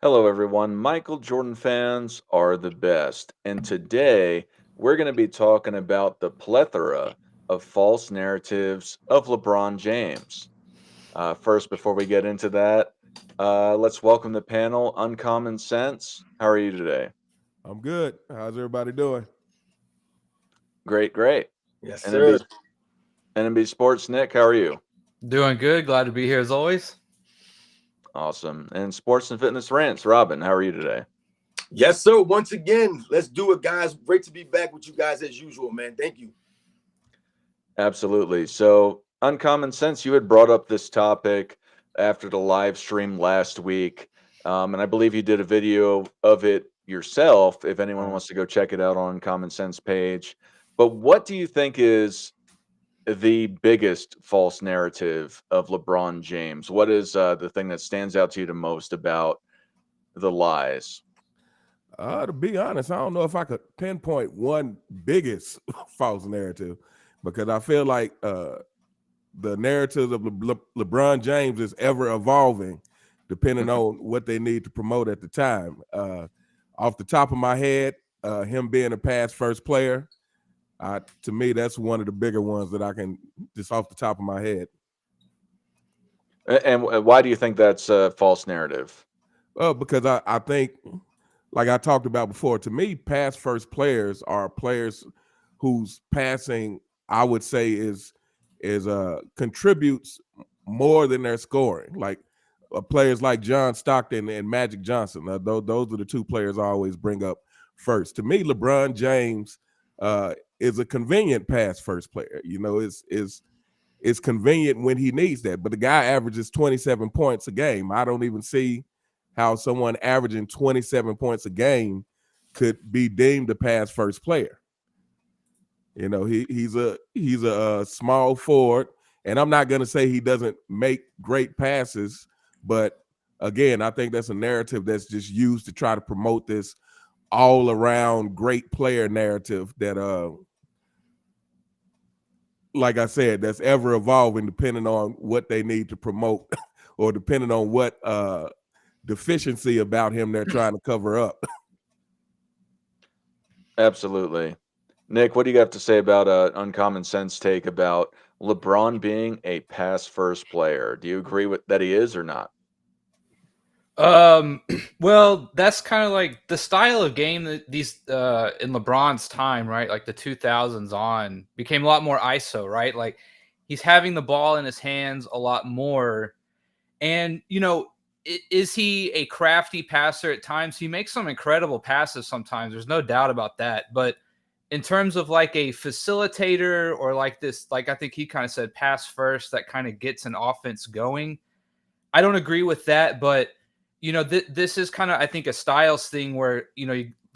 Hello, everyone. Michael Jordan fans are the best. And today we're going to be talking about the plethora of false narratives of LeBron James. First, before we get into that, let's welcome the panel, Uncommon Sense. How are you today? I'm good. How's everybody doing? Great, great. Yes, NMB, sir. NMB Sports, Nick, how are you? Doing good. Glad to be here as always. Awesome. And Sports and Fitness Rants, Robin, how are you today? Yes, sir. Once again, let's do it, guys. Great to be back with you guys as usual, man. Thank you. Absolutely. So, Uncommon Sense, you had brought up this topic after the live stream last week. And I believe you did a video of it yourself, if anyone wants to go check it out on Common Sense page. But what do you think is the biggest false narrative of LeBron James? What is the thing that stands out to you the most about the lies? To be honest, I don't know if I could pinpoint one biggest false narrative because I feel like the narrative of LeBron James is ever evolving depending on what they need to promote at the time. Off the top of my head, him being a pass first player, to me, that's one of the bigger ones that I can just off the top of my head. And why do you think that's a false narrative? Because I think, like I talked about before, to me, pass first players are players whose passing, I would say, is contributes more than their scoring. Like players like John Stockton and Magic Johnson. Those are the two players I always bring up first. To me, LeBron James is a convenient pass first player. You know, is convenient when he needs that. But the guy averages 27 points a game. I don't even see how someone averaging 27 points a game could be deemed a pass first player. You know, he's a small forward, and I'm not going to say he doesn't make great passes, but again, I think that's a narrative that's just used to try to promote this all around great player narrative that like I said, that's ever evolving depending on what they need to promote or depending on what deficiency about him they're trying to cover up. Absolutely. Nick, what do you have to say about Uncommon Sense take about LeBron being a pass first player? Do you agree with that he is or not? Well, that's kind of like the style of game that these in LeBron's time, right? Like the 2000s on became a lot more ISO, right? Like he's having the ball in his hands a lot more. And, is he a crafty passer at times? He makes some incredible passes sometimes. There's no doubt about that. But in terms of like a facilitator or like this, like I think he kind of said pass first that kind of gets an offense going. I don't agree with that, but this is kind of I think a styles thing where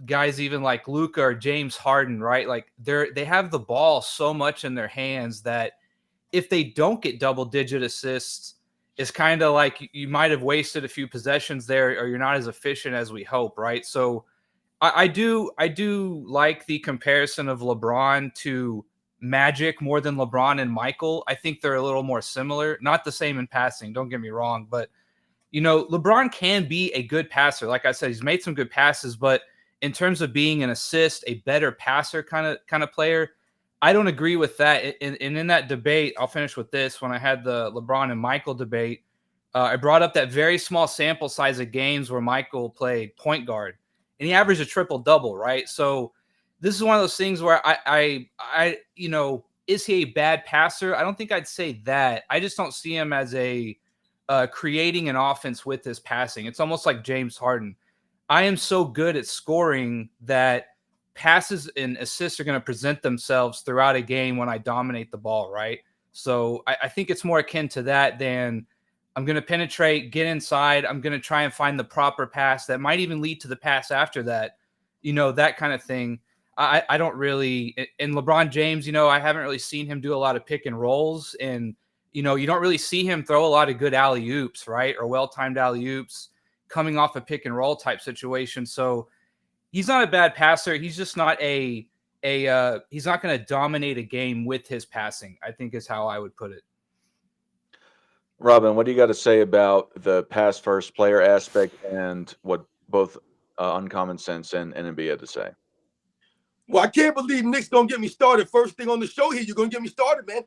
guys even like Luka or James Harden, right? Like they have the ball so much in their hands that if they don't get double digit assists, it's kind of like you might have wasted a few possessions there, or you're not as efficient as we hope, right? So I do like the comparison of LeBron to Magic more than LeBron and Michael. I think they're a little more similar, not the same in passing. Don't get me wrong, but LeBron can be a good passer. Like I said, he's made some good passes, but in terms of being an assist, a better passer kind of player, I don't agree with that. And in that debate, I'll finish with this. When I had the LeBron and Michael debate, I brought up that very small sample size of games where Michael played point guard, and he averaged a triple double, right? So this is one of those things where is he a bad passer? I don't think I'd say that. I just don't see him as a creating an offense with his passing. It's almost like James Harden. I am so good at scoring that passes and assists are going to present themselves throughout a game when I dominate the ball, right? So I think it's more akin to that than I'm going to penetrate, get inside. I'm going to try and find the proper pass that might even lead to the pass after that, that kind of thing. I don't really – in LeBron James, I haven't really seen him do a lot of pick and rolls, and you don't really see him throw a lot of good alley-oops, right, or well-timed alley-oops coming off a pick and roll type situation. So he's not a bad passer. He's just not he's not going to dominate a game with his passing, I think is how I would put it. Robin, what do you got to say about the pass first player aspect and what both Uncommon Sense and NB had to say? Well, I can't believe Nick's gonna get me started. First thing on the show here, you're gonna get me started, man.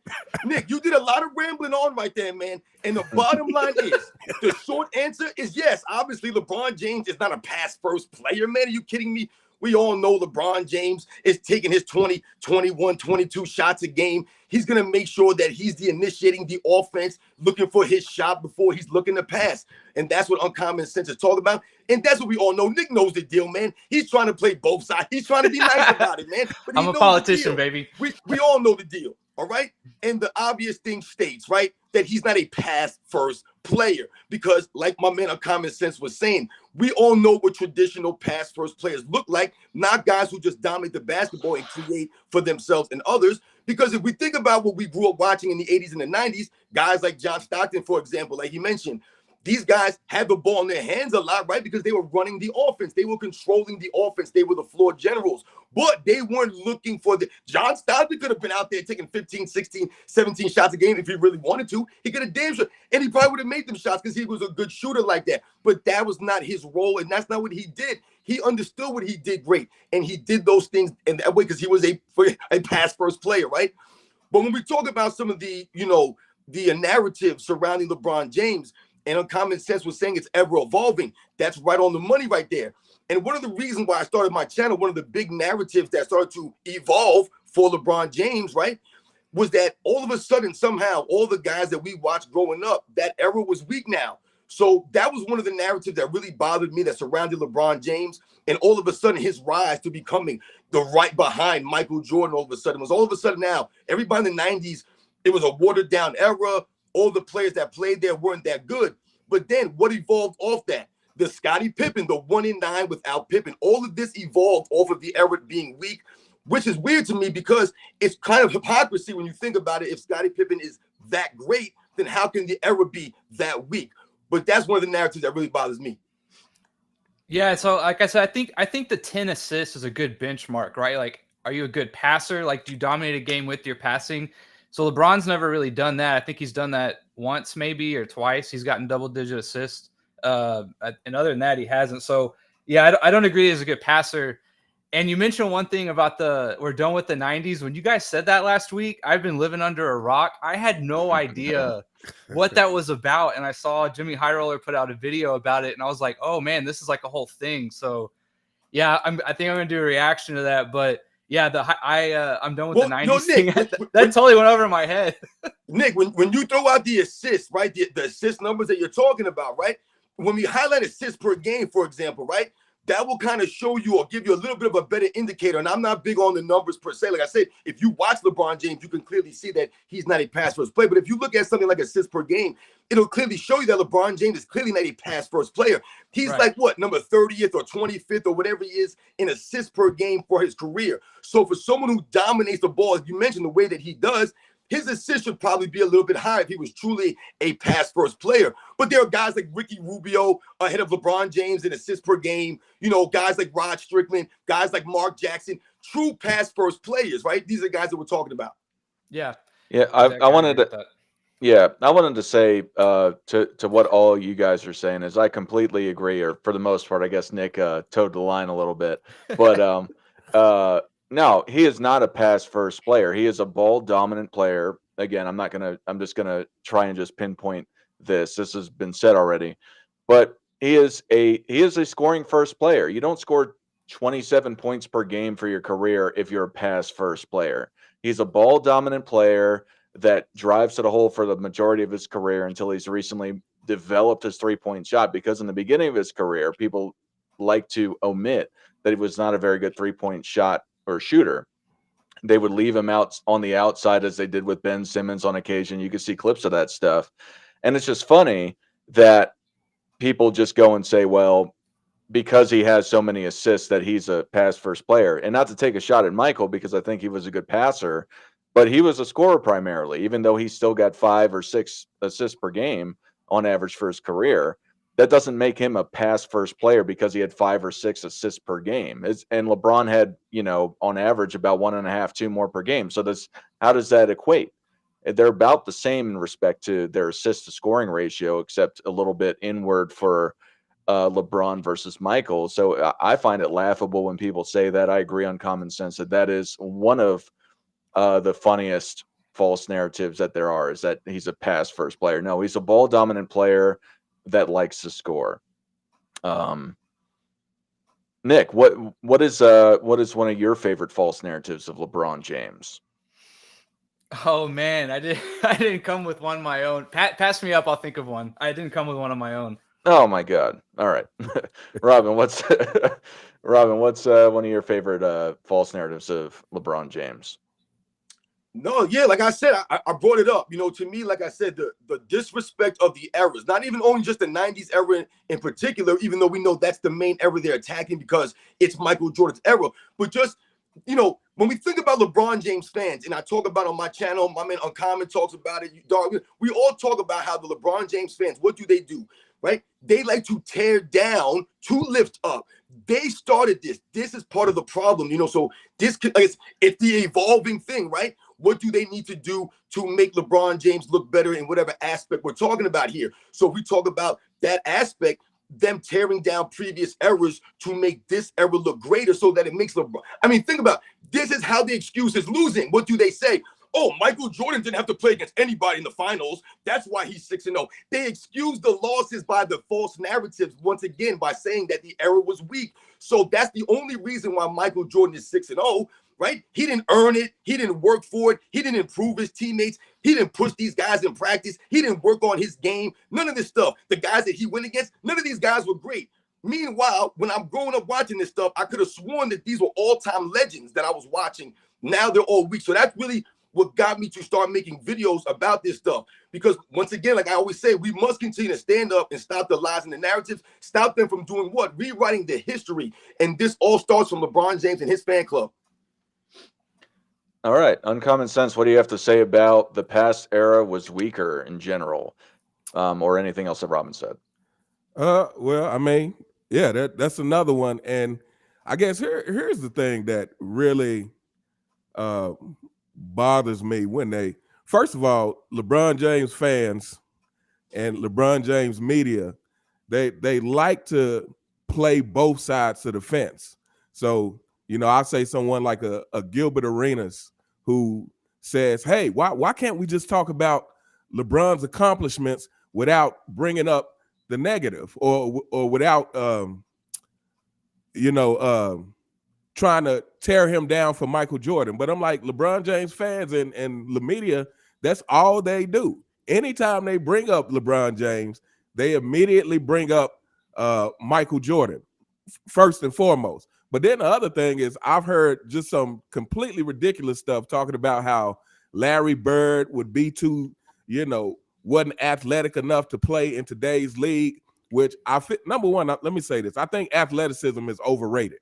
Nick, you did a lot of rambling on right there, man. And the bottom line is, the short answer is yes. Obviously, LeBron James is not a pass first player, man. Are you kidding me? We all know LeBron James is taking his 20, 21, 22 shots a game. He's going to make sure that he's the initiating the offense, looking for his shot before he's looking to pass. And that's what Uncommon Sense is talking about. And that's what we all know. Nick knows the deal, man. He's trying to play both sides. He's trying to be nice about it, man. But I'm a politician, baby. We all know the deal, all right? And the obvious thing states, right, that he's not a pass-first player because, like my man Uncommon Sense was saying, we all know what traditional pass-first players look like, not guys who just dominate the basketball and create for themselves and others. Because if we think about what we grew up watching in the 80s and the 90s, guys like John Stockton, for example, like he mentioned, these guys had the ball in their hands a lot, right? Because they were running the offense. They were controlling the offense. They were the floor generals. But they weren't looking for the... John Stockton could have been out there taking 15, 16, 17 shots a game if he really wanted to. He could have damn sure. And he probably would have made them shots because he was a good shooter like that. But that was not his role, and that's not what he did. He understood what he did great, and he did those things in that way because he was a pass-first player, right? But when we talk about some of the, the narrative surrounding LeBron James, and Uncommon Sense was saying it's ever evolving. That's right on the money right there. And one of the reasons why I started my channel, one of the big narratives that started to evolve for LeBron James, right, was that all of a sudden, somehow, all the guys that we watched growing up, that era was weak now. So that was one of the narratives that really bothered me that surrounded LeBron James. And all of a sudden, his rise to becoming the right behind Michael Jordan all of a sudden was all of a sudden now, everybody in the 90s, it was a watered down era. All the players that played there weren't that good. But then what evolved off that? The Scottie Pippen, the 1-9 without Pippen. All of this evolved off of the era being weak, which is weird to me because it's kind of hypocrisy when you think about it. If Scottie Pippen is that great, then how can the era be that weak? But that's one of the narratives that really bothers me. Yeah, so like I said, I think the 10 assists is a good benchmark, right? Like, are you a good passer? Like, do you dominate a game with your passing? So LeBron's never really done that. I think he's done that once maybe or twice. He's gotten double-digit assists. And other than that, he hasn't. So, yeah, I don't agree he's a good passer. And you mentioned one thing about we're done with the 90s. When you guys said that last week, I've been living under a rock. I had no idea what that was about. And I saw Jimmy High Roller put out a video about it. And I was like, oh, man, this is like a whole thing. So, yeah, I think I'm going to do a reaction to that. But, yeah, I'm done with the 90s Nick, thing. That totally went over my head. Nick, when you throw out the assists, right, the assist numbers that you're talking about, right, when we highlight assists per game, for example, right, that will kind of show you or give you a little bit of a better indicator. And I'm not big on the numbers per se. Like I said, if you watch LeBron James, you can clearly see that he's not a pass-first player. But if you look at something like assists per game, it'll clearly show you that LeBron James is clearly not a pass-first player. He's right. like, what, number 30th or 25th or whatever he is in assists per game for his career. So for someone who dominates the ball, as you mentioned, the way that he does, his assist should probably be a little bit higher if he was truly a pass-first player. But there are guys like Ricky Rubio ahead of LeBron James in assists per game, guys like Rod Strickland, guys like Mark Jackson, true pass-first players, right? These are guys that we're talking about. Yeah. Yeah, I wanted to say to what all you guys are saying is I completely agree, or for the most part, I guess Nick towed the line a little bit. But no, he is not a pass first player. He is a ball dominant player. Again, I'm just gonna try and just pinpoint this. This has been said already, but he is a scoring first player. You don't score 27 points per game for your career if you're a pass first player. He's a ball dominant player that drives to the hole for the majority of his career until he's recently developed his 3-point shot, because in the beginning of his career, people like to omit that he was not a very good 3-point shot or shooter. They would leave him out on the outside, as they did with Ben Simmons on occasion. You can see clips of that stuff. And it's just funny that people just go and say, well, because he has so many assists that he's a pass first player. And not to take a shot at Michael, because I think he was a good passer, but he was a scorer primarily, even though he still got 5 or 6 assists per game on average for his career. that doesn't make him a pass first player because he had 5 or 6 assists per game. And LeBron had, on average about 1.5, 2 more per game. So how does that equate? They're about the same in respect to their assist to scoring ratio, except a little bit inward for LeBron versus Michael. So I find it laughable when people say that. I agree on common sense that is one of the funniest false narratives that there are, is that he's a pass first player. No, he's a ball dominant player that likes to score. Nick, what is one of your favorite false narratives of LeBron James? Oh man, I didn't come with one of my own. Pass me up, I'll think of one. I didn't come with one of my own. Oh my God! All right, Robin, what's one of your favorite false narratives of LeBron James? No, yeah, like I said, I brought it up. To me, like I said, the disrespect of the eras, not even only just the 90s era in particular, even though we know that's the main era they're attacking because it's Michael Jordan's era, but just, when we think about LeBron James fans, and I talk about on my channel, my man Uncommon talks about it, dog, we all talk about how the LeBron James fans, what do? Right? They like to tear down to lift up. They started this. This is part of the problem, so this it's the evolving thing, right? What do they need to do to make LeBron James look better in whatever aspect we're talking about here? So if we talk about that aspect, them tearing down previous eras to make this era look greater so that it makes LeBron. I mean, think about it. This is how the excuse is losing. What do they say? Oh, Michael Jordan didn't have to play against anybody in the finals. That's why he's 6-0. They excuse the losses by the false narratives once again by saying that the era was weak. So that's the only reason why Michael Jordan is 6-0. Right? He didn't earn it. He didn't work for it. He didn't improve his teammates. He didn't push these guys in practice. He didn't work on his game. None of this stuff. The guys that he went against, none of these guys were great. Meanwhile, when I'm growing up watching this stuff, I could have sworn that these were all-time legends that I was watching. Now they're all weak. So that's really what got me to start making videos about this stuff. Because once again, like I always say, we must continue to stand up and stop the lies and the narratives, stop them from doing what? Rewriting the history. And this all starts from LeBron James and his fan club. All right, Uncommon Sense, what do you have to say about the past era was weaker in general, or anything else that Robin said? Well, I mean, yeah, that's another one. And I guess here's the thing that really bothers me when first of all, LeBron James fans and LeBron James media, they like to play both sides of the fence. So, I say someone like a Gilbert Arenas who says, hey, why can't we just talk about LeBron's accomplishments without bringing up the negative or without, trying to tear him down for Michael Jordan? But I'm like, LeBron James fans and the media, that's all they do. Anytime they bring up LeBron James, they immediately bring up Michael Jordan first and foremost. But then the other thing is I've heard just some completely ridiculous stuff talking about how Larry Bird would be too, wasn't athletic enough to play in today's league, which number one, let me say this. I think athleticism is overrated.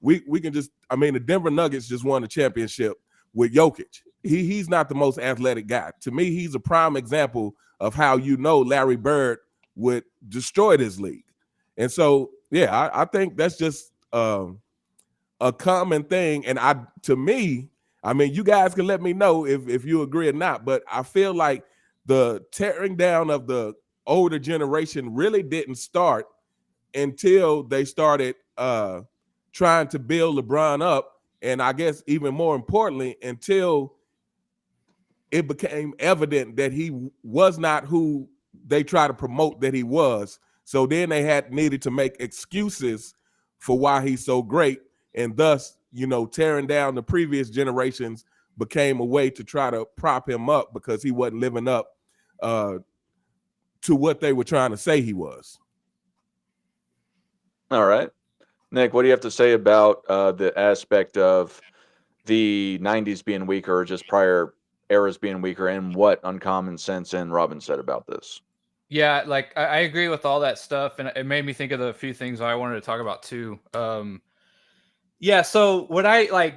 We can the Denver Nuggets just won the championship with Jokic. He's not the most athletic guy. To me, he's a prime example of how Larry Bird would destroy this league. And so, yeah, I think that's just a common thing. And you guys can let me know if you agree or not, but I feel like the tearing down of the older generation really didn't start until they started trying to build LeBron up. And I guess even more importantly, until it became evident that he was not who they try to promote that he was. So then they needed to make excuses for why he's so great. And thus, tearing down the previous generations became a way to try to prop him up because he wasn't living up to what they were trying to say he was. All right. Nick, what do you have to say about the aspect of the 90s being weaker or just prior eras being weaker, and what Uncommon Sense and Robin said about this? Yeah, like I agree with all that stuff, and it made me think of the few things I wanted to talk about too. Yeah, so what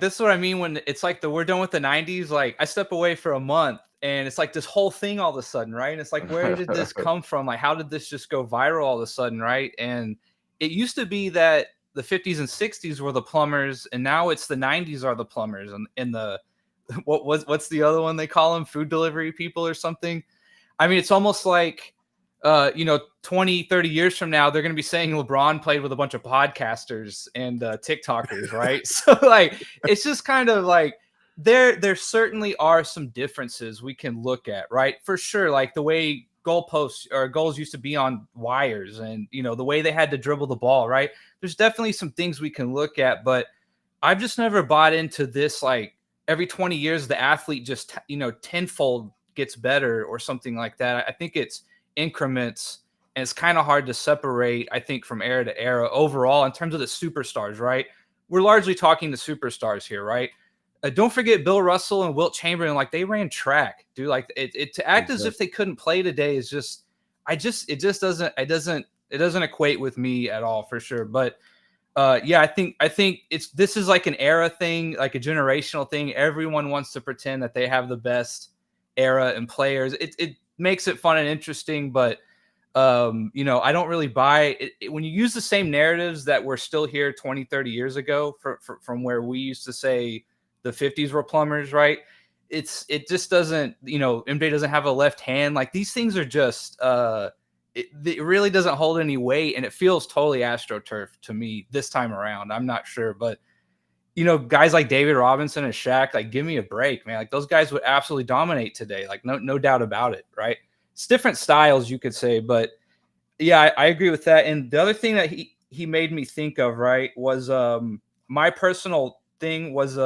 this is what I mean when it's like we're done with the 90s. Like I step away for a month and it's like this whole thing all of a sudden, right? And it's like, where did this come from? Like, how did this just go viral all of a sudden, right? And it used to be that the 50s and 60s were the plumbers, and now it's the 90s are the plumbers, and the what's the other one they call them? Food delivery people or something. I mean, it's almost like 20, 30 years from now, they're going to be saying LeBron played with a bunch of podcasters and TikTokers, right? So like, it's just kind of like there certainly are some differences we can look at, right? For sure, like the way goalposts or goals used to be on wires, and the way they had to dribble the ball, right? There's definitely some things we can look at, but I've just never bought into this, like every 20 years the athlete just tenfold gets better or something like that. I think it's increments, and it's kind of hard to separate, I think, from era to era overall in terms of the superstars, right? We're largely talking the superstars here, right? Don't forget Bill Russell and Wilt Chamberlain, like they ran track, dude. Like it to act as if they couldn't play today is just, it doesn't equate with me at all, for sure. But yeah, I think this is like an era thing, like a generational thing. Everyone wants to pretend that they have the best era and players. It makes it fun and interesting, but I don't really buy it. When you use the same narratives that were still here 20, 30 years ago from where we used to say the 50s were plumbers, right? It just doesn't, MJ doesn't have a left hand. Like these things are just it really doesn't hold any weight, and it feels totally AstroTurf to me this time around. I'm not sure, but guys like David Robinson and Shaq, like give me a break, man. Like those guys would absolutely dominate today. Like no doubt about it, right? It's different styles, you could say, but yeah, I agree with that. And the other thing that he made me think of, right, was my personal thing was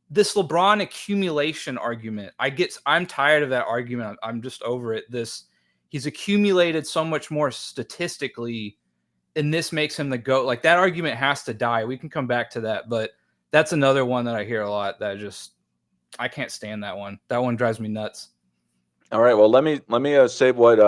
this LeBron accumulation argument. I'm tired of that argument. I'm just over it. He's accumulated so much more statistically, and this makes him the GOAT. Like that argument has to die. We can come back to that, but that's another one that I hear a lot that I can't stand that one. That one drives me nuts. All right. Well, let me say what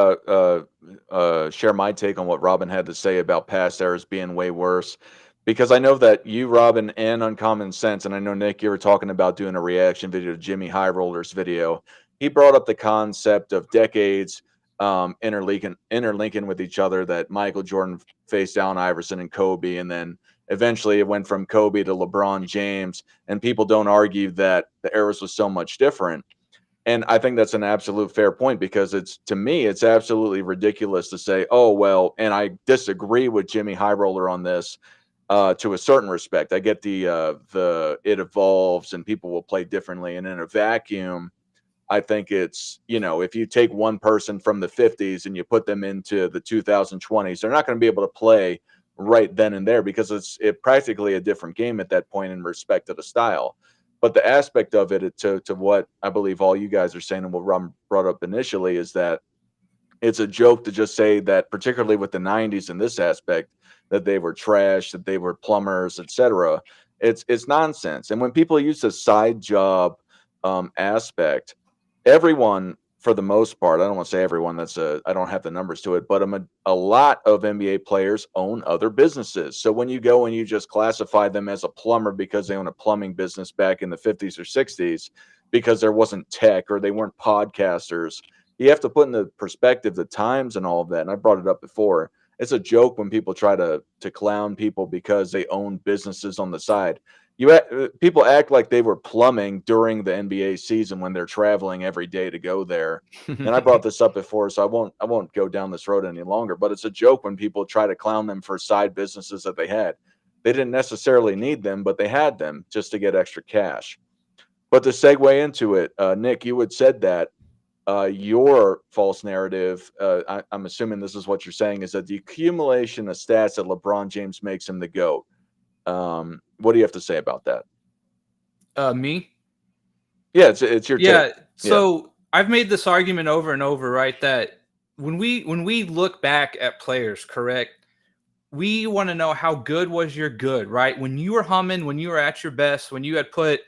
share my take on what Robin had to say about past eras being way worse, because I know that you, Robin, and Uncommon Sense, and I know Nick, you were talking about doing a reaction video to Jimmy High Roller's video. He brought up the concept of decades interlinking with each other, that Michael Jordan faced Allen Iverson and Kobe, and then eventually it went from Kobe to LeBron James, and people don't argue that the eras was so much different. And I think that's an absolute fair point, because to me, it's absolutely ridiculous to say, oh, well, and I disagree with Jimmy High Roller on this to a certain respect. I get the it evolves and people will play differently. And in a vacuum, I think it's, if you take one person from the 50s and you put them into the 2020s, they're not going to be able to play right then and there, because it's practically a different game at that point in respect to the style. But the aspect of it, to what I believe all you guys are saying and what Ron brought up initially, is that it's a joke to just say that, particularly with the 90s in this aspect, that they were trash, that they were plumbers, etc. It's nonsense. And when people use the side job aspect, everyone, for the most part, I don't want to say everyone, I don't have the numbers to it, but a lot of NBA players own other businesses. So when you go and you just classify them as a plumber because they own a plumbing business back in the 50s or 60s, because there wasn't tech or they weren't podcasters, you have to put into perspective the times and all of that. And I brought it up before. It's a joke when people try to clown people because they own businesses on the side. People act like they were plumbing during the NBA season when they're traveling every day to go there. And I brought this up before, so I won't go down this road any longer. But it's a joke when people try to clown them for side businesses that they had. They didn't necessarily need them, but they had them just to get extra cash. But to segue into it, Nick, you had said that your false narrative, I'm assuming this is what you're saying, is that the accumulation of stats that LeBron James makes him the GOAT. What do you have to say about that? Me? Yeah, it's your take. So I've made this argument over and over, right? That when we look back at players, correct, we want to know how good was your good, right? When you were humming, when you were at your best, when you had put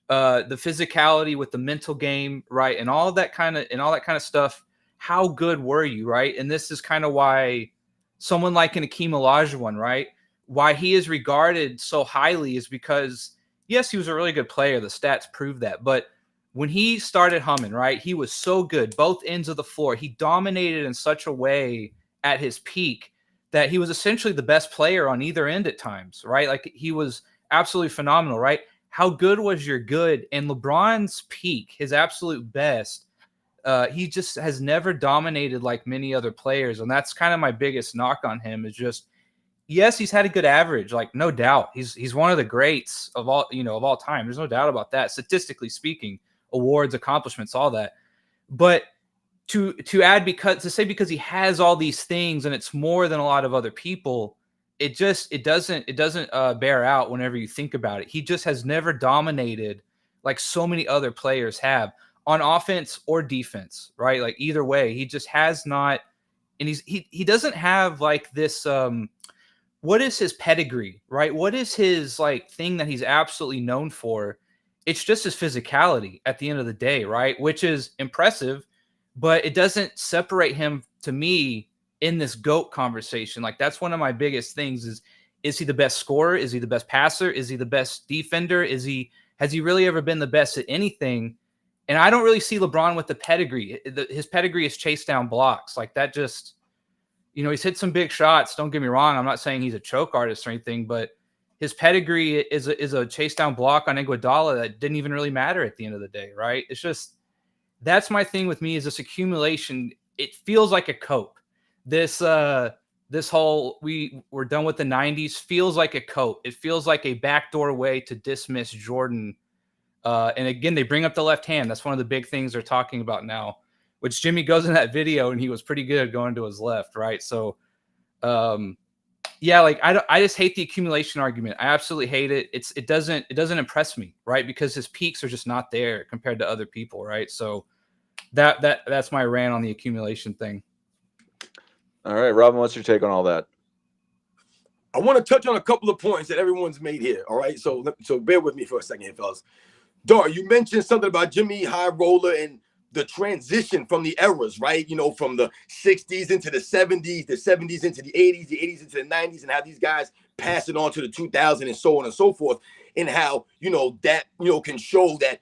the physicality with the mental game, right, and all that kind of stuff, how good were you, right? And this is kind of why someone like an Akeem Olajuwon, right, why he is regarded so highly is because, yes, he was a really good player. The stats prove that. But when he started humming, right, he was so good, both ends of the floor. He dominated in such a way at his peak that he was essentially the best player on either end at times, right? Like he was absolutely phenomenal, right? How good was your good? And LeBron's peak, his absolute best, he just has never dominated like many other players. And that's kind of my biggest knock on him is just, yes, he's had a good average, like no doubt. He's one of the greats of all, of all time. There's no doubt about that, statistically speaking, awards, accomplishments, all that. But to add because he has all these things and it's more than a lot of other people, it doesn't bear out whenever you think about it. He just has never dominated like so many other players have on offense or defense, right? Like either way, he just has not, and he doesn't have like this what is his pedigree, right? What is his like thing that he's absolutely known for? It's just his physicality at the end of the day, right? Which is impressive, but it doesn't separate him to me in this GOAT conversation. Like that's one of my biggest things is he the best scorer? Is he the best passer? Is he the best defender? Has he really ever been the best at anything? And I don't really see LeBron with the pedigree. His pedigree is chase down blocks. Like that just, he's hit some big shots. Don't get me wrong. I'm not saying he's a choke artist or anything, but his pedigree is a chase down block on Iguodala that didn't even really matter at the end of the day, right? It's just, that's my thing with me is this accumulation. It feels like a cope. This whole we're done with the 90s feels like a cope. It feels like a backdoor way to dismiss Jordan. And again, they bring up the left hand. That's one of the big things they're talking about now, which Jimmy goes in that video and he was pretty good going to his left, right? So, yeah, like I just hate the accumulation argument. I absolutely hate it. It doesn't impress me, right? Because his peaks are just not there compared to other people, right? So that's my rant on the accumulation thing. All right, Robin, what's your take on all that? I want to touch on a couple of points that everyone's made here. All right, so bear with me for a second here, fellas. Dar, you mentioned something about Jimmy High Roller and the transition from the eras, right? From the 60s into the 70s, the 70s into the 80s, the 80s into the 90s, and how these guys pass it on to the 2000s and so on and so forth, and how, that, can show that,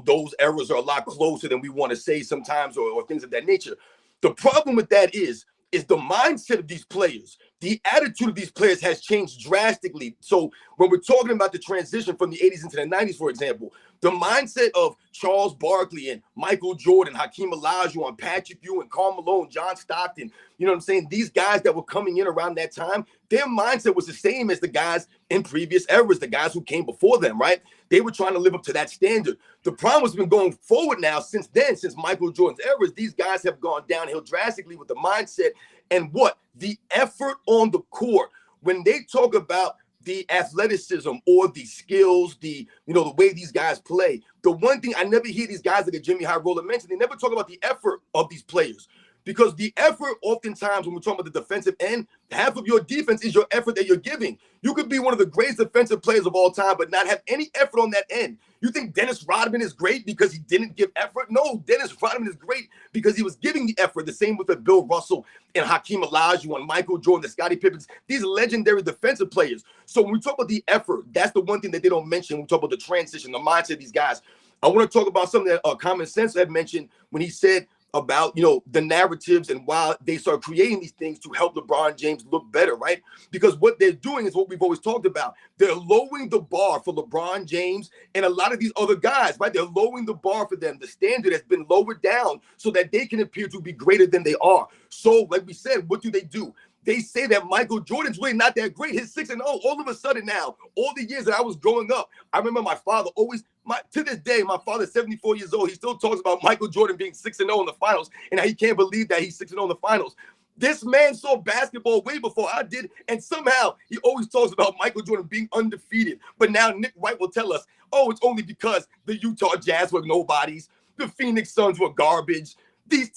those eras are a lot closer than we want to say sometimes or things of that nature. The problem with that is the mindset of these players. The attitude of these players has changed drastically. So when we're talking about the transition from the 80s into the 90s, for example, the mindset of Charles Barkley and Michael Jordan, Hakeem Olajuwon, Patrick Ewing, Karl Malone, John Stockton, you know what I'm saying? These guys that were coming in around that time, their mindset was the same as the guys in previous eras, the guys who came before them, right? They were trying to live up to that standard. The problem has been going forward now since then, since Michael Jordan's eras, these guys have gone downhill drastically with the mindset and the effort on the court. When they talk about the athleticism or the skills, the way these guys play, the one thing I never hear these guys like a Jimmy High Roller mention, they never talk about the effort of these players. Because the effort, oftentimes, when we're talking about the defensive end, half of your defense is your effort that you're giving. You could be one of the greatest defensive players of all time, but not have any effort on that end. You think Dennis Rodman is great because he didn't give effort? No, Dennis Rodman is great because he was giving the effort. The same with the Bill Russell and Hakeem Olajuwon, Michael Jordan, the Scottie Pippens, these legendary defensive players. So when we talk about the effort, that's the one thing that they don't mention when we talk about the transition, the mindset of these guys. I want to talk about something that Common Sense had mentioned when he said about, the narratives and why they start creating these things to help LeBron James look better, right? Because what they're doing is what we've always talked about. They're lowering the bar for LeBron James and a lot of these other guys, right? They're lowering the bar for them. The standard has been lowered down so that they can appear to be greater than they are. So, like we said, what do? They say that Michael Jordan's really not that great. His 6-0, all of a sudden now, all the years that I was growing up, I remember my father always, to this day, my father's 74 years old. He still talks about Michael Jordan being 6-0 in the finals and how he can't believe that he's 6-0 in the finals. This man saw basketball way before I did, and somehow he always talks about Michael Jordan being undefeated. But now Nick Wright will tell us, it's only because the Utah Jazz were nobodies, the Phoenix Suns were garbage.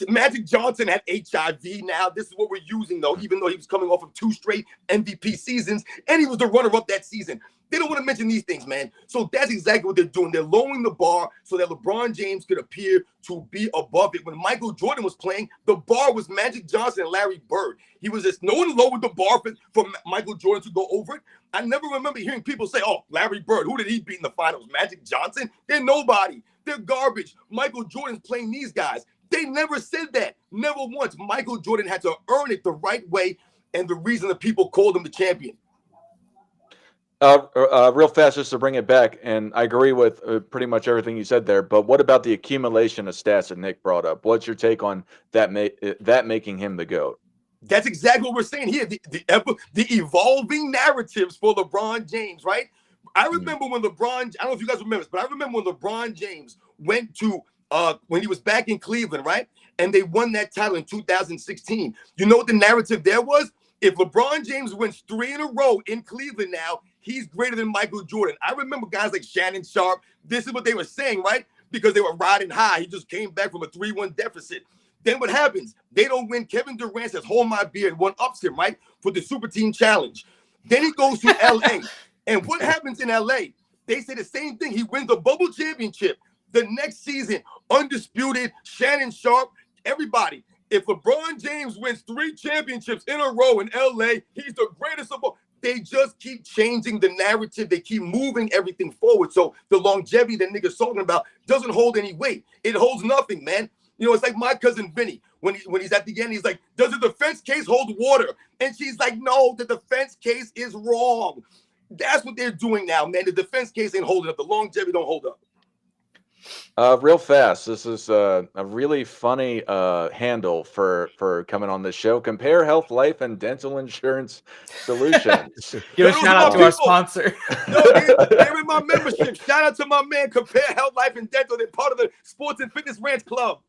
Magic Johnson had HIV. Now this is what we're using, though, even though he was coming off of 2 straight MVP seasons, and he was the runner-up that season. They don't want to mention these things, man. So that's exactly what they're doing. They're lowering the bar so that LeBron James could appear to be above it. When Michael Jordan was playing, the bar was Magic Johnson and Larry Bird. He was just, no one lowered the bar for Michael Jordan to go over it. I never remember hearing people say, Larry Bird, who did he beat in the finals? Magic Johnson? They're nobody. They're garbage. Michael Jordan's playing these guys. They never said that. Never once. Michael Jordan had to earn it the right way, and the reason the people called him the champion. Real fast, just to bring it back, and I agree with pretty much everything you said there. But what about the accumulation of stats that Nick brought up? What's your take on that? That making him the GOAT? That's exactly what we're saying here. The evolving narratives for LeBron James, right? I remember when LeBron, I don't know if you guys remember this, but I remember when LeBron James went to when he was back in Cleveland, right? And they won that title in 2016. You know what the narrative there was? If LeBron James wins 3 in a row in Cleveland now, he's greater than Michael Jordan. I remember guys like Shannon Sharp. This is what they were saying, right? Because they were riding high. He just came back from a 3-1 deficit. Then what happens? They don't win. Kevin Durant says, hold my beer, and one-ups him, right? For the Super Team Challenge. Then he goes to LA. And what happens in LA? They say the same thing. He wins the bubble championship. The next season, undisputed, Shannon Sharp, everybody. If LeBron James wins 3 championships in a row in LA, he's the greatest of all. They just keep changing the narrative. They keep moving everything forward. So the longevity that niggas talking about doesn't hold any weight. It holds nothing, man. You know, it's like my cousin Vinny. When he's at the end, he's like, does the defense case hold water? And she's like, no, the defense case is wrong. That's what they're doing now, man. The defense case ain't holding up. The longevity don't hold up. Real fast, this is a really funny handle for coming on this show. Compare Health, Life, and Dental Insurance Solutions. Give a shout out to our sponsor. No, they're in my membership. Shout out to my man, Compare Health, Life, and Dental. They're part of the Sports and Fitness Ranch Club.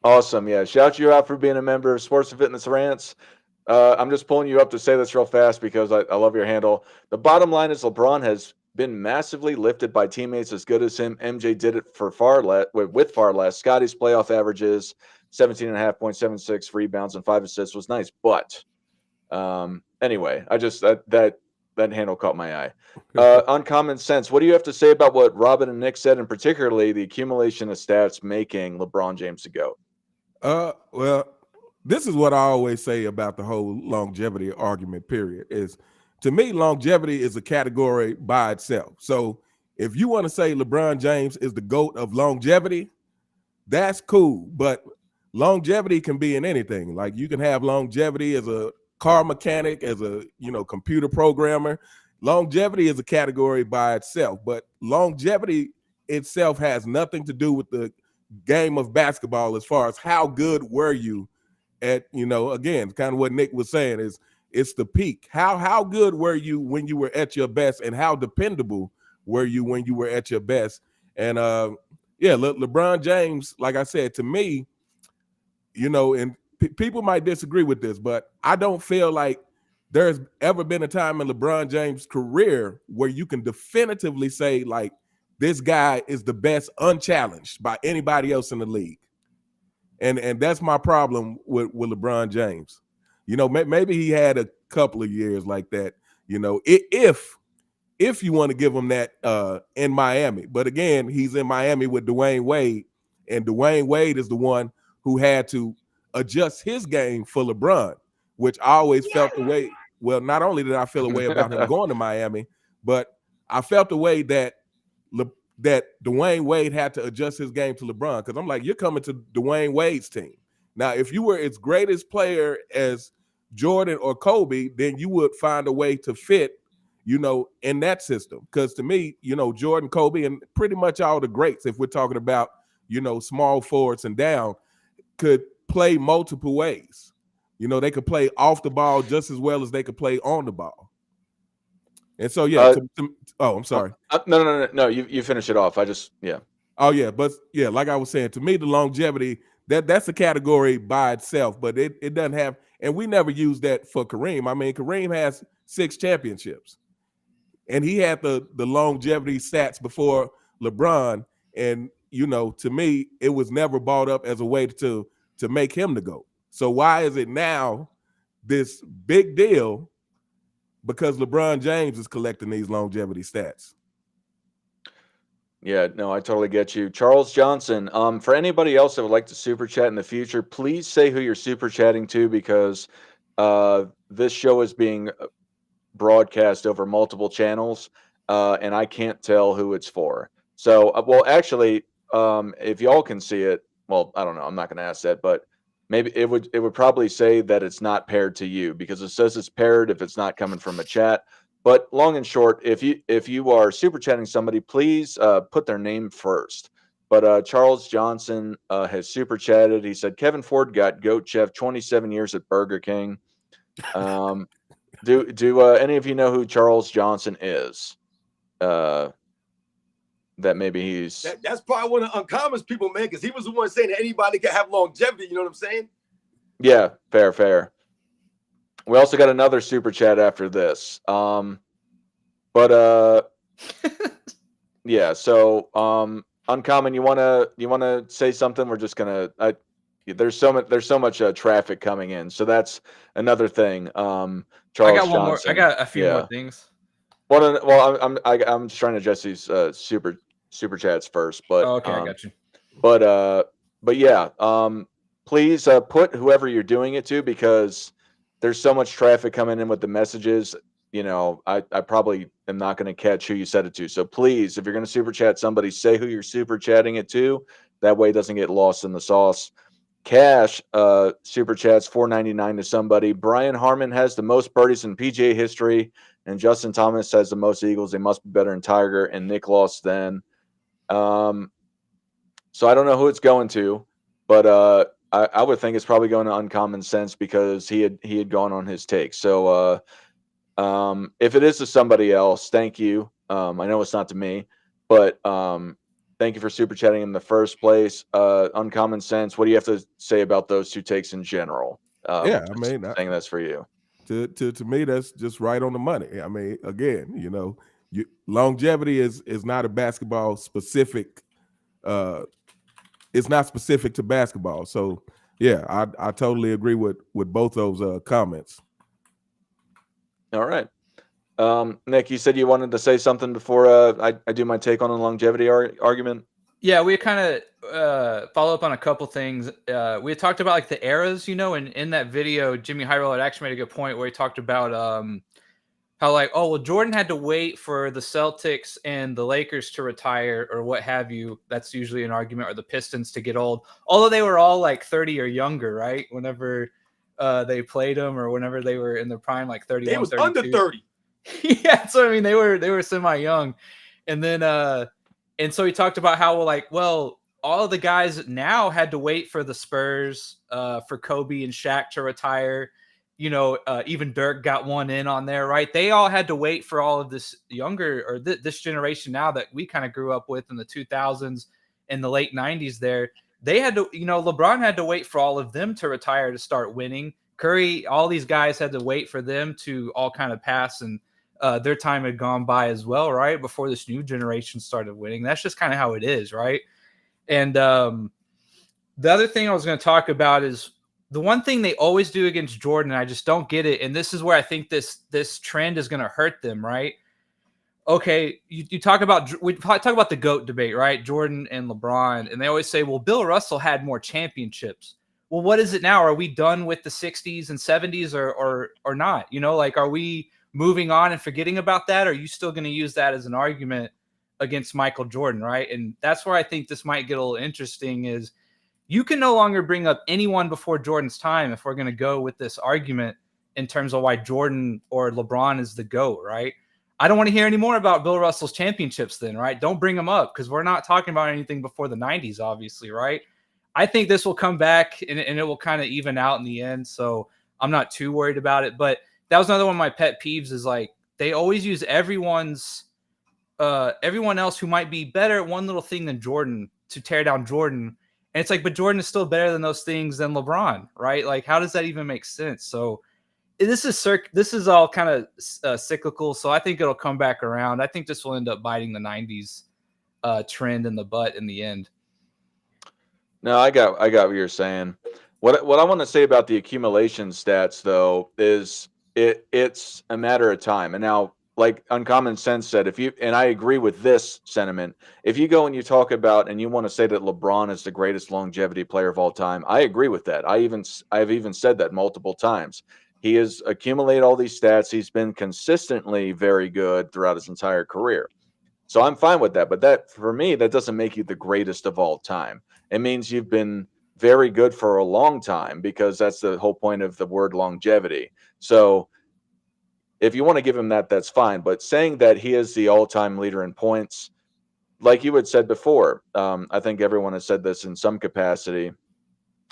Awesome. Yeah. Shout you out for being a member of Sports and Fitness Rants. I'm just pulling you up to say this real fast because I love your handle. The bottom line is LeBron has been massively lifted by teammates as good as him. MJ did it for far less with far less. Scotty's playoff averages, 17.5 points, 7.6 rebounds, and 5 assists was nice. But anyway, I just that handle caught my eye. Uncommon sense. What do you have to say about what Robin and Nick said, and particularly the accumulation of stats making LeBron James a GOAT? Well, this is what I always say about the whole longevity argument, period, is to me, longevity is a category by itself. So if you want to say LeBron James is the GOAT of longevity, that's cool. But longevity can be in anything. Like you can have longevity as a car mechanic, as a computer programmer. Longevity is a category by itself, but longevity itself has nothing to do with the game of basketball as far as how good were you at, again, kind of what Nick was saying is it's the peak. How good were you when you were at your best, and how dependable were you when you were at your best? And LeBron James, like I said, to me, and people might disagree with this, but I don't feel like there's ever been a time in LeBron James' career where you can definitively say, like, this guy is the best unchallenged by anybody else in the league. And that's my problem with LeBron James. Maybe he had a couple of years like that, if you want to give him that in Miami. But again, he's in Miami with Dwayne Wade, and Dwayne Wade is the one who had to adjust his game for LeBron, which I always felt the way. Well, not only did I feel a way about him going to Miami, but I felt the way that Dwayne Wade had to adjust his game to LeBron, because I'm like, you're coming to Dwayne Wade's team. Now, if you were as great as player as Jordan or Kobe, then you would find a way to fit, in that system. Because to me, Jordan, Kobe, and pretty much all the greats, if we're talking about, small forwards and down, could play multiple ways. They could play off the ball just as well as they could play on the ball. And so, I'm sorry. No. You finish it off. Oh, yeah. But yeah, like I was saying, to me, the longevity, that's a category by itself, but it doesn't have, and we never use that for Kareem. I mean, Kareem has 6 championships, and he had the longevity stats before LeBron. And, to me, it was never brought up as a way to make him the GOAT. So why is it now this big deal? Because LeBron James is collecting these longevity stats. Yeah, no, I totally get you. Charles Johnson, for anybody else that would like to super chat in the future, please say who you're super chatting to, because this show is being broadcast over multiple channels, and I can't tell who it's for. So, well, actually, if y'all can see it, well, I don't know. I'm not going to ask that, but maybe it would probably say that it's not paired to you because it says it's paired if it's not coming from a chat. But long and short, if you are super chatting somebody, please put their name first. But Charles Johnson has super chatted. He said Kevin Ford got goat chef 27 years at Burger King. Do any of you know who Charles Johnson is? That maybe he's That's probably one of the uncommons people, man, because he was the one saying that anybody can have longevity. You know what I'm saying? yeah, fair. We also got another super chat after this. Yeah, so uncommon, you wanna say something? We're just gonna there's so much traffic coming in, so that's another thing. I Charles got one more. I Johnson, got a few more yeah. things. I'm just trying to address these super chats first, Oh, okay, I got you. but yeah, please put whoever you're doing it to because there's so much traffic coming in with the messages. You know, I probably am not going to catch who you said it to. So please, if you're going to super chat somebody, say who you're super chatting it to. That way it doesn't get lost in the sauce. Cash super chats $4.99 to somebody. Brian Harmon has the most birdies in PGA history, and Justin Thomas has the most eagles. They must be better than Tiger and Nick lost then. So I don't know who it's going to, but I would think it's probably going to Uncommon Sense because he had gone on his take. So if it is to somebody else, thank you. I know it's not to me, but thank you for super chatting in the first place. Uncommon Sense, what do you have to say about those two takes in general? Yeah, I mean, saying that's for you. To me, that's just right on the money. I mean, again, longevity is not a basketball specific. It's not specific to basketball. So yeah, I totally agree with both those comments. All right. Nick, you said you wanted to say something before I do my take on the longevity argument. Yeah, we kind of follow up on a couple things. We had talked about like the eras, and in that video, Jimmy Hyrule had actually made a good point where he talked about how like, oh, well, Jordan had to wait for the Celtics and the Lakers to retire or what have you. That's usually an argument, or the Pistons to get old. Although they were all like 30 or younger, right? Whenever they played them or whenever they were in their prime, like 31, They was 32. under 30. Yeah, so I mean, they were semi-young. And then and so he talked about how well, all of the guys now had to wait for the Spurs, for Kobe and Shaq to retire. Even Dirk got one in on there, right? They all had to wait for all of this younger or this generation now that we kind of grew up with in the 2000s and the late 90s there. They had to, LeBron had to wait for all of them to retire to start winning. Curry, all these guys had to wait for them to all kind of pass and their time had gone by as well, right? Before this new generation started winning. That's just kind of how it is, right? And the other thing I was going to talk about is the one thing they always do against Jordan, I just don't get it. And this is where I think this trend is going to hurt them, right? Okay, we talk about the GOAT debate, right? Jordan and LeBron, and they always say, well, Bill Russell had more championships. Well, what is it now? Are we done with the 60s and 70s or not? Are we moving on and forgetting about that? Or are you still going to use that as an argument against Michael Jordan, right? And that's where I think this might get a little interesting is you can no longer bring up anyone before Jordan's time if we're going to go with this argument in terms of why Jordan or LeBron is the GOAT, right? I don't want to hear any more about Bill Russell's championships then, right? Don't bring them up because we're not talking about anything before the 90s, obviously, right? I think this will come back and it will kind of even out in the end. So I'm not too worried about it. But that was another one of my pet peeves is like they always use everyone else who might be better at one little thing than Jordan to tear down Jordan. And it's like, but Jordan is still better than those things than LeBron, right? Like, how does that even make sense? So this is all kind of cyclical. So I think it'll come back around. I think this will end up biting the 90s trend in the butt in the end. No, I got what you're saying. What I want to say about the accumulation stats though is it's a matter of time. And now, like Uncommon Sense said, and I agree with this sentiment, if you go and you talk about and you want to say that LeBron is the greatest longevity player of all time, I agree with that. I've even said that multiple times. He has accumulated all these stats. He's been consistently very good throughout his entire career. So I'm fine with that. But that, for me, that doesn't make you the greatest of all time. It means you've been very good for a long time, because that's the whole point of the word longevity. So if you want to give him that, that's fine. But saying that he is the all-time leader in points, like you had said before, I think everyone has said this in some capacity,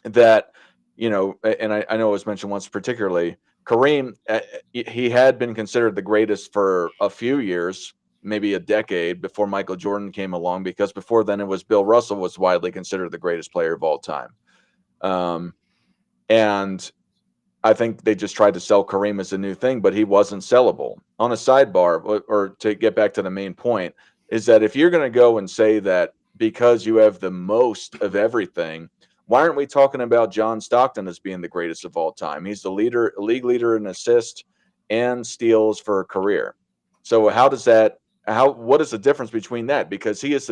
that, and I know it was mentioned once particularly, Kareem, he had been considered the greatest for a few years, maybe a decade, before Michael Jordan came along, because before then it was Bill Russell was widely considered the greatest player of all time. And I think they just tried to sell Kareem as a new thing, but he wasn't sellable. On a sidebar, or to get back to the main point, is that if you're going to go and say that because you have the most of everything, why aren't we talking about John Stockton as being the greatest of all time? He's the league leader in assists and steals for a career. So what is the difference between that? Because he is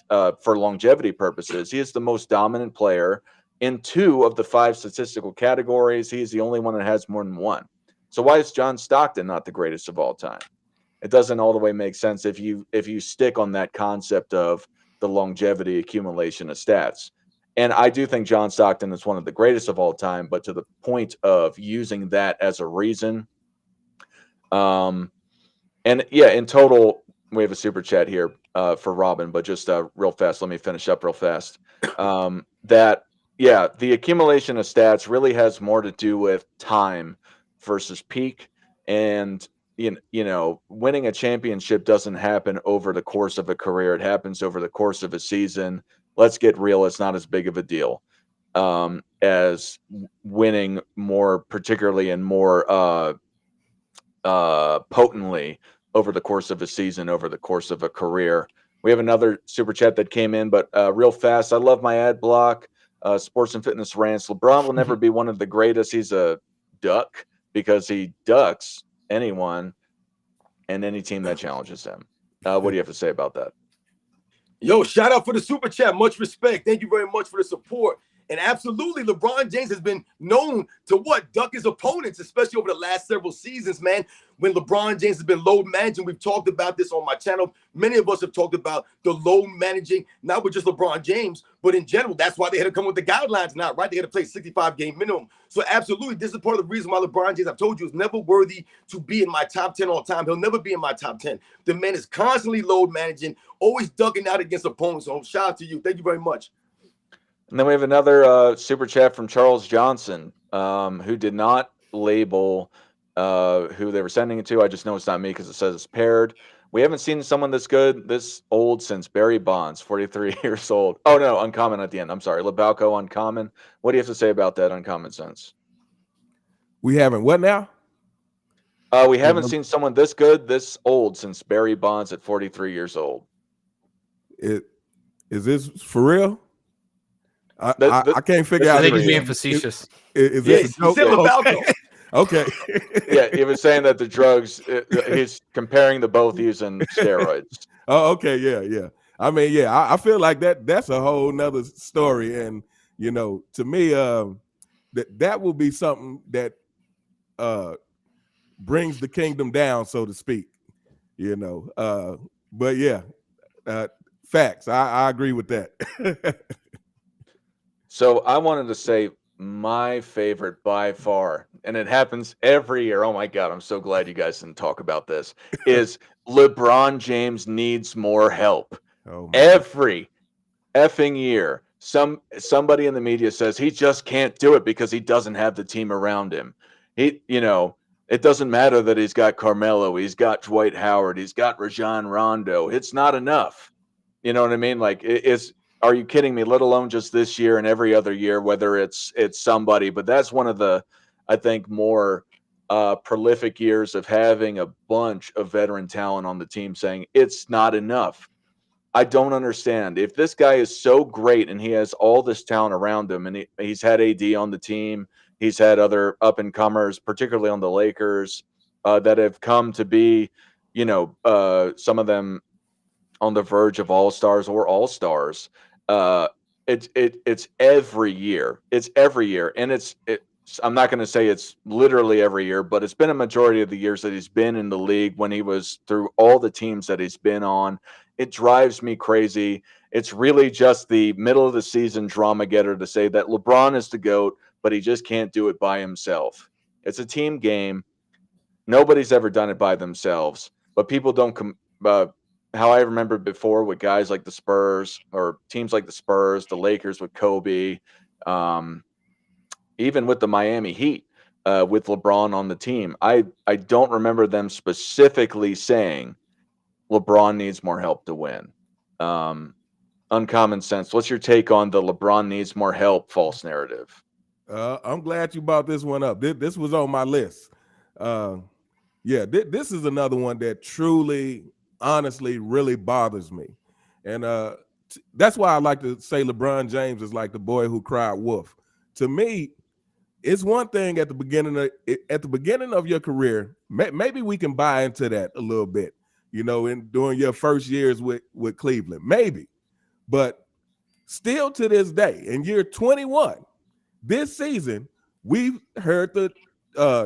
for longevity purposes, he is the most dominant player in 2 of the 5 statistical categories. He's the only one that has more than 1. So why is John Stockton not the greatest of all time? It doesn't all the way make sense if you stick on that concept of the longevity accumulation of stats. And I do think John Stockton is one of the greatest of all time, but to the point of using that as a reason. And yeah, in total, we have a super chat here for Robin, but just real fast, let me finish up real fast. Yeah, the accumulation of stats really has more to do with time versus peak. And, winning a championship doesn't happen over the course of a career. It happens over the course of a season. Let's get real. It's not as big of a deal as winning more, particularly and more potently over the course of a season, over the course of a career. We have another super chat that came in, but real fast. I love my ad block. Sports and Fitness Rants. LeBron will never be one of the greatest. He's a duck because he ducks anyone and any team that challenges him. What do you have to say about that? Yo, shout out for the super chat. Much respect. Thank you very much for the support. And absolutely, LeBron James has been known to duck his opponents, especially over the last several seasons, man. When LeBron James has been load managing, we've talked about this on my channel. Many of us have talked about the load managing, not with just LeBron James, but in general. That's why they had to come with the guidelines now, right? They had to play 65-game minimum. So absolutely, this is part of the reason why LeBron James, I've told you, is never worthy to be in my top 10 all time. He'll never be in my top 10. The man is constantly load managing, always ducking out against opponents. So shout out to you. Thank you very much. And then we have another super chat from Charles Johnson, who did not label who they were sending it to. I just know it's not me because it says it's paired. We haven't seen someone this old since Barry Bonds, 43 years old. Oh, no, Uncommon at the end. I'm sorry. Lebalco, Uncommon. What do you have to say about that, Uncommon Sense? We haven't what now? We haven't seen someone this good, this old since Barry Bonds at 43 years old. Is this for real? I can't figure out. I think he's being facetious. Is this a joke? He said Lebalco. Okay. Yeah, he was saying that the drugs, he's comparing the both using steroids. Oh, okay. Yeah. I mean, yeah, I feel like that's a whole nother story. And, to me, that will be something that brings the kingdom down, so to speak, but yeah, facts. I agree with that. So I wanted to say my favorite by far, and it happens every year. Oh my God, I'm so glad you guys didn't talk about this, is LeBron James needs more help. Oh, every effing year. Somebody in the media says he just can't do it because he doesn't have the team around him. It doesn't matter that he's got Carmelo, he's got Dwight Howard, he's got Rajon Rondo. It's not enough. You know what I mean? Like, are you kidding me? Let alone just this year and every other year, whether it's somebody. But that's one of the, I think, more prolific years of having a bunch of veteran talent on the team saying it's not enough. I don't understand. If this guy is so great and he has all this talent around him, and he's had AD on the team, he's had other up-and-comers, particularly on the Lakers, that have come to be, some of them on the verge of all-stars or all-stars. It's every year. It's every year. And I'm not going to say it's literally every year, but it's been a majority of the years that he's been in the league when he was through all the teams that he's been on. it drives me crazy. It's really just the middle of the season drama getter to say that LeBron is the GOAT, but he just can't do it by himself. It's a team game. Nobody's ever done it by themselves, but people don't how I remember before with guys like the Spurs or teams like the Spurs, the Lakers with Kobe, um, even with the Miami Heat with LeBron on the team. I don't remember them specifically saying LeBron needs more help to win. Um, Uncommon sense. What's your take on the LeBron needs more help false narrative? I'm glad you brought this one up. This was on my list. This is another one that truly, honestly, really bothers me. And that's why I like to say LeBron James is like the boy who cried wolf. To me, it's one thing at the beginning of your career, maybe we can buy into that a little bit, during your first years with Cleveland, maybe. But still to this day, in year 21, this season, we've heard the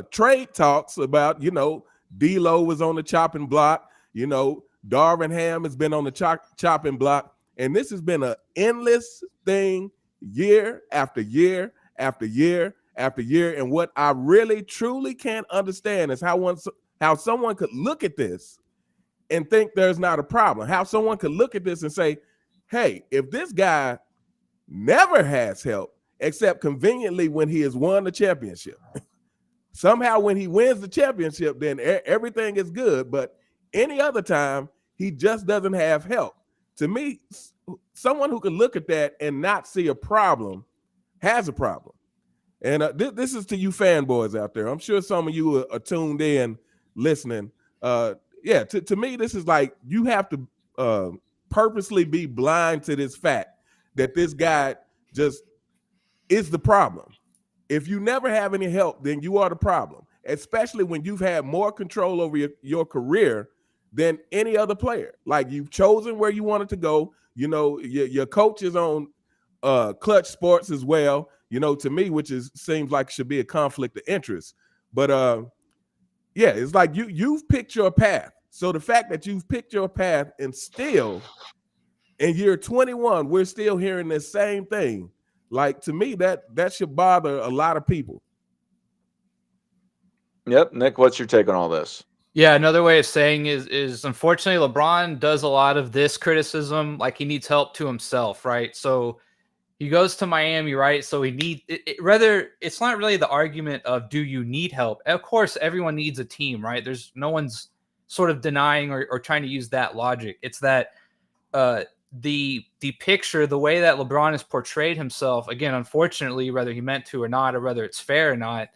trade talks about, D'Lo was on the chopping block, Darvin Ham has been on the chopping block, and this has been an endless thing year after year after year after year. And what I really truly can't understand is how someone could look at this and think there's not a problem. How someone could look at this and say, hey, if this guy never has help, except conveniently when he has won the championship. Somehow when he wins the championship, then everything is good. But any other time, he just doesn't have help. To me, someone who can look at that and not see a problem has a problem. And this is to you fanboys out there. I'm sure some of you are tuned in, listening. To me, this is like you have to purposely be blind to this fact that this guy just is the problem. If you never have any help, then you are the problem, especially when you've had more control over your career than any other player. Like you've chosen where you wanted to go. Your coach is on Clutch Sports as well, to me, which seems like should be a conflict of interest. But it's like you've picked your path. So the fact that you've picked your path and still in year 21, we're still hearing the same thing. Like, to me, that should bother a lot of people. Yep. Nick, what's your take on all this? Yeah, another way of saying is unfortunately LeBron does a lot of this criticism like he needs help to himself, right? So he goes to Miami, right? So he needs rather it's not really the argument of do you need help? Of course, everyone needs a team, right? There's no one's sort of denying or trying to use that logic. It's that the picture, the way that LeBron has portrayed himself, again, unfortunately, whether he meant to or not, or whether it's fair or not,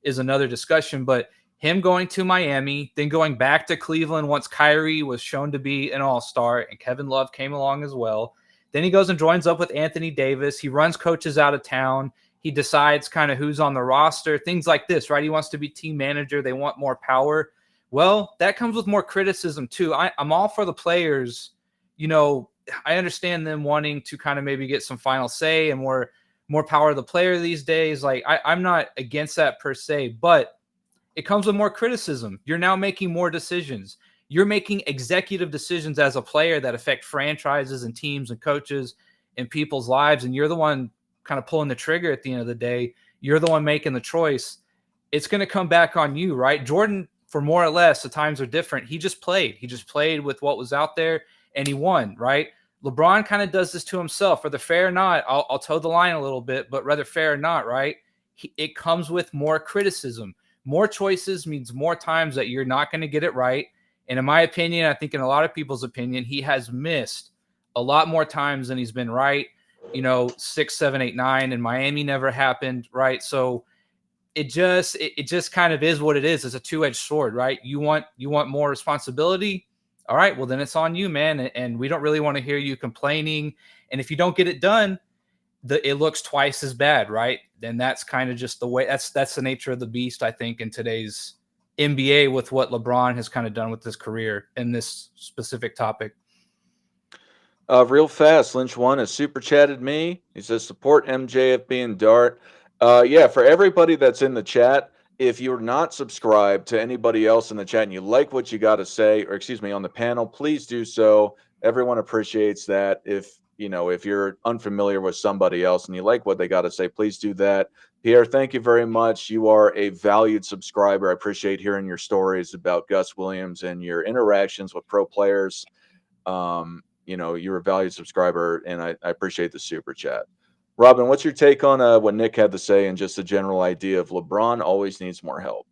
is another discussion. But him going to Miami, then going back to Cleveland once Kyrie was shown to be an all-star and Kevin Love came along as well. Then he goes and joins up with Anthony Davis. He runs coaches out of town. He decides kind of who's on the roster, things like this, right? He wants to be team manager. They want more power. Well, that comes with more criticism too. I'm all for the players. I understand them wanting to kind of maybe get some final say and more power to the player these days. Like I'm not against that per se, but it comes with more criticism. You're now making more decisions. You're making executive decisions as a player that affect franchises and teams and coaches and people's lives. And you're the one kind of pulling the trigger at the end of the day. You're the one making the choice. It's going to come back on you, right? Jordan, for more or less, the times are different. He just played with what was out there and he won, right? LeBron kind of does this to himself, whether fair or not. I'll toe the line a little bit, but whether fair or not, right? It comes with more criticism. More choices means more times that you're not going to get it right. And in my opinion, I think in a lot of people's opinion, he has missed a lot more times than he's been right. 6, 7, 8, 9, and Miami never happened, right? So it just kind of is what it is. It's a two-edged sword, right? You want more responsibility. All right, well then it's on you, man. And we don't really want to hear you complaining. And if you don't get it done, it looks twice as bad, right? Then that's kind of just the way. That's the nature of the beast, I think, in today's NBA with what LeBron has kind of done with his career in this specific topic. Real fast, Lynch One has super chatted me. He says support MJFB and Dart. For everybody that's in the chat, if you're not subscribed to anybody else in the chat and you like what you got to say, or excuse me, on the panel, please do so. everyone appreciates that. If you're unfamiliar with somebody else and you like what they got to say, please do that. Pierre, thank you very much. You are a valued subscriber. I appreciate hearing your stories about Gus Williams and your interactions with pro players. You're a valued subscriber, and I appreciate the super chat. Robin, what's your take on what Nick had to say and just the general idea of LeBron always needs more help?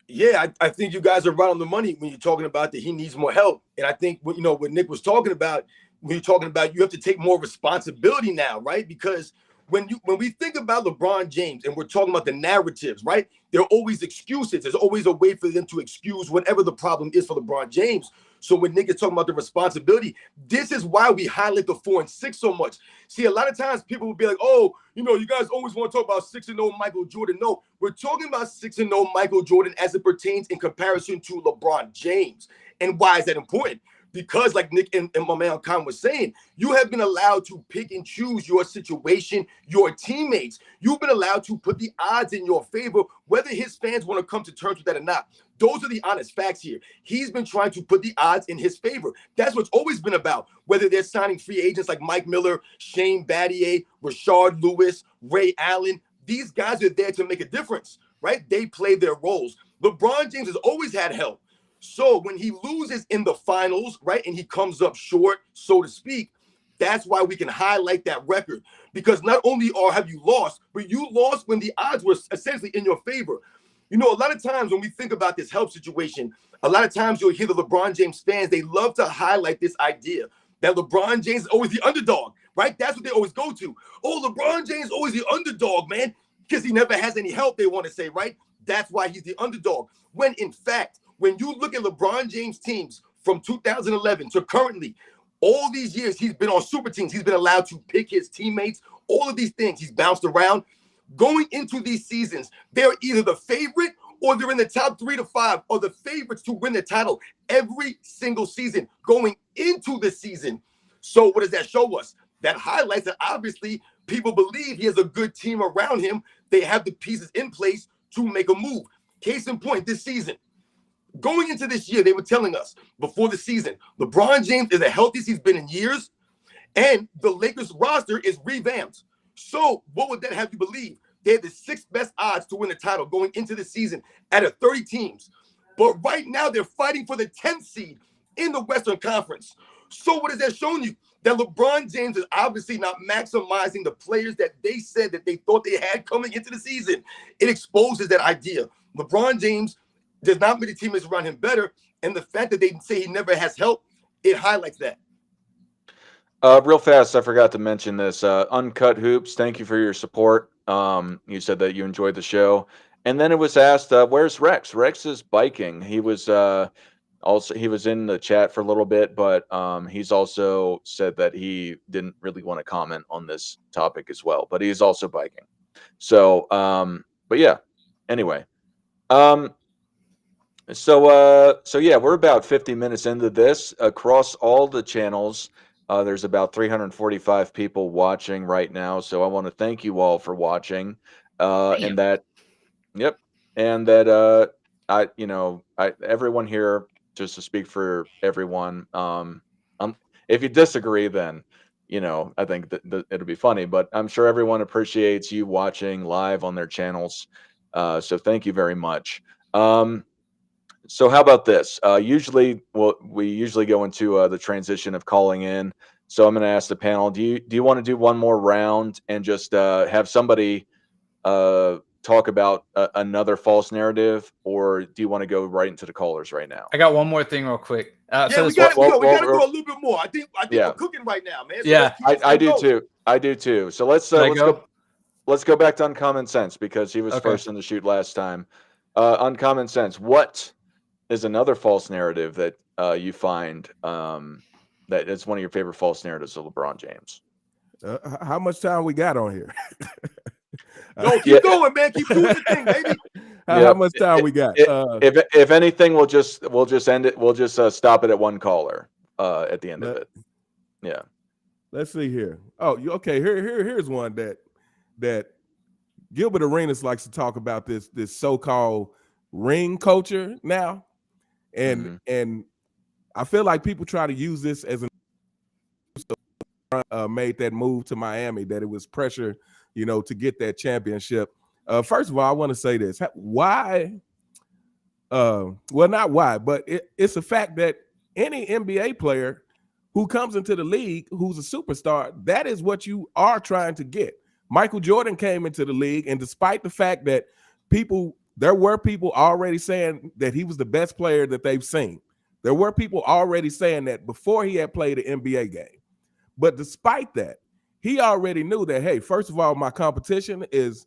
Yeah, I think you guys are right on the money when you're talking about that he needs more help. And I think what Nick was talking about, when you're talking about you have to take more responsibility now, right? Because when we think about LeBron James and we're talking about the narratives, right? There are always excuses. There's always a way for them to excuse whatever the problem is for LeBron James. So when Nick is talking about the responsibility, this is why we highlight the 4 and 6 so much. See, a lot of times people will be like, oh, you guys always want to talk about 6-0 Michael Jordan. No, we're talking about 6-0 Michael Jordan as it pertains in comparison to LeBron James. And why is that important? Because like Nick and my man Khan was saying, you have been allowed to pick and choose your situation, your teammates. You've been allowed to put the odds in your favor, whether his fans want to come to terms with that or not. Those are the honest facts here. He's been trying to put the odds in his favor. That's what's always been about, whether they're signing free agents like Mike Miller, Shane Battier, Rashard Lewis, Ray Allen. These guys are there to make a difference, right? They play their roles. LeBron James has always had help. So when he loses in the finals, right, and he comes up short, so to speak, that's why we can highlight that record. Because not only have you lost, but you lost when the odds were essentially in your favor. A lot of times when we think about this help situation, a lot of times you'll hear the LeBron James fans, they love to highlight this idea that LeBron James is always the underdog, right? That's what they always go to. Oh, LeBron James is always the underdog, man, because he never has any help, they want to say, right? That's why he's the underdog. When in fact, when you look at LeBron James teams from 2011 to currently, all these years he's been on super teams. He's been allowed to pick his teammates, all of these things. He's bounced around. Going into these seasons, they're either the favorite or they're in the top 3 to 5 or the favorites to win the title every single season going into the season. So what does that show us? That highlights that obviously people believe he has a good team around him. They have the pieces in place to make a move. Case in point, this season. Going into this year, they were telling us before the season, LeBron James is the healthiest he's been in years, and the Lakers roster is revamped. So what would that have you believe? They had the 6th best odds to win the title going into the season out of 30 teams. But right now, they're fighting for the 10th seed in the Western Conference. So what has that shown you? That LeBron James is obviously not maximizing the players that they said that they thought they had coming into the season. It exposes that idea. LeBron James does not make the teammates around him better. And the fact that they say he never has help, it highlights that. Real fast, I forgot to mention this. Uncut Hoops, thank you for your support. You said that you enjoyed the show. And then it was asked, where's Rex? Rex is biking. He was he was in the chat for a little bit, but he's also said that he didn't really want to comment on this topic as well. But he's also biking. So, but yeah. Anyway. So yeah, we're about 50 minutes into this across all the channels. There's about 345 people watching right now. So I want to thank you all for watching. And that, yep. And that, everyone here, just to speak for everyone, if you disagree, then, I think that it'll be funny, but I'm sure everyone appreciates you watching live on their channels. So thank you very much. So how about this? We usually go into the transition of calling in. So I'm going to ask the panel: Do you want to do one more round and just have somebody talk about another false narrative, or do you want to go right into the callers right now? I got one more thing real quick. We got to go a little bit more. I think yeah. we're cooking right now, man. So yeah, I do too. I do too. So let's go back to Uncommon Sense because he was first in the shoot last time. Uncommon Sense. What is another false narrative that you find that is one of your favorite false narratives of LeBron James? How much time we got on here? Yo, keep going, man. Keep doing the thing, baby. How much time we got? If anything, we'll just end it. We'll just stop it at one caller at the end of it. Yeah. Let's see here. Oh, okay. Here's one that Gilbert Arenas likes to talk about this so-called ring culture now. And I feel like people try to use this as an made that move to Miami, that it was pressure, to get that championship. First of all, I want to say this. Why? Well, not why, but it's a fact that any NBA player who comes into the league who's a superstar, that is what you are trying to get. Michael Jordan came into the league, and despite the fact that there were people already saying that he was the best player that they've seen. There were people already saying that before he had played an NBA game. But despite that, he already knew that, hey, first of all, my competition is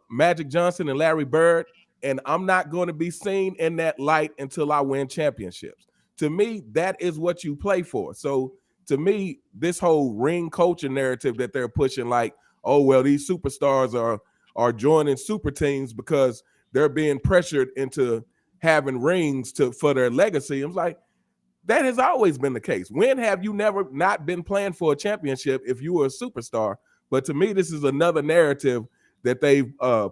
Magic Johnson and Larry Bird, and I'm not going to be seen in that light until I win championships. To me, that is what you play for. So to me, this whole ring culture narrative that they're pushing, like, oh, well, these superstars are joining super teams because they're being pressured into having rings for their legacy. I'm like, that has always been the case. When have you never not been playing for a championship if you were a superstar? But to me, this is another narrative that they've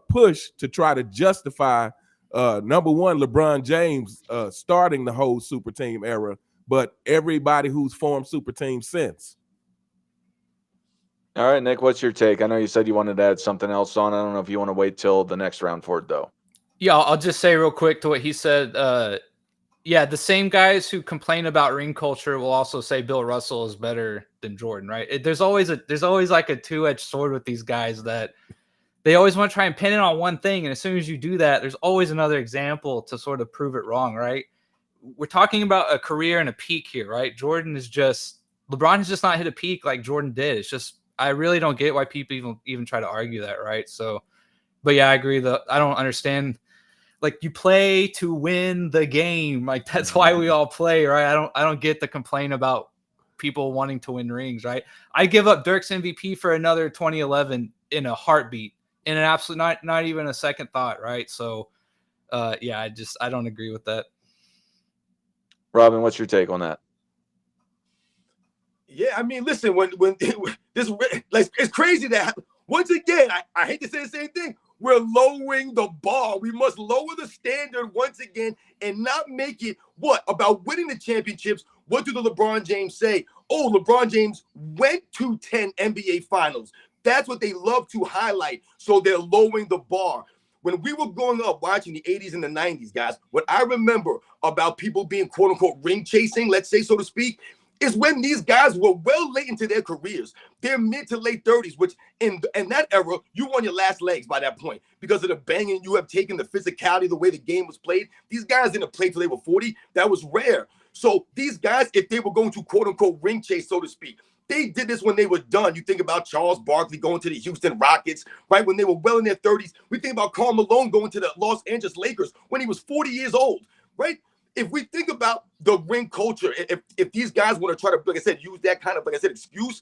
pushed to try to justify, number one, LeBron James starting the whole super team era, but everybody who's formed super teams since. All right, Nick, what's your take? I know you said you wanted to add something else on. I don't know if you want to wait till the next round for it, though. Yeah, I'll just say real quick to what he said. Yeah, the same guys who complain about ring culture will also say Bill Russell is better than Jordan, right? There's always like a two-edged sword with these guys that they always want to try and pin it on one thing, and as soon as you do that, there's always another example to sort of prove it wrong, right? We're talking about a career and a peak here, right? LeBron has just not hit a peak like Jordan did. It's just, I really don't get why people even try to argue that, right? So, but yeah, I agree that I don't understand. Like, you play to win the game. Like, that's why we all play, right? I don't get the complaint about people wanting to win rings, right? I give up Dirk's MVP for another 2011 in a heartbeat, in an absolute not even a second thought, right? So, yeah, I don't agree with that. Robin, what's your take on that? Yeah, I mean, listen, when this, like, it's crazy that once again, I hate to say the same thing. We're lowering the bar. We must lower the standard once again and not make it about winning the championships. What do the LeBron James say? Oh, LeBron James went to 10 NBA finals. That's what they love to highlight. So they're lowering the bar. When we were growing up watching the 80s and the 90s, guys, what I remember about people being quote unquote ring chasing, let's say, so to speak, is when these guys were well late into their careers. They're mid to late 30s, which in that era, you were on your last legs by that point because of the banging you have taken, the physicality, the way the game was played. These guys didn't play till they were 40. That was rare. So these guys, if they were going to quote unquote ring chase, so to speak, they did this when they were done. You think about Charles Barkley going to the Houston Rockets, right? When they were well in their 30s. We think about Karl Malone going to the Los Angeles Lakers when he was 40 years old, right? If we think about the ring culture, if these guys want to try to, like I said, use that kind of, like I said, excuse,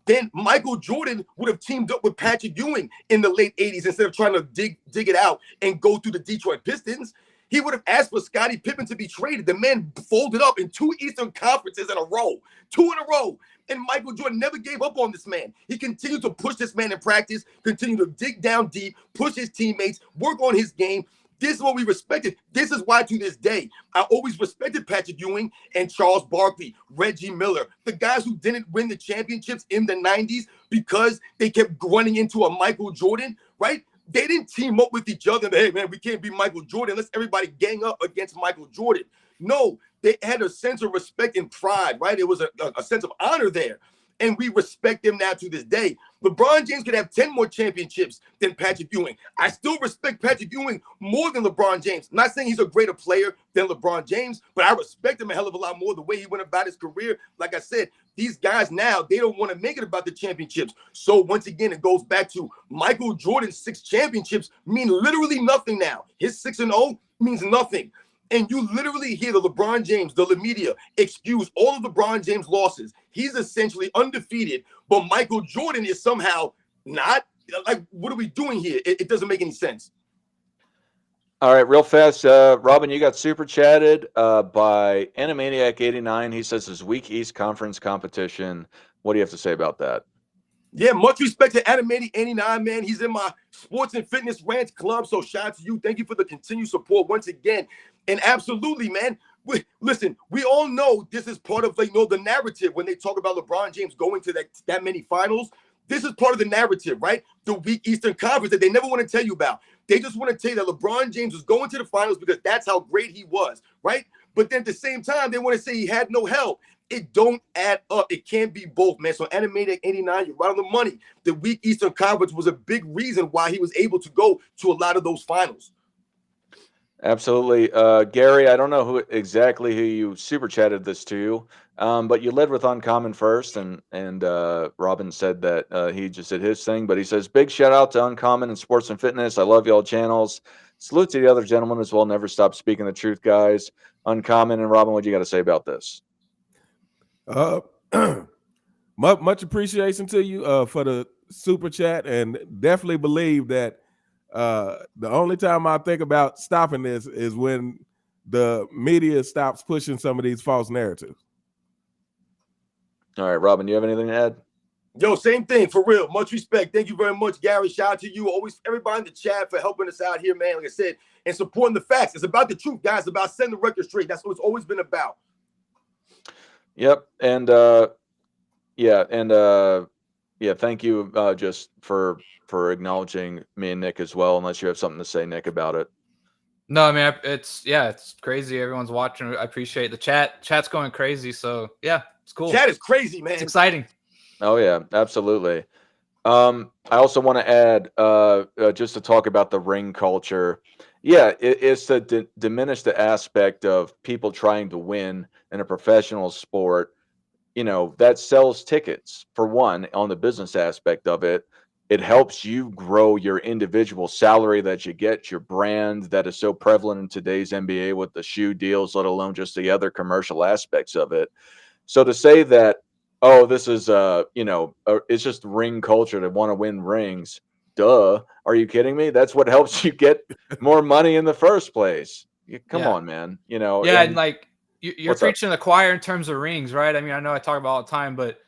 then Michael Jordan would have teamed up with Patrick Ewing in the late 80s instead of trying to dig it out and go through the Detroit Pistons. He would have asked for Scottie Pippen to be traded. The man folded up in 2 Eastern Conferences in a row, 2 in a row. And Michael Jordan never gave up on this man. He continued to push this man in practice, continued to dig down deep, push his teammates, work on his game. This is what we respected. This is why to this day, I always respected Patrick Ewing and Charles Barkley, Reggie Miller, the guys who didn't win the championships in the 90s because they kept running into a Michael Jordan, right? They didn't team up with each other. Hey, man, we can't be Michael Jordan. Let's everybody gang up against Michael Jordan. No, they had a sense of respect and pride, right? It was a sense of honor there. And we respect them now to this day. LeBron James could have 10 more championships than Patrick Ewing. I still respect Patrick Ewing more than LeBron James. I'm not saying he's a greater player than LeBron James, but I respect him a hell of a lot more the way he went about his career. Like I said, these guys now, they don't want to make it about the championships. So once again, it goes back to Michael Jordan's 6 championships mean literally nothing now. His 6-0 means nothing. And you literally hear the LeBron James, the media, excuse all of LeBron James' losses. He's essentially undefeated, but Michael Jordan is somehow not. Like, what are we doing here? It doesn't make any sense. All right, real fast. Robin, you got super chatted by Animaniac89. He says his weak East Conference competition. What do you have to say about that? Yeah, much respect to Animated89, man. He's in my sports and fitness ranch club. So shout out to you. Thank you for the continued support once again. And absolutely, man, Listen, we all know this is part of, like, the narrative when they talk about LeBron James going to that many finals. This is part of the narrative, right? The weak Eastern Conference that they never want to tell you about. They just want to tell you that LeBron James was going to the finals because that's how great he was, right? But then at the same time, they want to say he had no help. It don't add up. It can't be both, man. So Animated 89, you're right on the money. The weak Eastern Conference was a big reason why he was able to go to a lot of those finals. Absolutely. Gary, I don't know who you super chatted this to, but you led with Uncommon first, and Robin said that he just did his thing, but he says, big shout out to Uncommon and Sports and Fitness. I love y'all channels. Salute to the other gentlemen as well. Never stop speaking the truth, guys. Uncommon and Robin, what do you got to say about this? Much appreciation to you for the super chat, and definitely believe that the only time I think about stopping this is when the media stops pushing some of these false narratives. All right, Robin, you have anything to add? Yo, same thing, for real. Much respect. Thank you very much, Gary. Shout out to you. Always everybody in the chat for helping us out here, man. Like I said, and supporting the facts. It's about the truth, guys. It's about setting the record straight. That's what it's always been about. Yep. And thank you just for acknowledging me and Nick as well, unless you have something to say, Nick, about it. No, I mean, it's crazy. Everyone's watching. I appreciate the chat. Chat's going crazy. So yeah, it's cool. Chat is crazy, man. It's exciting. Oh yeah, absolutely. I also want to add, just to talk about the ring culture. Yeah, it's to diminish the aspect of people trying to win in a professional sport. That sells tickets, for one, on the business aspect of it. It helps you grow your individual salary that you get, your brand that is so prevalent in today's NBA with the shoe deals, let alone just the other commercial aspects of it. So to say that, oh, this is, it's just ring culture to want to win rings. Duh. Are you kidding me? That's what helps you get more money in the first place. Come on, man. Yeah, and like you're preaching up? the choir in terms of rings, right? I mean, I know I talk about it all the time, but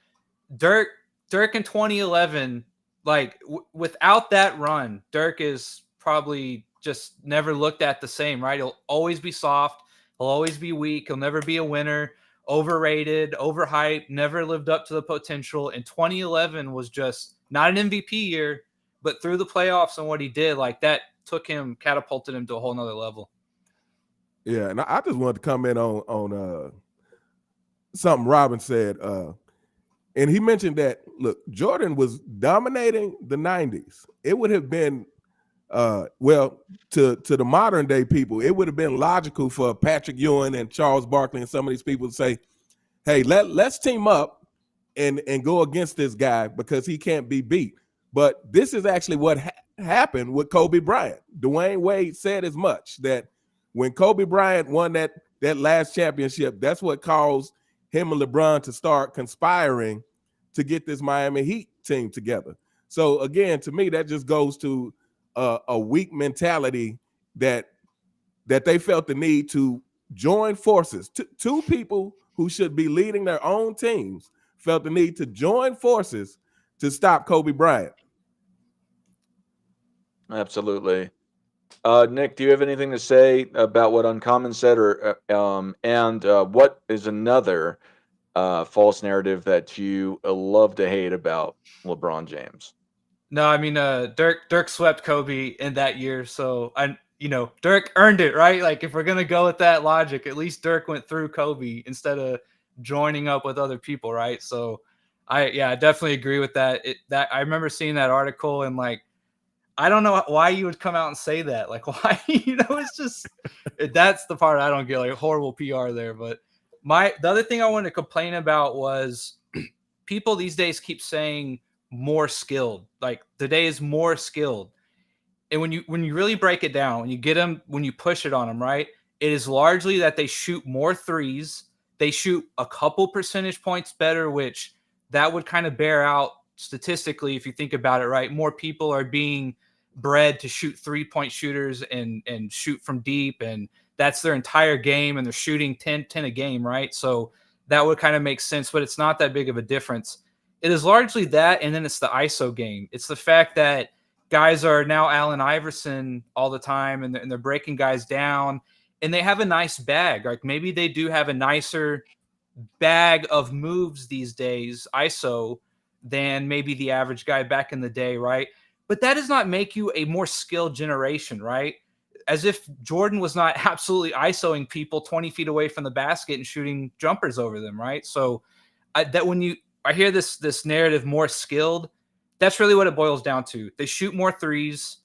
Dirk in 2011, like without that run, Dirk is probably just never looked at the same, right? He'll always be soft. He'll always be weak. He'll never be a winner. Overrated, overhyped, never lived up to the potential. And 2011 was just not an MVP year, but through the playoffs and what he did, like that catapulted him to a whole nother level. Yeah, and I just wanted to comment on something Robin said. And he mentioned that, look, Jordan was dominating the 90s. It would have been, to the modern day people, it would have been logical for Patrick Ewing and Charles Barkley and some of these people to say, hey, let's team up and go against this guy because he can't be beat. But this is actually what happened with Kobe Bryant. Dwayne Wade said as much, that when Kobe Bryant won that last championship, that's what caused him and LeBron to start conspiring to get this Miami Heat team together. So again, to me, that just goes to a weak mentality that they felt the need to join forces. Two people who should be leading their own teams felt the need to join forces to stop Kobe Bryant. Absolutely. Nick, do you have anything to say about what Uncommon said, or what is another false narrative that you love to hate about LeBron James? No, I mean, Dirk swept Kobe in that year, so Dirk earned it, right? Like, if we're gonna go with that logic, at least Dirk went through Kobe instead of joining up with other people, right? So, I definitely agree with that. I remember seeing that article, and like, I don't know why you would come out and say that. Like, why? It's just that's the part I don't get. Like, horrible PR there. But the other thing I wanted to complain about was people these days keep saying more skilled. Like, today is more skilled. And when you really break it down, when you push it on them, right? It is largely that they shoot more threes. They shoot a couple percentage points better, which that would kind of bear out statistically if you think about it, right? More people are being bred to shoot 3-point shooters and shoot from deep, and that's their entire game, and they're shooting 10 a game, right? So that would kind of make sense, but it's not that big of a difference. It is largely that, and then it's the ISO game. It's the fact that guys are now Allen Iverson all the time, and they're breaking guys down, and they have a nice bag. Like maybe they do have a nicer bag of moves these days, ISO, than maybe the average guy back in the day, right? But that does not make you a more skilled generation, right? As if Jordan was not absolutely ISOing people 20 feet away from the basket and shooting jumpers over them, right? So that when I hear this narrative more skilled, that's really what it boils down to. They shoot more threes,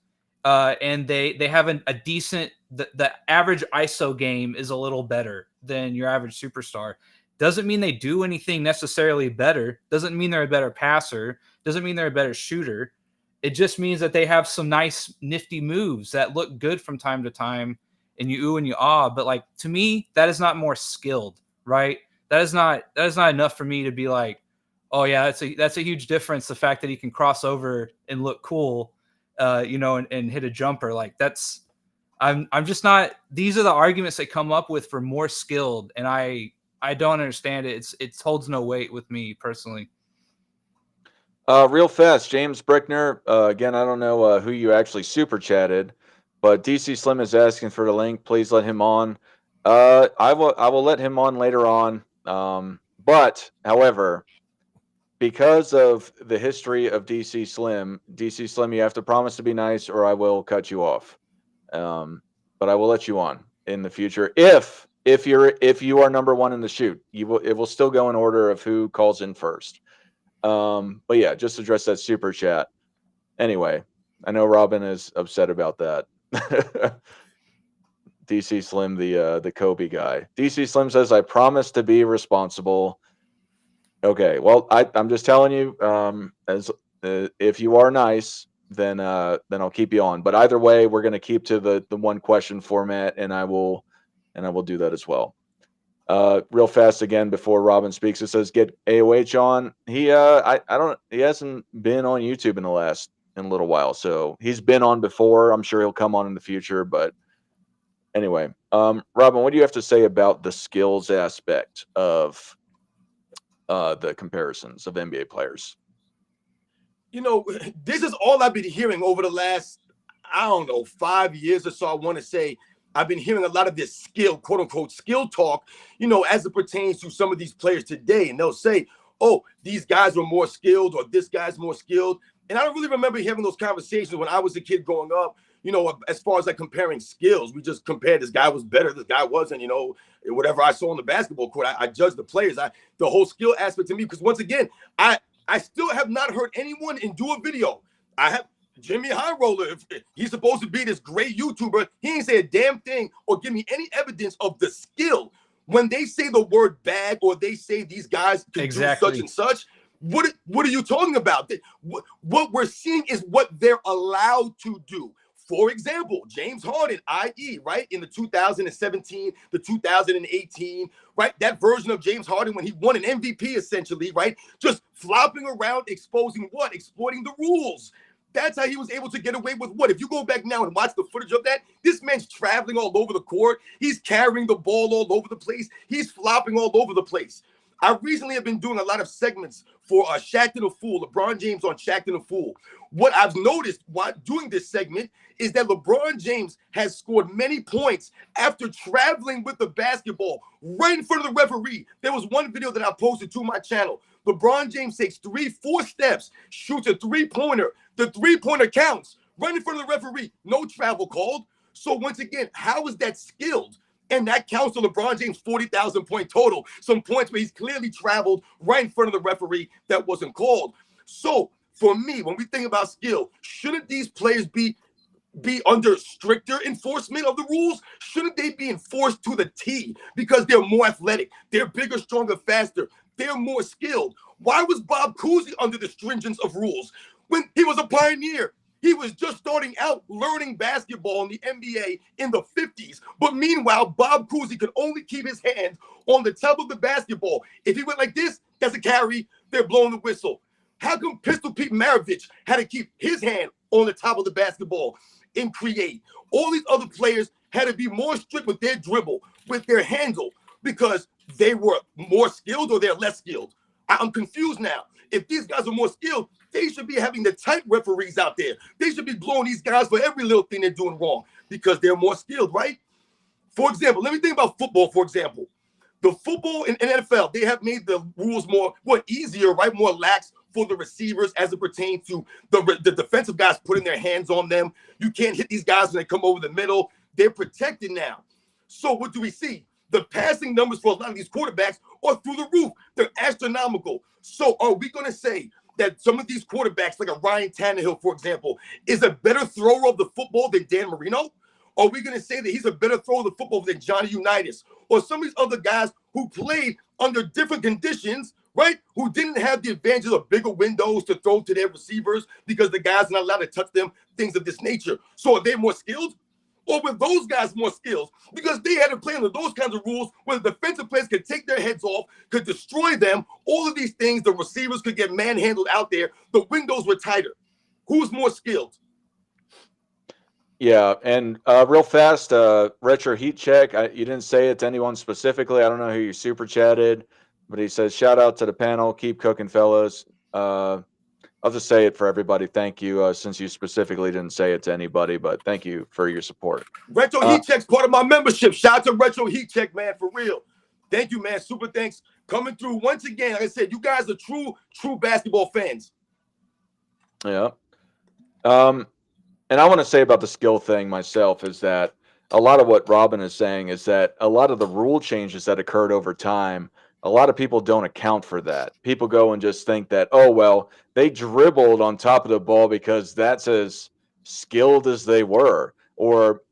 and they have a decent the average ISO game is a little better than your average superstar. Doesn't mean they do anything necessarily better. Doesn't mean they're a better passer. Doesn't mean they're a better shooter. It just means that they have some nice, nifty moves that look good from time to time, and you ooh and you ah. But like to me, that is not more skilled, right? That is not enough for me to be like, oh yeah, that's a huge difference. The fact that he can cross over and look cool, and hit a jumper, like that's. I'm just not. These are the arguments they come up with for more skilled, and I don't understand it. It holds no weight with me personally. Real fast, James Brickner. Again, I don't know who you actually super chatted, but DC Slim is asking for the link. Please let him on. I will let him on later on. But however, because of the history of DC Slim, you have to promise to be nice, or I will cut you off. But I will let you on in the future if you are number one in the shoot. It will still go in order of who calls in first. But yeah, just address that super chat. Anyway, I know Robin is upset about that. DC Slim, the Kobe guy. DC Slim says, "I promise to be responsible." Okay, well, I'm just telling you, if you are nice, then I'll keep you on. But either way, we're going to keep to the one question format, and I will do that as well. Real fast again before Robin speaks, it says get AOH on. He hasn't been on YouTube in a little while, so he's been on before. I'm sure he'll come on in the future, but anyway, Robin, what do you have to say about the skills aspect of the comparisons of NBA players? This is all I've been hearing over the last, I don't know, 5 years or so. I want to say I've been hearing a lot of this skill, quote unquote, skill talk, as it pertains to some of these players today. And they'll say, oh, these guys were more skilled or this guy's more skilled. And I don't really remember having those conversations when I was a kid growing up, as far as like comparing skills. We just compared, this guy was better, this guy wasn't, whatever I saw on the basketball court. I judged the players. The whole skill aspect to me, because once again, I still have not heard anyone do a video. I have Jimmy High Roller. If he's supposed to be this great YouTuber, he ain't say a damn thing or give me any evidence of the skill. When they say the word bag or they say these guys can do such and such, what are you talking about? What we're seeing is what they're allowed to do. For example, James Harden, i.e., right, in the 2017, the 2018, right, that version of James Harden when he won an MVP, essentially, right, just flopping around, exposing what? Exploiting the rules. That's how he was able to get away with what? If you go back now and watch the footage of that, this man's traveling all over the court. He's carrying the ball all over the place. He's flopping all over the place. I recently have been doing a lot of segments for Shaqtin' a Fool, LeBron James on Shaqtin' a Fool. What I've noticed while doing this segment is that LeBron James has scored many points after traveling with the basketball right in front of the referee. There was one video that I posted to my channel. LeBron James takes 3-4 steps, shoots a three-pointer. The three-pointer counts right in front of the referee. No travel called. So once again, how is that skilled? And that counts to LeBron James' 40,000 point total. Some points where he's clearly traveled right in front of the referee that wasn't called. So for me, when we think about skill, shouldn't these players be under stricter enforcement of the rules? Shouldn't they be enforced to the T because they're more athletic, they're bigger, stronger, faster, they're more skilled? Why was Bob Cousy under the stringence of rules when he was a pioneer? He was just starting out learning basketball in the NBA in the 50s. But meanwhile, Bob Cousy could only keep his hand on the top of the basketball. If he went like this, that's a carry. They're blowing the whistle. How come Pistol Pete Maravich had to keep his hand on the top of the basketball and create? All these other players had to be more strict with their dribble, with their handle, because they were more skilled or they're less skilled. I'm confused now. If these guys are more skilled, they should be having the tight referees out there. They should be blowing these guys for every little thing they're doing wrong because they're more skilled, right? For example, let me think about football, for example. The football in NFL, they have made the rules more easier, right? More lax for the receivers as it pertains to the defensive guys putting their hands on them. You can't hit these guys when they come over the middle. They're protected now. So what do we see? The passing numbers for a lot of these quarterbacks are through the roof. They're astronomical. So are we going to say that some of these quarterbacks, like a Ryan Tannehill, for example, is a better thrower of the football than Dan Marino? Are we going to say that he's a better thrower of the football than Johnny Unitas or some of these other guys who played under different conditions, right? Who didn't have the advantages of bigger windows to throw to their receivers because the guys are not allowed to touch them, things of this nature. So are they more skilled? Or were those guys more skills because they had to play under those kinds of rules where the defensive players could take their heads off, could destroy them, all of these things, the receivers could get manhandled out there, the windows were tighter. Who's more skilled? Yeah, and real fast, retro heat check. You didn't say it to anyone specifically. I don't know who you super chatted, but he says, shout out to the panel. Keep cooking, fellas. I'll just say it for everybody. Thank you, since you specifically didn't say it to anybody, but thank you for your support. Retro Heat Check's part of my membership. Shout out to Retro Heat Check, man, for real. Thank you, man. Super thanks. Coming through once again. Like I said, you guys are true basketball fans. Yeah. And I want to say about the skill thing myself is that a lot of what Robin is saying is that a lot of the rule changes that occurred over time, a lot of people don't account for that. People go and just think that, oh, well, they dribbled on top of the ball because that's as skilled as they were. Or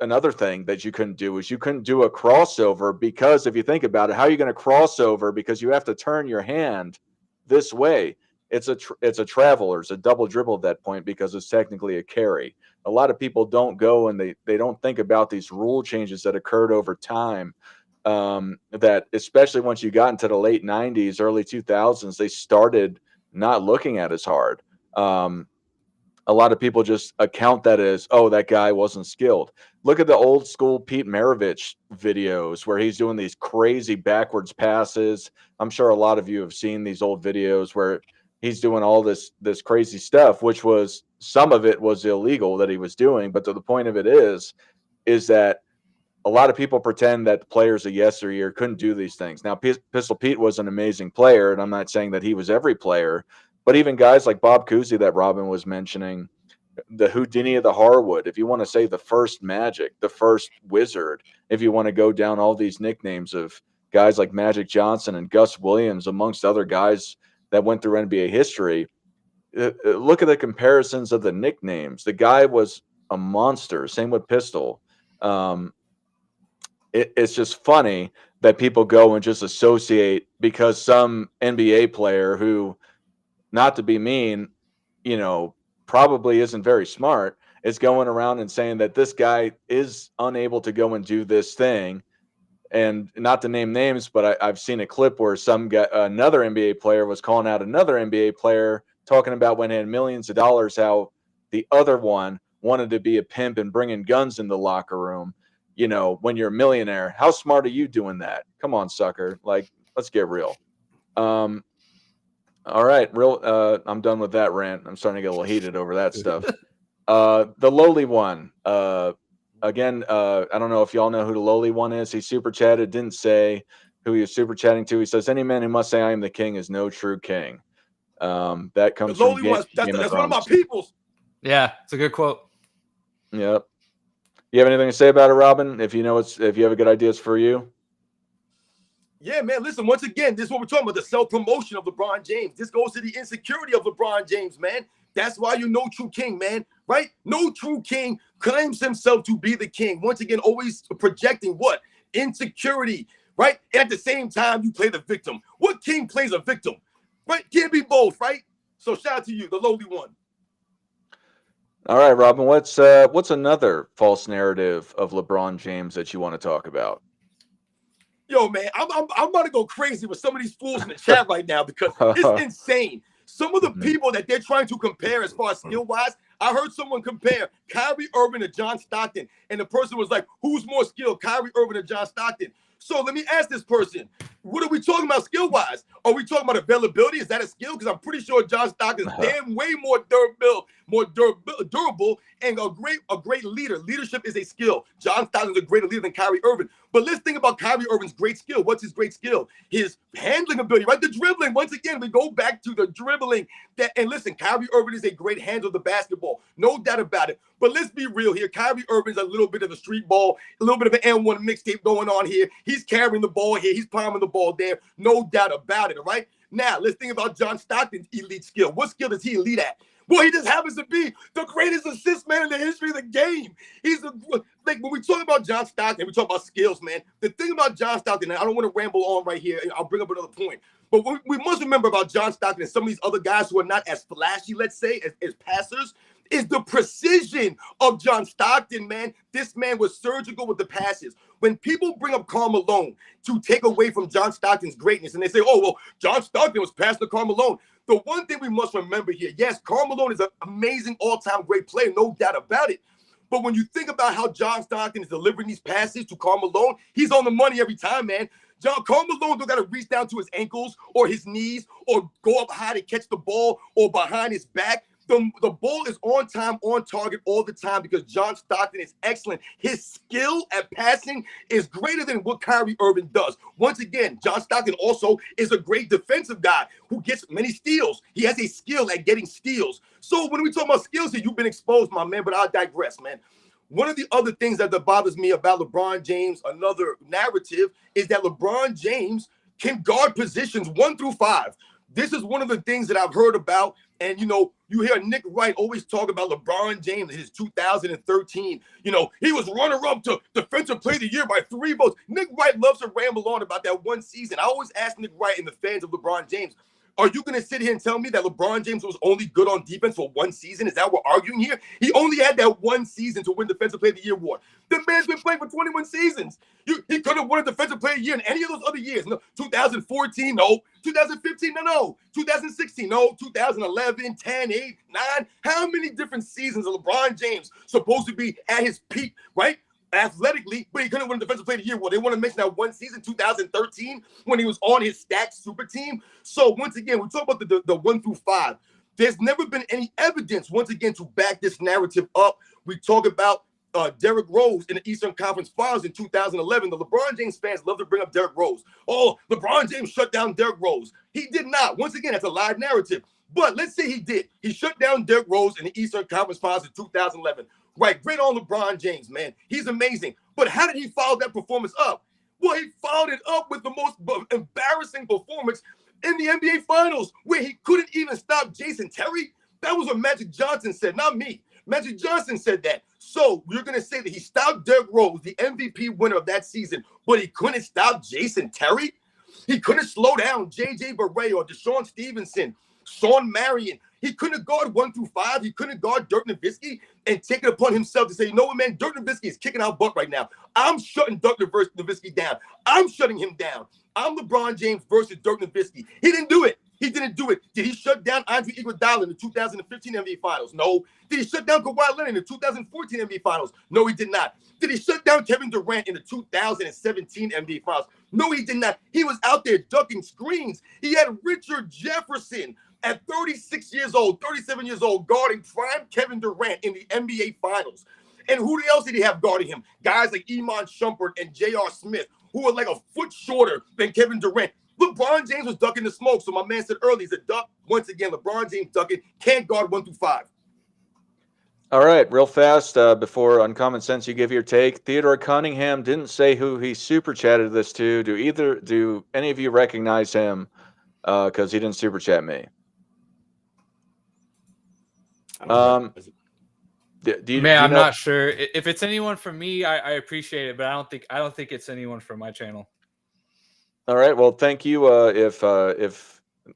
another thing that you couldn't do is you couldn't do a crossover because if you think about it, how are you going to cross over? Because you have to turn your hand this way. It's a travel or it's a double dribble at that point because it's technically a carry. A lot of people don't go and they don't think about these rule changes that occurred over time. That especially once you got into the late 90s, early 2000s, they started not looking at as hard. A lot of people just account that as, oh, that guy wasn't skilled. Look at the old school Pete Maravich videos where he's doing these crazy backwards passes. I'm sure a lot of you have seen these old videos where he's doing all this crazy stuff, which was some of it was illegal that he was doing. But to the point of it is that a lot of people pretend that the players of yesteryear couldn't do these things. Now, Pistol Pete was an amazing player, and I'm not saying that he was every player, but even guys like Bob Cousy that Robin was mentioning, the Houdini of the Harwood, if you want to say the first Magic, the first Wizard, if you want to go down all these nicknames of guys like Magic Johnson and Gus Williams, amongst other guys that went through NBA history, look at the comparisons of the nicknames. The guy was a monster. Same with Pistol. It's just funny that people go and just associate because some NBA player who, not to be mean, probably isn't very smart, is going around and saying that this guy is unable to go and do this thing. And not to name names, but I've seen a clip where another NBA player was calling out another NBA player, talking about when he had millions of dollars, how the other one wanted to be a pimp and bringing guns in the locker room. When you're a millionaire, how smart are you doing that? Come on, sucker. Like, let's get real. All right, I'm done with that rant. I'm starting to get a little heated over that stuff. The lowly one. Again, I don't know if y'all know who the lowly one is. He super chatted, didn't say who he was super chatting to. He says, any man who must say I am the king is no true king. That comes the lowly from one. That's one of my peoples. Yeah, it's a good quote. Yep. You have anything to say about it, Robin? If you have a good ideas for you. Yeah, man. Listen, once again, this is what we're talking about, the self-promotion of LeBron James. This goes to the insecurity of LeBron James, man. That's why you're no true king, man, right? No true king claims himself to be the king. Once again, always projecting what? Insecurity, right? And at the same time, you play the victim. What king plays a victim, right? Can't be both, right? So shout out to you, the lowly one. All right, Robin, what's another false narrative of LeBron James that you want to talk about? Yo, man, I'm about to go crazy with some of these fools in the chat right now because it's insane. Some of the people that they're trying to compare as far as skill-wise, I heard someone compare Kyrie Irving to John Stockton, and the person was like, who's more skilled, Kyrie Irving or John Stockton? So let me ask this person, what are we talking about skill-wise? Are we talking about availability? Is that a skill? Because I'm pretty sure John Stockton is damn way more durable, and a great leader. Leadership is a skill. John Stockton's a greater leader than Kyrie Irving. But let's think about Kyrie Irving's great skill. What's his great skill? His handling ability, right? The dribbling. Once again, we go back to the dribbling. And listen, Kyrie Irving is a great handler of the basketball. No doubt about it. But let's be real here. Kyrie Irving's a little bit of a street ball, a little bit of an N1 mixtape going on here. He's carrying the ball here. He's palming the ball there. No doubt about it, all right? Now, let's think about John Stockton's elite skill. What skill is he elite at? Well, he just happens to be the greatest assist man in the history of the game. Like when we talk about John Stockton, we talk about skills, man. The thing about John Stockton, and I don't want to ramble on right here, I'll bring up another point. But we must remember about John Stockton and some of these other guys who are not as flashy, let's say, as passers, is the precision of John Stockton, man. This man was surgical with the passes. When people bring up Karl Malone to take away from John Stockton's greatness, and they say, oh, well, John Stockton was passing to Karl Malone. The one thing we must remember here, yes, Karl Malone is an amazing all-time great player, no doubt about it. But when you think about how John Stockton is delivering these passes to Karl Malone, he's on the money every time, man. Karl Malone don't got to reach down to his ankles or his knees or go up high to catch the ball or behind his back. The ball is on time, on target all the time because John Stockton is excellent. His skill at passing is greater than what Kyrie Irving does. Once again, John Stockton also is a great defensive guy who gets many steals. He has a skill at getting steals. So when we talk about skills here, you've been exposed, my man, but I'll digress, man. One of the other things that bothers me about LeBron James, another narrative, is that LeBron James can guard positions 1 through 5. This is one of the things that I've heard about. And, you hear Nick Wright always talk about LeBron James in his 2013. He was runner-up to Defensive Player of the Year by 3 votes. Nick Wright loves to ramble on about that one season. I always ask Nick Wright and the fans of LeBron James, are you going to sit here and tell me that LeBron James was only good on defense for 1 season? Is that what we're arguing here? He only had that 1 season to win Defensive Player of the Year award. The man's been playing for 21 seasons. He could have won a Defensive Player of the Year in any of those other years. No, 2014, no. 2015, no. 2016, no. 2011, 10, 8, 9. How many different seasons is LeBron James supposed to be at his peak, right? Athletically, but he couldn't win a Defensive Player of the Year. Well, they want to mention that 1 season, 2013, when he was on his stacked super team. So once again, we talk about the 1 through 5. There's never been any evidence, once again, to back this narrative up. We talk about Derrick Rose in the Eastern Conference Finals in 2011. The LeBron James fans love to bring up Derrick Rose. Oh, LeBron James shut down Derrick Rose. He did not. Once again, that's a live narrative. But let's say he did. He shut down Derrick Rose in the Eastern Conference Finals in 2011. Right, great on LeBron James, man. He's amazing. But how did he follow that performance up? Well, he followed it up with the most embarrassing performance in the NBA Finals, where he couldn't even stop Jason Terry. That was what Magic Johnson said, not me. Magic Johnson said that. So you're going to say that he stopped Derrick Rose, the MVP winner of that season, but he couldn't stop Jason Terry? He couldn't slow down J.J. Barea or Deshaun Stevenson, Sean Marion. He couldn't guard 1 through 5. He couldn't guard Dirk Nowitzki and take it upon himself to say, you know what, man, Dirk Nowitzki is kicking our butt right now. I'm shutting Dirk Nowitzki down. I'm shutting him down. I'm LeBron James versus Dirk Nowitzki. He didn't do it. He didn't do it. Did he shut down Andre Iguodala in the 2015 NBA Finals? No. Did he shut down Kawhi Leonard in the 2014 NBA Finals? No, he did not. Did he shut down Kevin Durant in the 2017 NBA Finals? No, he did not. He was out there ducking screens. He had Richard Jefferson at 36 years old, 37 years old, guarding prime Kevin Durant in the NBA Finals. And who else did he have guarding him? Guys like Iman Shumpert and J.R. Smith, who were like a foot shorter than Kevin Durant. LeBron James was ducking the smoke. So my man said earlier, he's a duck. Once again, LeBron James ducking, can't guard 1 through 5. All right, real fast, before Uncommon Sense, you give your take. Theodore Cunningham didn't say who he super chatted this to. Do any of you recognize him? Because he didn't super chat me. I'm not sure. If it's anyone from me, I appreciate it, but I don't think it's anyone from my channel. All right. Well, thank you. If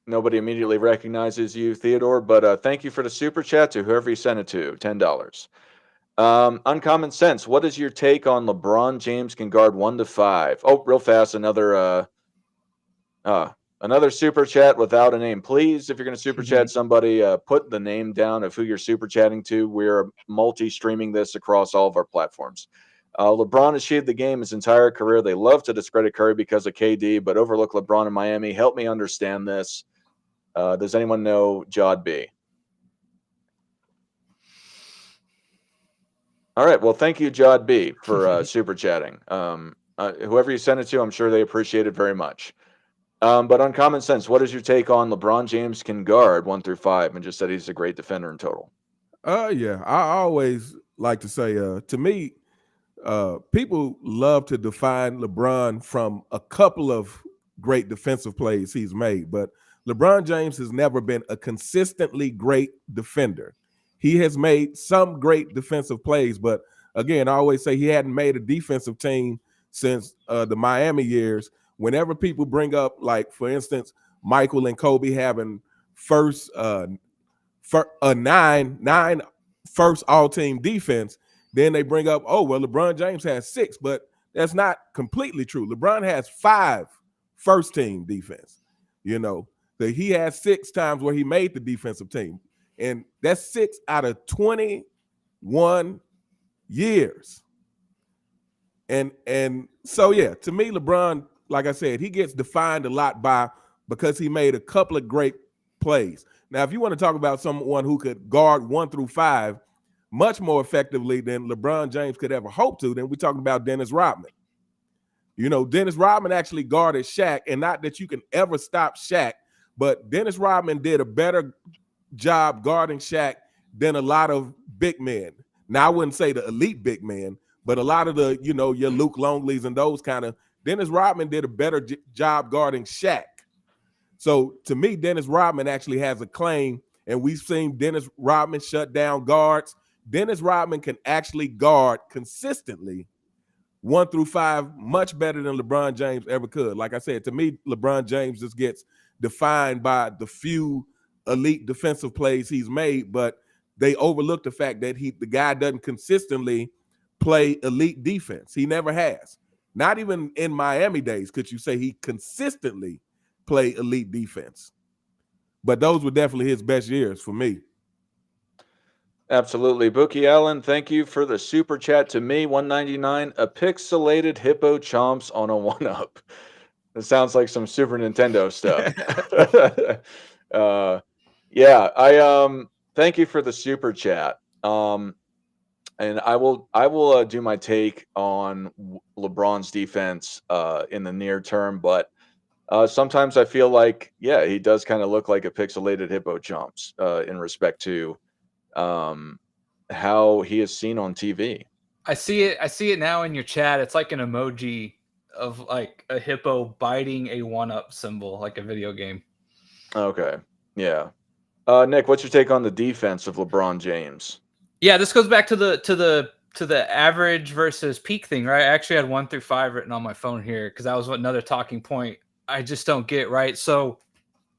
nobody immediately recognizes you, Theodore, but thank you for the super chat to whoever you sent it to, $10. Uncommon Sense. What is your take on LeBron James can guard 1 to 5? Oh, real fast. Another super chat without a name, please. If you're going to super chat somebody, put the name down of who you're super chatting to. We're multi-streaming this across all of our platforms. LeBron achieved the game his entire career. They love to discredit Curry because of KD, but overlook LeBron in Miami. Help me understand this. Does anyone know Jod B? All right. Well, thank you, Jod B, for super chatting. Whoever you sent it to, I'm sure they appreciate it very much. But on common sense, what is your take on LeBron James can guard 1 through 5 and just said he's a great defender in total? Yeah, I always like to say, to me, people love to define LeBron from a couple of great defensive plays he's made, but LeBron James has never been a consistently great defender. He has made some great defensive plays, but again, I always say he hadn't made a defensive team since the Miami years. Whenever people bring up, like, for instance, Michael and Kobe having first nine first all-team defense, then they bring up, oh, well, LeBron James has 6, but that's not completely true. LeBron has 5 first-team defense. You know, that he has 6 times where he made the defensive team, and that's 6 out of 21 years. And so, yeah, to me, LeBron, like I said, he gets defined a lot because he made a couple of great plays. Now, if you want to talk about someone who could guard 1 through 5 much more effectively than LeBron James could ever hope to, then we're talking about Dennis Rodman. You know, Dennis Rodman actually guarded Shaq, and not that you can ever stop Shaq, but Dennis Rodman did a better job guarding Shaq than a lot of big men. Now, I wouldn't say the elite big men, but a lot of the, you know, your Luke Longleys and those kind of, Dennis Rodman did a better job guarding Shaq. So to me, Dennis Rodman actually has a claim, and we've seen Dennis Rodman shut down guards. Dennis Rodman can actually guard consistently 1 through 5 much better than LeBron James ever could. Like I said, to me, LeBron James just gets defined by the few elite defensive plays he's made, but they overlook the fact that the guy doesn't consistently play elite defense. He never has. Not even in Miami days could you say he consistently play elite defense. But those were definitely his best years for me. Absolutely. Bookie Allen, thank you for the super chat to me. 199, a pixelated hippo chomps on a 1-up. It sounds like some Super Nintendo stuff. Yeah, I thank you for the super chat. And I will do my take on LeBron's defense in the near term, but sometimes I feel like, yeah, he does kind of look like a pixelated hippo chomps in respect to how he is seen on TV. I see it now in your chat. It's like an emoji of like a hippo biting a 1-up symbol, like a video game. Okay. Yeah. Nick, what's your take on the defense of LeBron James? Yeah, this goes back to the average versus peak thing, right? I actually had 1 through 5 written on my phone here because that was another talking point I just don't get, right? So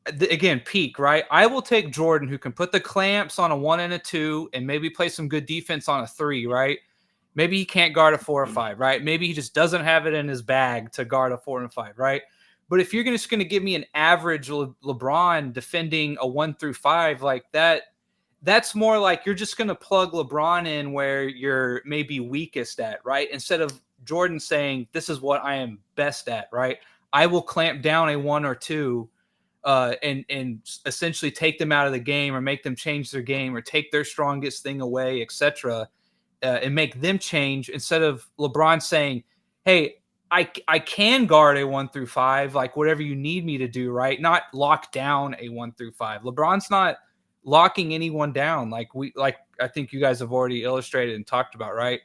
again, peak, right? I will take Jordan, who can put the clamps on a 1 and a 2 and maybe play some good defense on a 3, right? Maybe he can't guard a 4 or 5, right? Maybe he just doesn't have it in his bag to guard a 4 and 5, right? But if you're just going to give me an average LeBron defending a 1 through 5 like that, that's more like you're just going to plug LeBron in where you're maybe weakest at, right? Instead of Jordan saying, this is what I am best at, right? I will clamp down a 1 or 2 and essentially take them out of the game or make them change their game or take their strongest thing away, etc., and make them change, instead of LeBron saying, hey, I can guard a 1 through 5, like whatever you need me to do, right? Not lock down a 1 through 5. LeBron's not locking anyone down like I think you guys have already illustrated and talked about, right?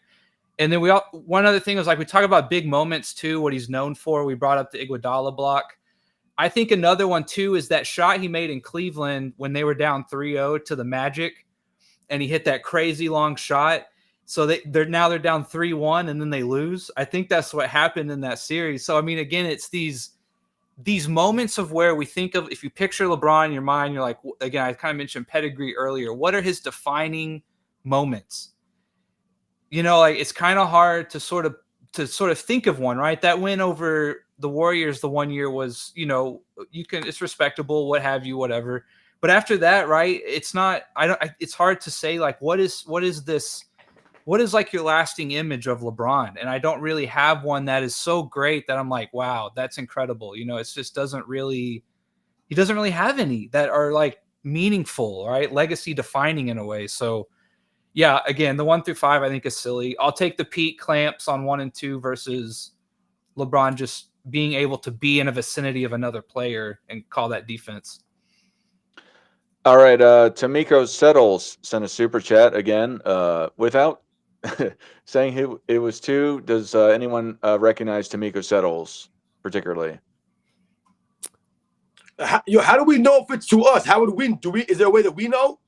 And then one other thing is, like, we talk about big moments too, what he's known for. We brought up the Iguodala block. I think another one too is that shot he made in Cleveland when they were down 3-0 to the Magic, and he hit that crazy long shot. So they're down 3-1 and then they lose. I think that's what happened in that series. So I mean, again, it's these moments of where we think of, if you picture LeBron in your mind, you're like, again, I kind of mentioned pedigree earlier. What are his defining moments? You know, like, it's kind of hard to sort of think of one, right? That win over the Warriors the one year was, you know, it's respectable, what have you, whatever. But after that, right, it's hard to say, like, what is this what is like your lasting image of LeBron? And I don't really have one that is so great that I'm like, wow, that's incredible. You know, it just doesn't really, he doesn't really have any that are like meaningful, right? Legacy defining in a way. So yeah, again, the 1 through 5 I think is silly. I'll take the Pete clamps on 1 and 2 versus LeBron just being able to be in a vicinity of another player and call that defense. All right, Tamiko Settles sent a super chat again, without saying who it was to. Does anyone recognize Tamiko Settles particularly? How do we know if it's to us? How would we do? Is there a way that we know?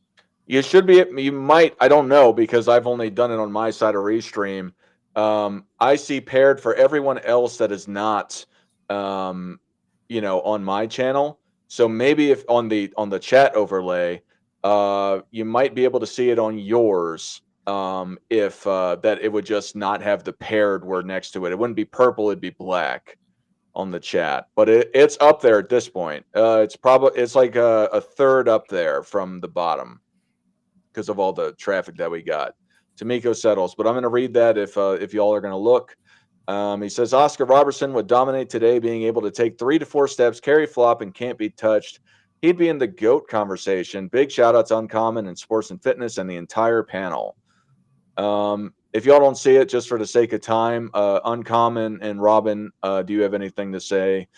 You should be. You might. I don't know because I've only done it on my side of Restream. I see paired for everyone else that is not, on my channel. So maybe if on the chat overlay, you might be able to see it on yours. If that it would just not have the paired word next to it. It wouldn't be purple. It'd be black on the chat. But it's up there at this point. It's like a third up there from the bottom, because of all the traffic that we got. Tamiko Settles, but I'm going to read that if y'all are going to look. He says Oscar Robertson would dominate today, being able to take 3 to 4 steps, carry flop, and can't be touched. He'd be in the GOAT conversation. Big shout out to Uncommon and Sports and Fitness and the entire panel. If y'all don't see it, just for the sake of time, Uncommon and Robin, do you have anything to say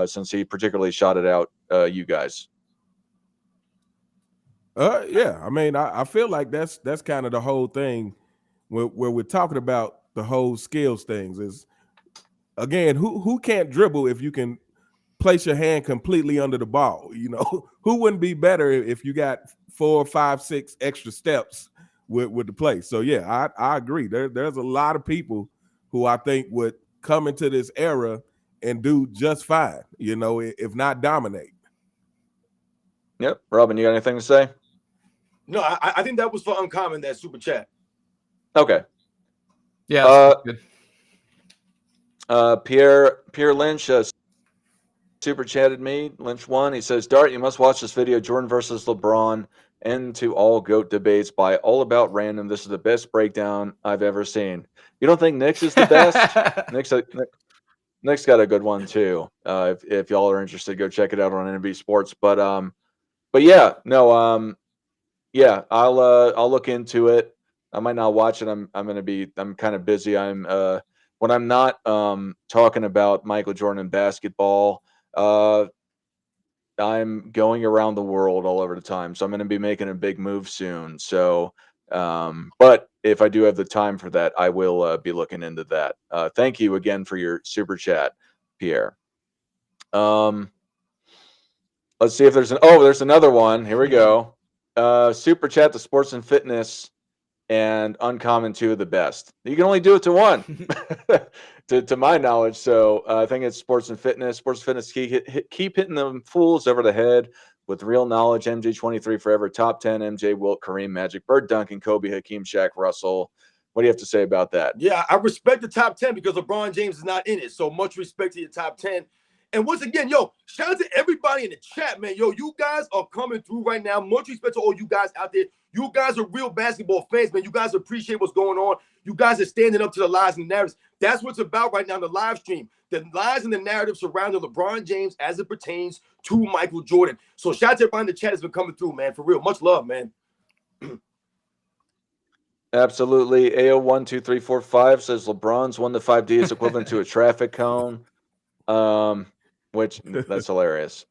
since he particularly shouted out you guys? Yeah, I mean, I feel like that's kind of the whole thing where we're talking about the whole skills things is, again, who can't dribble if you can place your hand completely under the ball? You know, who wouldn't be better if you got 4, 5, 6 extra steps with the play? So yeah, I agree. There's a lot of people who I think would come into this era and do just fine, you know, if not dominate. Yep. Robin, you got anything to say? No, I think that was for Uncommon, that super chat. Okay. Yeah. Good. Pierre Lynch super chatted me. Lynch 1. He says, Dart, you must watch this video, Jordan versus LeBron, end to all GOAT debates by All About Random. This is the best breakdown I've ever seen. You don't think Nick's is the best? Nick's got a good one too. If y'all are interested, go check it out on NB Sports. But yeah, no, yeah, I'll look into it. I might not watch it. I'm kind of busy. When I'm not talking about Michael Jordan and basketball, I'm going around the world all over the time. So I'm going to be making a big move soon. So, but if I do have the time for that, I will be looking into that. Thank you again for your super chat, Pierre. Let's see if there's there's another one. Here we go. Super chat to Sports and Fitness and Uncommon, 2 of the best. You can only do it to one, to my knowledge. So I think it's Sports and Fitness. Sports and Fitness keep hitting them fools over the head with real knowledge. MJ23 forever. Top 10. MJ, Wilt, Kareem, Magic, Bird, Duncan, Kobe, Hakeem, Shaq, Russell. What do you have to say about that? Yeah, I respect the top 10 because LeBron James is not in it. So much respect to your top 10. And once again, yo, shout out to everybody in the chat, man. Yo, you guys are coming through right now. Much respect to all you guys out there. You guys are real basketball fans, man. You guys appreciate what's going on. You guys are standing up to the lies and the narratives. That's what's about right now in the live stream. The lies and the narrative surrounding LeBron James as it pertains to Michael Jordan. So shout out to everybody in the chat that's been coming through, man. For real. Much love, man. Absolutely. AO12345 says LeBron's 1 to 5D is equivalent to a traffic cone. Which that's hilarious.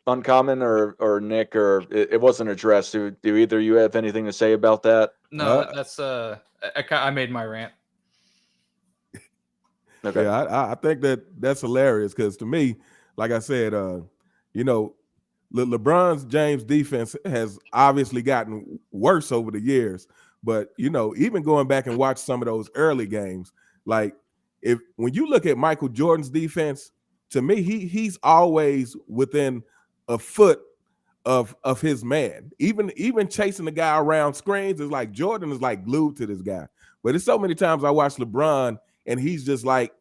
Uncommon or Nick, or it wasn't addressed. Do either you have anything to say about that? No, that's I made my rant. Okay. Yeah, I think that's hilarious because to me, like I said, you know, LeBron's James defense has obviously gotten worse over the years. But you know, even going back and watch some of those early games, like when you look at Michael Jordan's defense, to me, he's always within a foot of his man. Even chasing the guy around screens is like Jordan is like glued to this guy. But it's so many times I watch LeBron and he's just like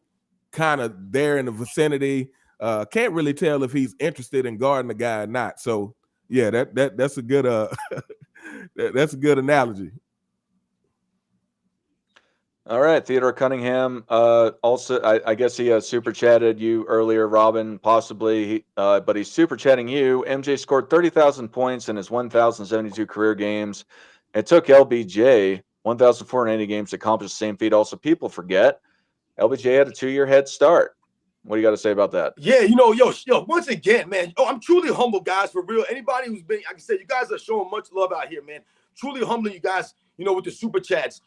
kind of there in the vicinity. Can't really tell if he's interested in guarding the guy or not. So yeah, that's a good That's a good analogy. All right, Theodore Cunningham. Also, I guess he super chatted you earlier, Robin, possibly, but he's super chatting you. MJ scored 30,000 points in his 1,072 career games. It took LBJ 1,480 games to accomplish the same feat. Also, people forget LBJ had a 2-year head start. What do you got to say about that? Yeah, yo, once again, man, I'm truly humble, guys, for real. Anybody who's been, like I said, you guys are showing much love out here, man. Truly humbling you guys, with the super chats.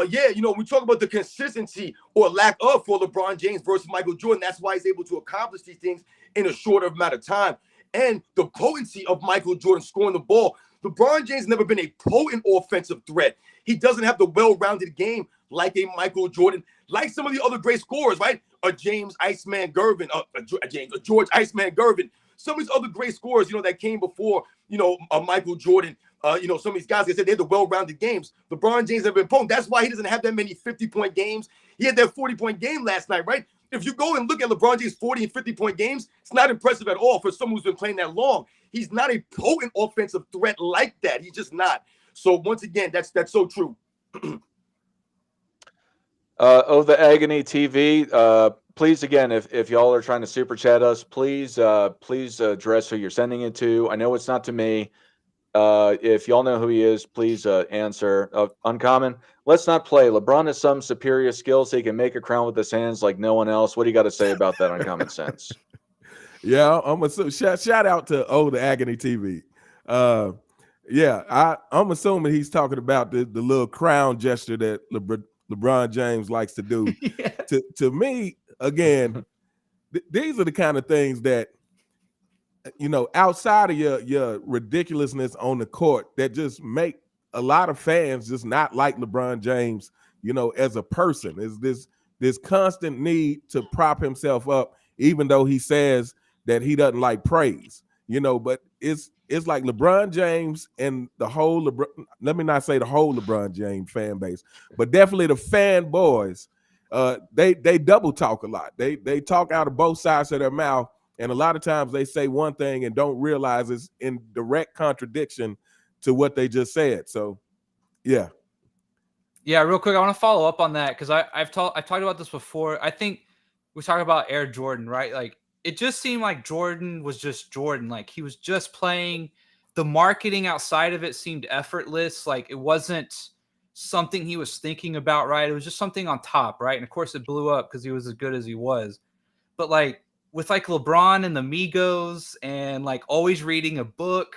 Yeah, we talk about the consistency or lack of for LeBron James versus Michael Jordan. That's why he's able to accomplish these things in a shorter amount of time. And the potency of Michael Jordan scoring the ball. LeBron James has never been a potent offensive threat. He doesn't have the well-rounded game like a Michael Jordan, like some of the other great scorers, right? A James Iceman Gervin, a George Iceman Gervin. Some of these other great scorers, that came before, Michael Jordan. Some of these guys, like I said, they had the well-rounded games. LeBron James have been potent. That's why he doesn't have that many 50-point games. He had that 40-point game last night, right? If you go and look at LeBron James' 40 and 50-point games, it's not impressive at all for someone who's been playing that long. He's not a potent offensive threat like that. He's just not. So once again, that's so true. The Agony TV. Please, again, if y'all are trying to super chat us, please address who you're sending it to. I know it's not to me. If y'all know who he is, please answer. Uncommon, let's not play. LeBron has some superior skills. He can make a crown with his hands like no one else. What do you got to say about that, Uncommon Sense? Yeah, I'm shout out to the Agony TV. Yeah, I'm assuming he's talking about the little crown gesture that LeBron James likes to do. Yeah. To me, again, these are the kind of things that, outside of your ridiculousness on the court, that just make a lot of fans just not like LeBron James, as a person. Is this constant need to prop himself up, even though he says that he doesn't like praise, but it's like LeBron James and the whole let me not say the whole LeBron James fan base, but definitely the fanboys. They double talk a lot. They talk out of both sides of their mouth, and a lot of times they say one thing and don't realize it's in direct contradiction to what they just said. So, yeah. Yeah, real quick, I want to follow up on that because I've talked about this before. I think we talk about Air Jordan, right? Like, it just seemed like Jordan was just Jordan. Like, he was just playing. The marketing outside of it seemed effortless. Like, it wasn't something he was thinking about, right? It was just something on top, right? And of course it blew up because he was as good as he was. But like with like LeBron and the Migos and like always reading a book,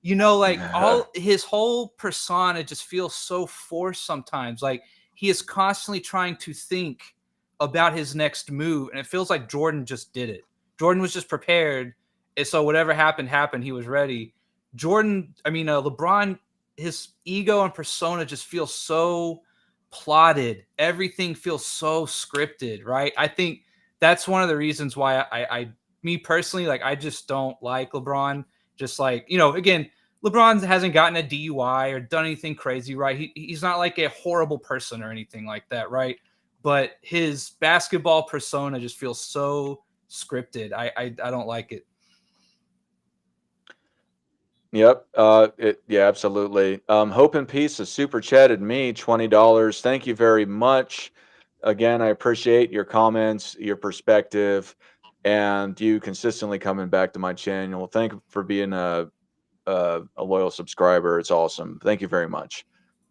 like all his whole persona just feels so forced sometimes. Like he is constantly trying to think about his next move. And it feels like Jordan just did it. Jordan was just prepared. And so whatever happened. He was ready. LeBron, his ego and persona just feels so plotted. Everything feels so scripted, right? I think that's one of the reasons why me personally, like, I just don't like LeBron. Just like, again, LeBron hasn't gotten a DUI or done anything crazy, right? He's not like a horrible person or anything like that, right? But his basketball persona just feels so scripted. I don't like it. Yep. Yeah, absolutely. Hope and Peace has super chatted me $20. Thank you very much. Again, I appreciate your comments, your perspective, and you consistently coming back to my channel. Thank you for being a loyal subscriber. It's awesome. Thank you very much.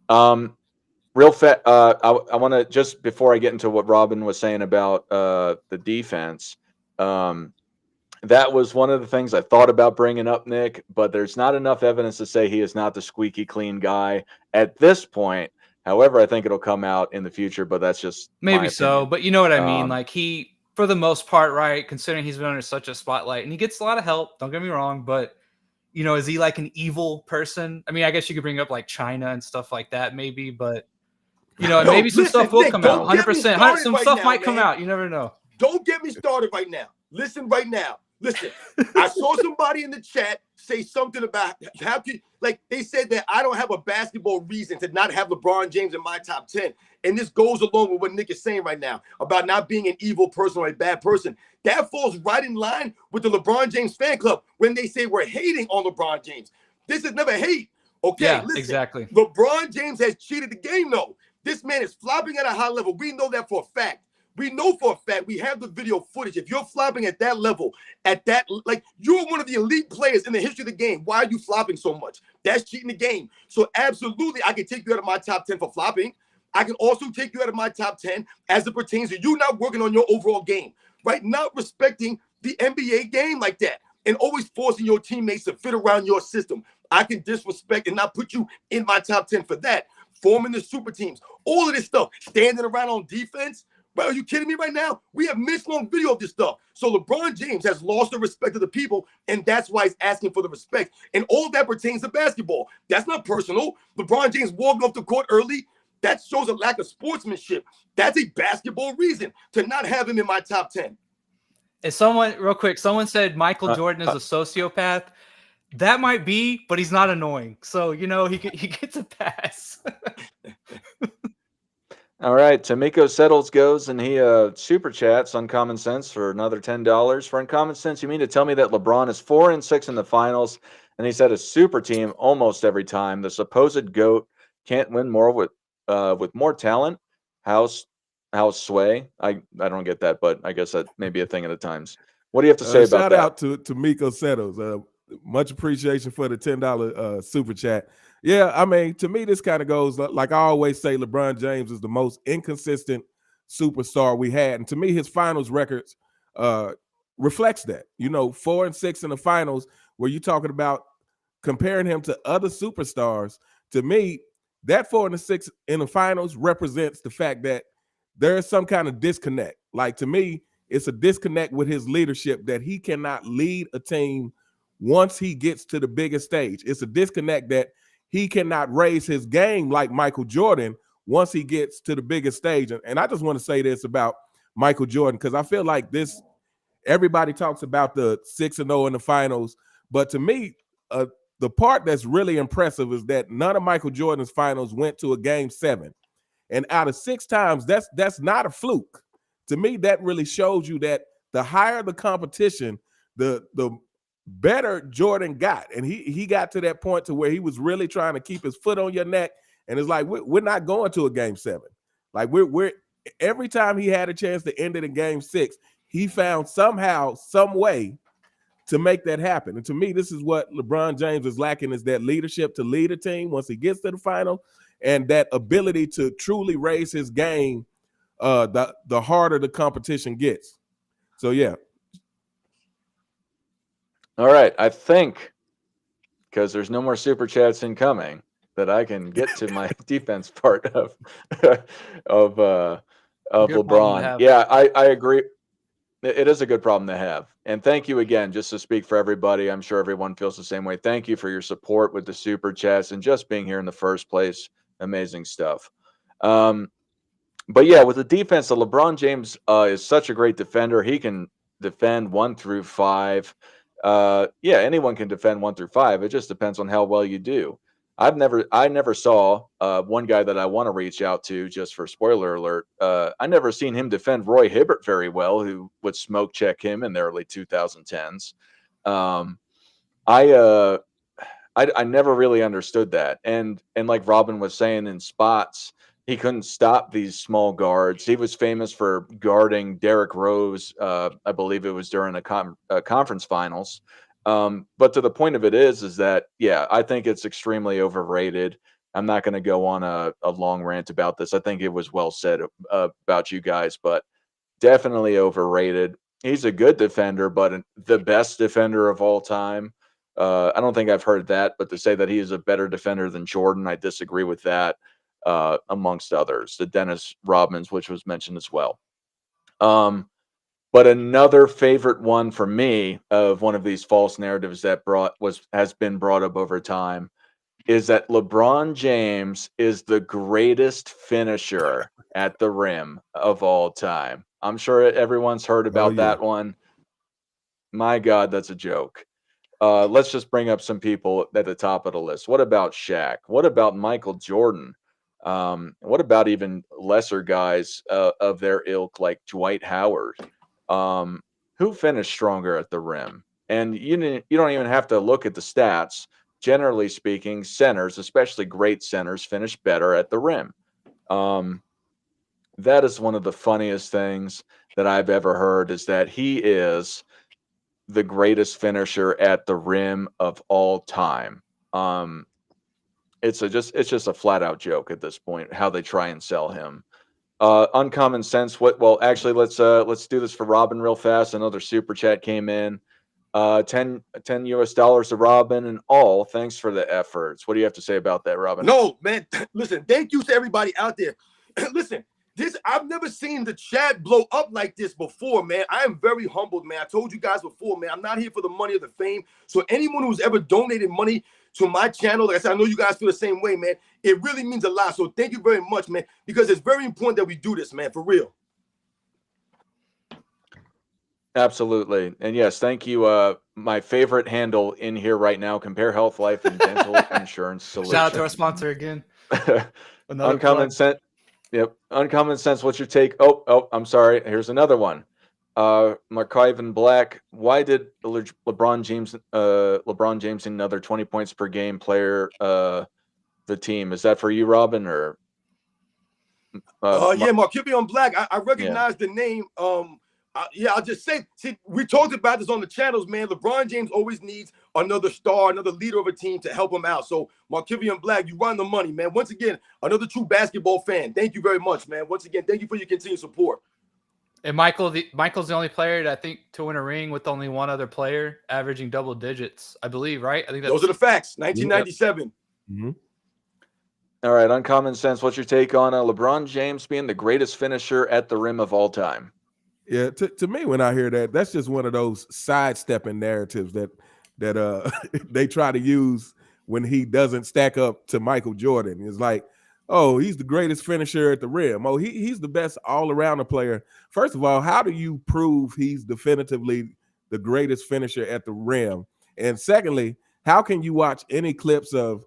Real fast. I want to, just before I get into what Robin was saying about the defense. That was one of the things I thought about bringing up, Nick, but there's not enough evidence to say he is not the squeaky clean guy at this point. However, I think it'll come out in the future, but that's just maybe so. But you know what I mean? Like, he, for the most part, right, considering he's been under such a spotlight and he gets a lot of help, don't get me wrong, but is he like an evil person? I mean, I guess you could bring up like China and stuff like that, maybe, but maybe some stuff will come out. 100%. Some stuff might come out. You never know. Don't get me started right now. Listen right now. Listen, I saw somebody in the chat say something about how could, like, they said that I don't have a basketball reason to not have LeBron James in my top 10. And this goes along with what Nick is saying right now about not being an evil person or a bad person. That falls right in line with the LeBron James fan club when they say we're hating on LeBron James. This is never hate. Okay, Yeah, listen. exactly. LeBron James has cheated the game, though. This man is flopping at a high level. We know that for a fact. We know for a fact. We have the video footage. If you're flopping at that level, like you're one of the elite players in the history of the game. Why are you flopping so much? That's cheating the game. So absolutely, I can take you out of my top 10 for flopping. I can also take you out of my top 10 as it pertains to you not working on your overall game, right? Not respecting the NBA game like that and always forcing your teammates to fit around your system. I can disrespect and not put you in my top 10 for that. Forming the super teams, all of this stuff, standing around on defense. Bro, are you kidding me right now? We have minutes-long video of this stuff. So LeBron James has lost the respect of the people, and that's why he's asking for the respect. And all that pertains to basketball. That's not personal. LeBron James walking off the court early, that shows a lack of sportsmanship. That's a basketball reason to not have him in my top 10. And someone, real quick, someone said Michael Jordan is a sociopath. That might be, but he's not annoying. So, he gets a pass. All right, Tamiko Settles goes and he super chats Uncommon Sense for another $10. For Uncommon Sense, you mean to tell me that LeBron is 4-6 in the finals, and he's had a super team almost every time? The supposed GOAT can't win more with more talent. House sway. I don't get that, but I guess that may be a thing at the times. What do you have to say about shout that? out to Miko Settles. Much appreciation for the $10 super chat. Yeah, I mean, to me, this kind of goes like I always say, LeBron James is the most inconsistent superstar we had. And to me, his finals records reflects that. 4-6 in the finals, where you're talking about comparing him to other superstars. To me, that 4-6 in the finals represents the fact that there is some kind of disconnect. Like, to me, it's a disconnect with his leadership, that he cannot lead a team once he gets to the biggest stage. It's a disconnect that he cannot raise his game like Michael Jordan once he gets to the biggest stage. And I just want to say this about Michael Jordan, because I feel like everybody talks about the 6-0 in the finals, but to me, the part that's really impressive is that none of Michael Jordan's finals went to a game 7. And out of 6 times, that's not a fluke. To me, that really shows you that the higher the competition, the better Jordan got. And he got to that point to where he was really trying to keep his foot on your neck. And it's like, we're not going to a game 7. Like, we're every time he had a chance to end it in game 6, he found somehow, some way to make that happen. And to me, this is what LeBron James is lacking, is that leadership to lead a team once he gets to the final, and that ability to truly raise his game the harder the competition gets. So, yeah. All right, I think, because there's no more super chats incoming, that I can get to my defense part of LeBron. Yeah, I agree. It is a good problem to have. And thank you again, just to speak for everybody. I'm sure everyone feels the same way. Thank you for your support with the super chats and just being here in the first place. Amazing stuff. But yeah, with the defense, the LeBron James is such a great defender. He can defend 1 through 5. Yeah, anyone can defend 1 through 5. It just depends on how well you do. I never saw one guy that I want to reach out to, just for spoiler alert. I never seen him defend Roy Hibbert very well, who would smoke check him in the early 2010s. I never really understood that. And like Robin was saying, in spots, he couldn't stop these small guards. He was famous for guarding Derrick Rose. I believe it was during a conference finals. But to the point of it is that, yeah, I think it's extremely overrated. I'm not going to go on a long rant about this. I think it was well said about you guys, but definitely overrated. He's a good defender, but the best defender of all time. I don't think I've heard that, but to say that he is a better defender than Jordan, I disagree with that, amongst others. The Dennis Rodmans, which was mentioned as well. But another favorite one for me of one of these false narratives that has been brought up over time is that LeBron James is the greatest finisher at the rim of all time. I'm sure everyone's heard about that one. My God, that's a joke. Let's just bring up some people at the top of the list. What about Shaq? What about Michael Jordan? What about even lesser guys of their ilk, like Dwight Howard? Who finished stronger at the rim? And you don't even have to look at the stats. generally speaking, centers, especially great centers, finish better at the rim. That is one of the funniest things that I've ever heard, is that he is the greatest finisher at the rim of all time. Um, it's just a flat out joke at this point how they try and sell him. Uncommon sense. Well, actually, let's do this for Robin real fast. Another super chat came in. 10 US dollars to Robin and all. Thanks for the efforts. What do you have to say about that, Robin? No, man. Listen, thank you to everybody out there. Listen, I've never seen the chat blow up like this before, man. I am very humbled, man. I told you guys before, man. I'm not here for the money or the fame. So anyone who's ever donated money to my channel, like I said, I know you guys feel the same way, man. It really means a lot. So thank you very much, man, because it's very important that we do this, man, for real. Absolutely. And yes, thank you. My favorite handle in here right now, Compare Health, Life, and Dental Insurance Solutions. Shout out to our sponsor again. Uncommon sense. Yep. Uncommon sense. What's your take? Oh, I'm sorry. Here's another one. Markivan Black. Why did LeBron James another 20 points per game player the team? Is that for you, Robin, or yeah, Markivan Black. I recognize the name. I'll just say, see, we talked about this on the channels, man. LeBron James always needs another star, another leader of a team to help him out. So, Markivan Black, you run the money, man. Once again, another true basketball fan. Thank you very much, man. Once again, thank you for your continued support. And Michael's the only player I think to win a ring with only one other player averaging double digits, I believe, right? I think those are the facts. 1997. Mm-hmm. All right, Uncommon Sense. What's your take on LeBron James being the greatest finisher at the rim of all time? Yeah, to me, when I hear that, that's just one of those sidestepping narratives that they try to use when he doesn't stack up to Michael Jordan. It's like, oh, he's the greatest finisher at the rim. Oh, he's the best all-around player. First of all, how do you prove he's definitively the greatest finisher at the rim? And secondly, how can you watch any clips of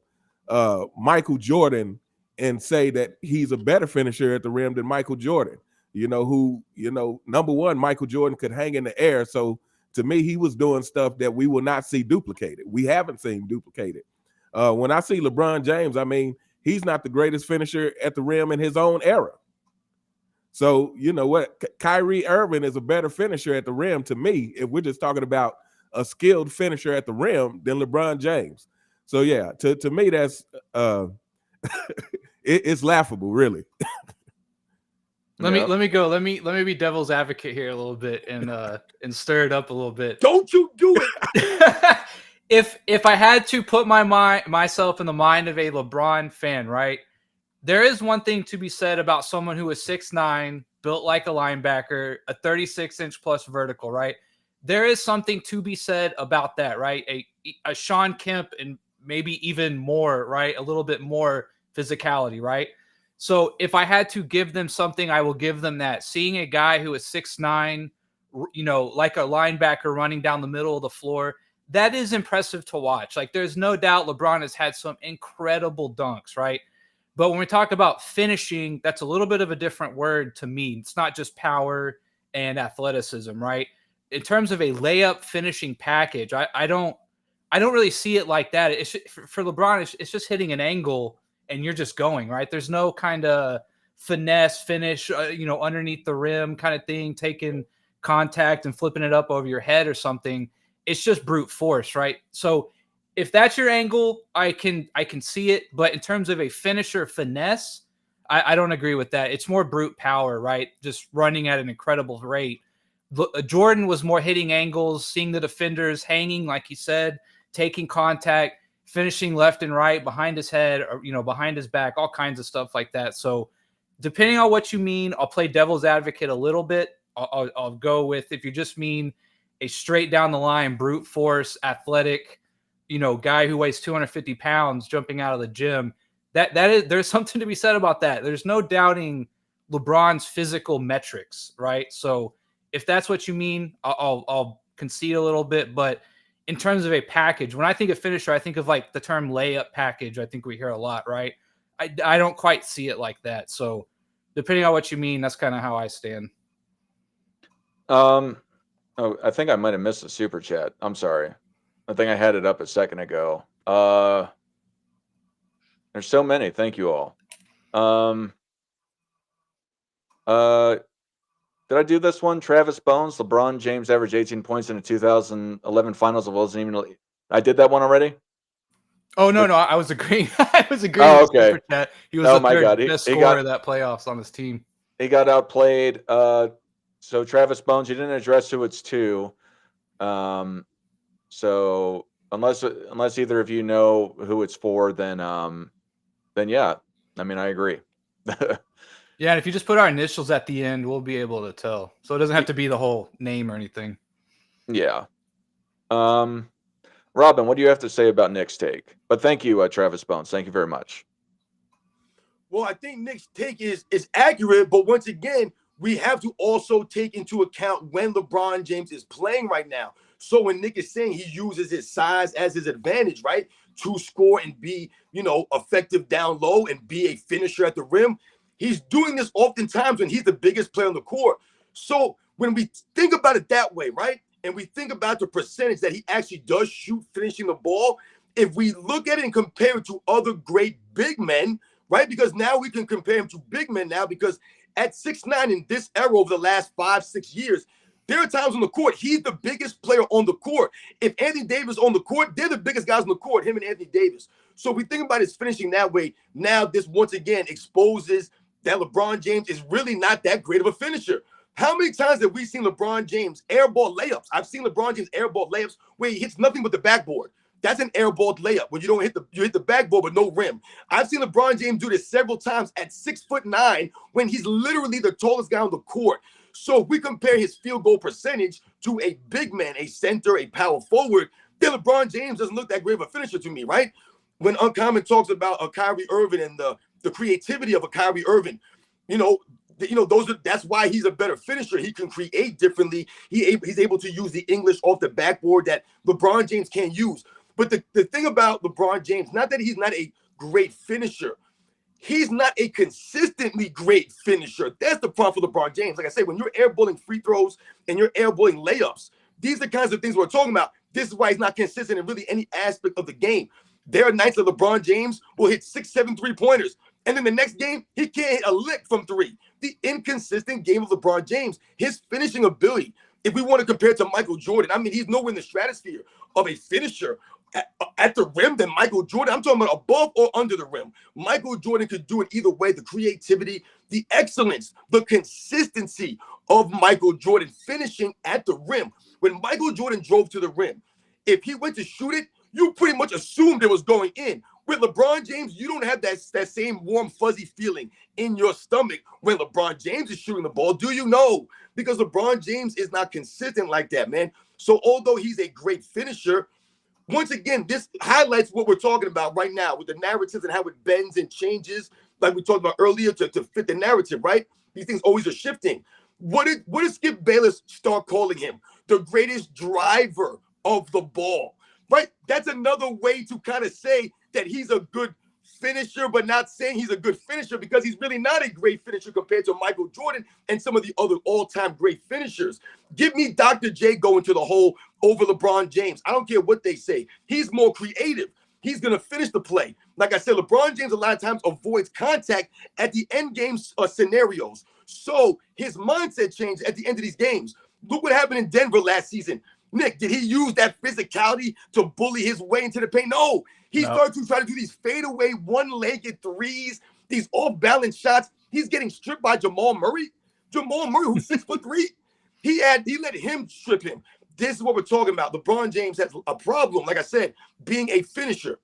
Michael Jordan and say that he's a better finisher at the rim than Michael Jordan? Number one, Michael Jordan could hang in the air. So to me, he was doing stuff that we will not see duplicated. We haven't seen duplicated. When I see LeBron James, I mean, he's not the greatest finisher at the rim in his own era. So, you know what? Kyrie Irving is a better finisher at the rim to me, if we're just talking about a skilled finisher at the rim, than LeBron James. So, yeah, to me, that's it's laughable, really. Let me be devil's advocate here a little bit and stir it up a little bit. Don't you do it. If I had to put myself in the mind of a LeBron fan, right? There is one thing to be said about someone who is 6'9", built like a linebacker, a 36-inch plus vertical, right? There is something to be said about that, right? A Sean Kemp and maybe even more, right? A little bit more physicality, right? So if I had to give them something, I will give them that. Seeing a guy who is 6'9", like a linebacker running down the middle of the floor, that is impressive to watch. Like, there's no doubt LeBron has had some incredible dunks, right? But when we talk about finishing, that's a little bit of a different word to me. It's not just power and athleticism, right? In terms of a layup finishing package, I don't really see it like that. It's for LeBron, it's just hitting an angle and you're just going, right? There's no kind of finesse finish, underneath the rim kind of thing, taking contact and flipping it up over your head or something. It's just brute force, right? So if that's your angle, I can see it. But in terms of a finisher finesse, I don't agree with that. It's more brute power, right? Just running at an incredible rate. Jordan was more hitting angles, seeing the defenders hanging, like he said, taking contact, finishing left and right, behind his head, or behind his back, all kinds of stuff like that. So depending on what you mean, I'll play devil's advocate a little bit. I'll go with, if you just mean a straight down the line, brute force, athletic, guy who weighs 250 pounds jumping out of the gym, there's something to be said about that. There's no doubting LeBron's physical metrics, right? So if that's what you mean, I'll concede a little bit, but in terms of a package, when I think of finisher, I think of like the term layup package. I think we hear a lot, right? I don't quite see it like that. So depending on what you mean, that's kind of how I stand. I think I might have missed a super chat. I'm sorry. I think I had it up a second ago. There's so many. Thank you all. Did I do this one? Travis Bones, LeBron James averaged 18 points in the 2011 finals. It wasn't even. I did that one already. Oh no, I was agreeing. I was agreeing. Oh, with okay. Super Chat. He was Oh the my third God, best scorer of that playoffs on his team. He got outplayed. So Travis Bones, you didn't address who it's to. So unless either of you know who it's for, then yeah. I mean, I agree. Yeah, and if you just put our initials at the end, we'll be able to tell. So it doesn't have to be the whole name or anything. Yeah. Robin, what do you have to say about Nick's take? But thank you, Travis Bones. Thank you very much. Well, I think Nick's take is accurate, but once again, we have to also take into account when LeBron James is playing right now. So when Nick is saying he uses his size as his advantage, right, to score and be, effective down low and be a finisher at the rim, he's doing this oftentimes when he's the biggest player on the court. So when we think about it that way, right, and we think about the percentage that he actually does shoot finishing the ball, if we look at it and compare it to other great big men, right? Because now we can compare him to big men now, because at 6'9" in this era over the last 5-6 years, there are times on the court, he's the biggest player on the court. If Anthony Davis on the court, they're the biggest guys on the court, him and Anthony Davis. So we think about his finishing that way. Now this once again exposes that LeBron James is really not that great of a finisher. How many times have we seen LeBron James airball layups? I've seen LeBron James airball layups where he hits nothing but the backboard. That's an airball layup when you don't hit the backboard but no rim. I've seen LeBron James do this several times at 6'9" when he's literally the tallest guy on the court. So if we compare his field goal percentage to a big man, a center, a power forward, then LeBron James doesn't look that great of a finisher to me, right? When Uncommon talks about a Kyrie Irving and the creativity of a Kyrie Irving, that's why he's a better finisher. He can create differently. He's able to use the English off the backboard that LeBron James can't use. But the thing about LeBron James, not that he's not a great finisher, he's not a consistently great finisher. That's the problem for LeBron James. Like I say, when you're airballing free throws and you're airballing layups, these are the kinds of things we're talking about. This is why he's not consistent in really any aspect of the game. There are nights that LeBron James will hit 6-7 3-pointers, and then the next game, he can't hit a lick from three. The inconsistent game of LeBron James, his finishing ability, if we want to compare it to Michael Jordan, I mean, he's nowhere in the stratosphere of a finisher at the rim than Michael Jordan. I'm talking about above or under the rim. Michael Jordan could do it either way. The creativity, the excellence, the consistency of Michael Jordan finishing at the rim. When Michael Jordan drove to the rim, if he went to shoot it, you pretty much assumed it was going in. With LeBron James, you don't have that same warm, fuzzy feeling in your stomach when LeBron James is shooting the ball. Do you know? Because LeBron James is not consistent like that, man. So although he's a great finisher, once again, this highlights what we're talking about right now with the narratives and how it bends and changes, like we talked about earlier, to fit the narrative, right? These things always are shifting. What did Skip Bayless start calling him? The greatest driver of the ball, right? That's another way to kind of say that he's a good finisher, but not saying he's a good finisher because he's really not a great finisher compared to Michael Jordan and some of the other all-time great finishers. Give me Dr. J going to the hole over LeBron James. I don't care what they say. He's more creative. He's going to finish the play. Like I said, LeBron James a lot of times avoids contact at the end game scenarios. So his mindset changed at the end of these games. Look what happened in Denver last season. Nick, did he use that physicality to bully his way into the paint? No. He started to try to do these fadeaway one-legged threes, these off-balance shots. He's getting stripped by Jamal Murray. Jamal Murray, who's 6'3", he let him strip him. This is what we're talking about. LeBron James has a problem, like I said, being a finisher.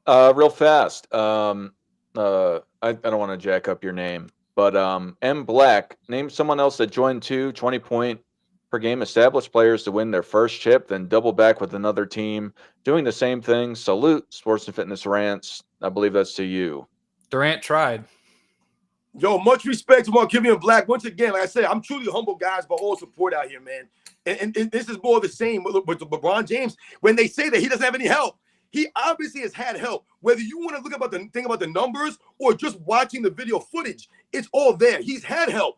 Real fast. I don't want to jack up your name, but M Black, name someone else that joined 20-point per game established players to win their first chip, then double back with another team doing the same thing. Salute, Sports and Fitness Rants. I believe that's to you. Durant tried. Yo, much respect to Markivian Black. Once again, like I said, I'm truly humble, guys, but all support out here, man. And this is more the same with LeBron James. When they say that he doesn't have any help, he obviously has had help. Whether you want to look about the numbers or just watching the video footage, it's all there. He's had help.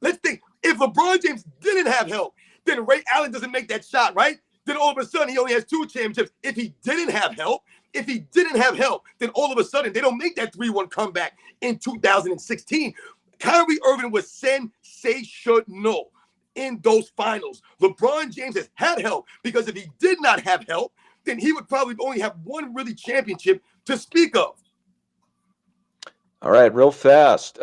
Let's think. If LeBron James didn't have help, then Ray Allen doesn't make that shot, right? then all of a sudden he only has 2 championships. If he didn't have help, then all of a sudden they don't make that 3-1 comeback in 2016. Kyrie Irving was sensational in those finals. LeBron James has had help, because if he did not have help, then he would probably only have 1 really championship to speak of. All right, real fast.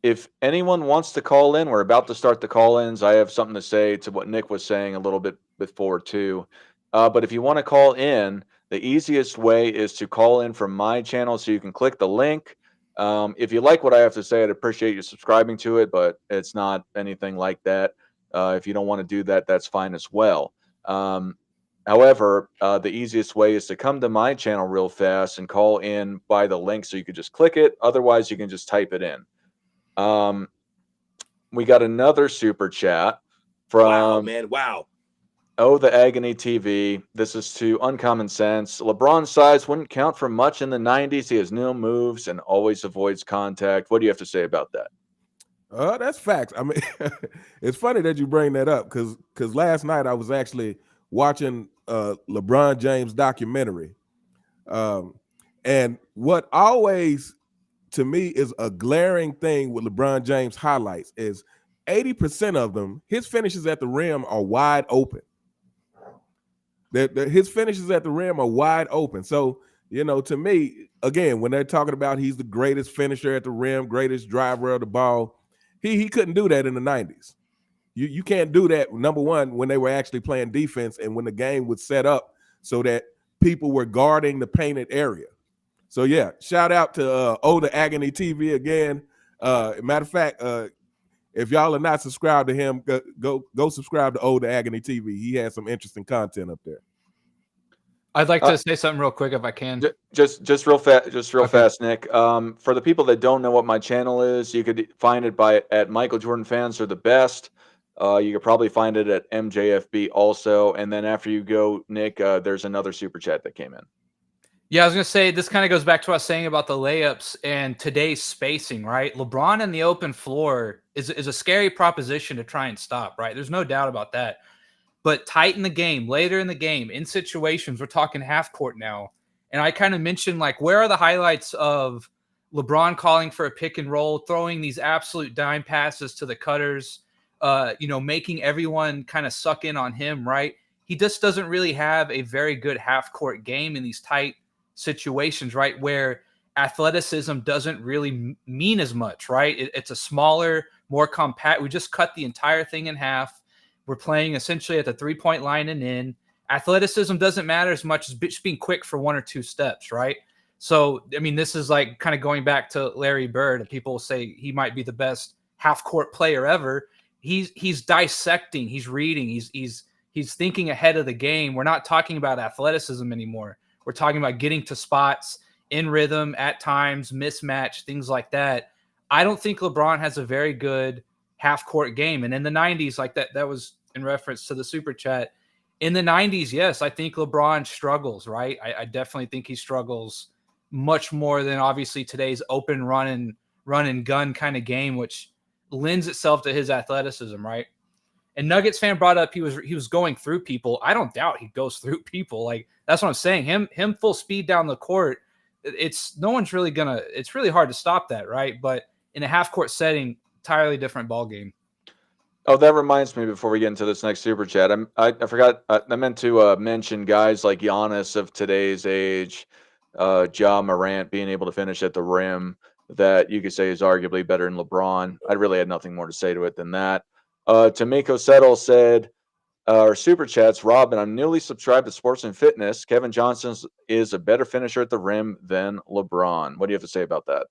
If anyone wants to call in, we're about to start the call-ins. I have something to say to what Nick was saying a little bit before too. But if you want to call in, the easiest way is to call in from my channel, so you can click the link. If you like what I have to say, I'd appreciate you subscribing to it, but it's not anything like that. If you don't want to do that, that's fine as well. However, the easiest way is to come to my channel real fast and call in by the link, so you could just click it. Otherwise, you can just type it in. We got another super chat from Wow, man. Wow. Oh, the Agony TV. This is to Uncommon Sense. LeBron's size wouldn't count for much in the 90s. He has no moves and always avoids contact. What do you have to say about that? That's facts. I mean, it's funny that you bring that up, because last night I was actually watching LeBron James documentary. And what always, to me, is a glaring thing with LeBron James highlights is 80% of them, his finishes at the rim are wide open. His finishes at the rim are wide open. So, to me, again, when they're talking about he's the greatest finisher at the rim, greatest driver of the ball, he couldn't do that in the 90s. You can't do that, number one, when they were actually playing defense and when the game was set up so that people were guarding the painted area. So, yeah, shout out to the Agony TV again. Matter of fact, if y'all are not subscribed to him, go subscribe to the Agony TV. He has some interesting content up there. I'd like to say something real quick if I can. Just real fast, Nick. For the people that don't know what my channel is, you could find it at Michael Jordan Fans Are the Best. You could probably find it at MJFB also. And then after you go, Nick, there's another super chat that came in. Yeah, I was going to say, this kind of goes back to what I was saying about the layups and today's spacing, right? LeBron in the open floor is a scary proposition to try and stop, right? There's no doubt about that. But tight in the game, later in the game, in situations, we're talking half court now. And I kind of mentioned, like, where are the highlights of LeBron calling for a pick and roll, throwing these absolute dime passes to the cutters, making everyone kind of suck in on him, right? He just doesn't really have a very good half court game in these tight situations, right? Where athleticism doesn't really mean as much, right? It's a smaller, more compact. We just cut the entire thing in half. We're playing essentially at the 3-point line and in. Athleticism doesn't matter as much as just being quick for 1 or 2 steps, right? So, I mean, this is like kind of going back to Larry Bird, and people say he might be the best half-court player ever. He's dissecting, he's reading, he's thinking ahead of the game. We're not talking about athleticism anymore. We're talking about getting to spots in rhythm at times, mismatch, things like that. I don't think LeBron has a very good half-court game. And in the 90s, like that was in reference to the super chat. In the 90s, yes, I think LeBron struggles, right? I definitely think he struggles much more than obviously today's open run and gun kind of game, which lends itself to his athleticism, right? And Nuggets fan brought up he was going through people. I don't doubt he goes through people. Like, that's what I'm saying. Him full speed down the court. It's really hard to stop that, right? But in a half court setting, entirely different ball game. Oh, that reminds me, before we get into this next super chat, I forgot, I meant to mention guys like Giannis of today's age, Ja Morant being able to finish at the rim, that you could say is arguably better than LeBron. I really had nothing more to say to it than that. Tamiko Settle said, our super chats, Robin, I'm newly subscribed to Sports and Fitness. Kevin Johnson is a better finisher at the rim than LeBron. What do you have to say about that?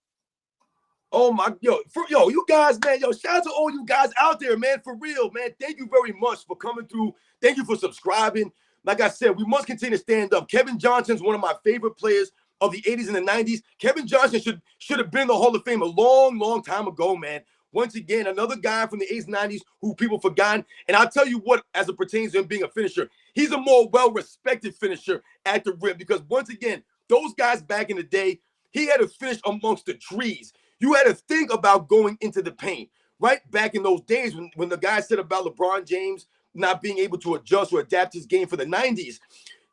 Oh my, you guys, man, shout out to all you guys out there, man, for real, man. Thank you very much for coming through. Thank you for subscribing. Like I said, we must continue to stand up. Kevin Johnson's one of my favorite players of the 80s and the 90s. Kevin Johnson should have been in the Hall of Fame a long, long time ago, man. Once again, another guy from the 80s and 90s who people forgotten. And I'll tell you what, as it pertains to him being a finisher, he's a more well-respected finisher at the rim, because once again, those guys back in the day, he had to finish amongst the trees. You had to think about going into the paint, right? Back in those days when the guy said about LeBron James not being able to adjust or adapt his game for the 90s.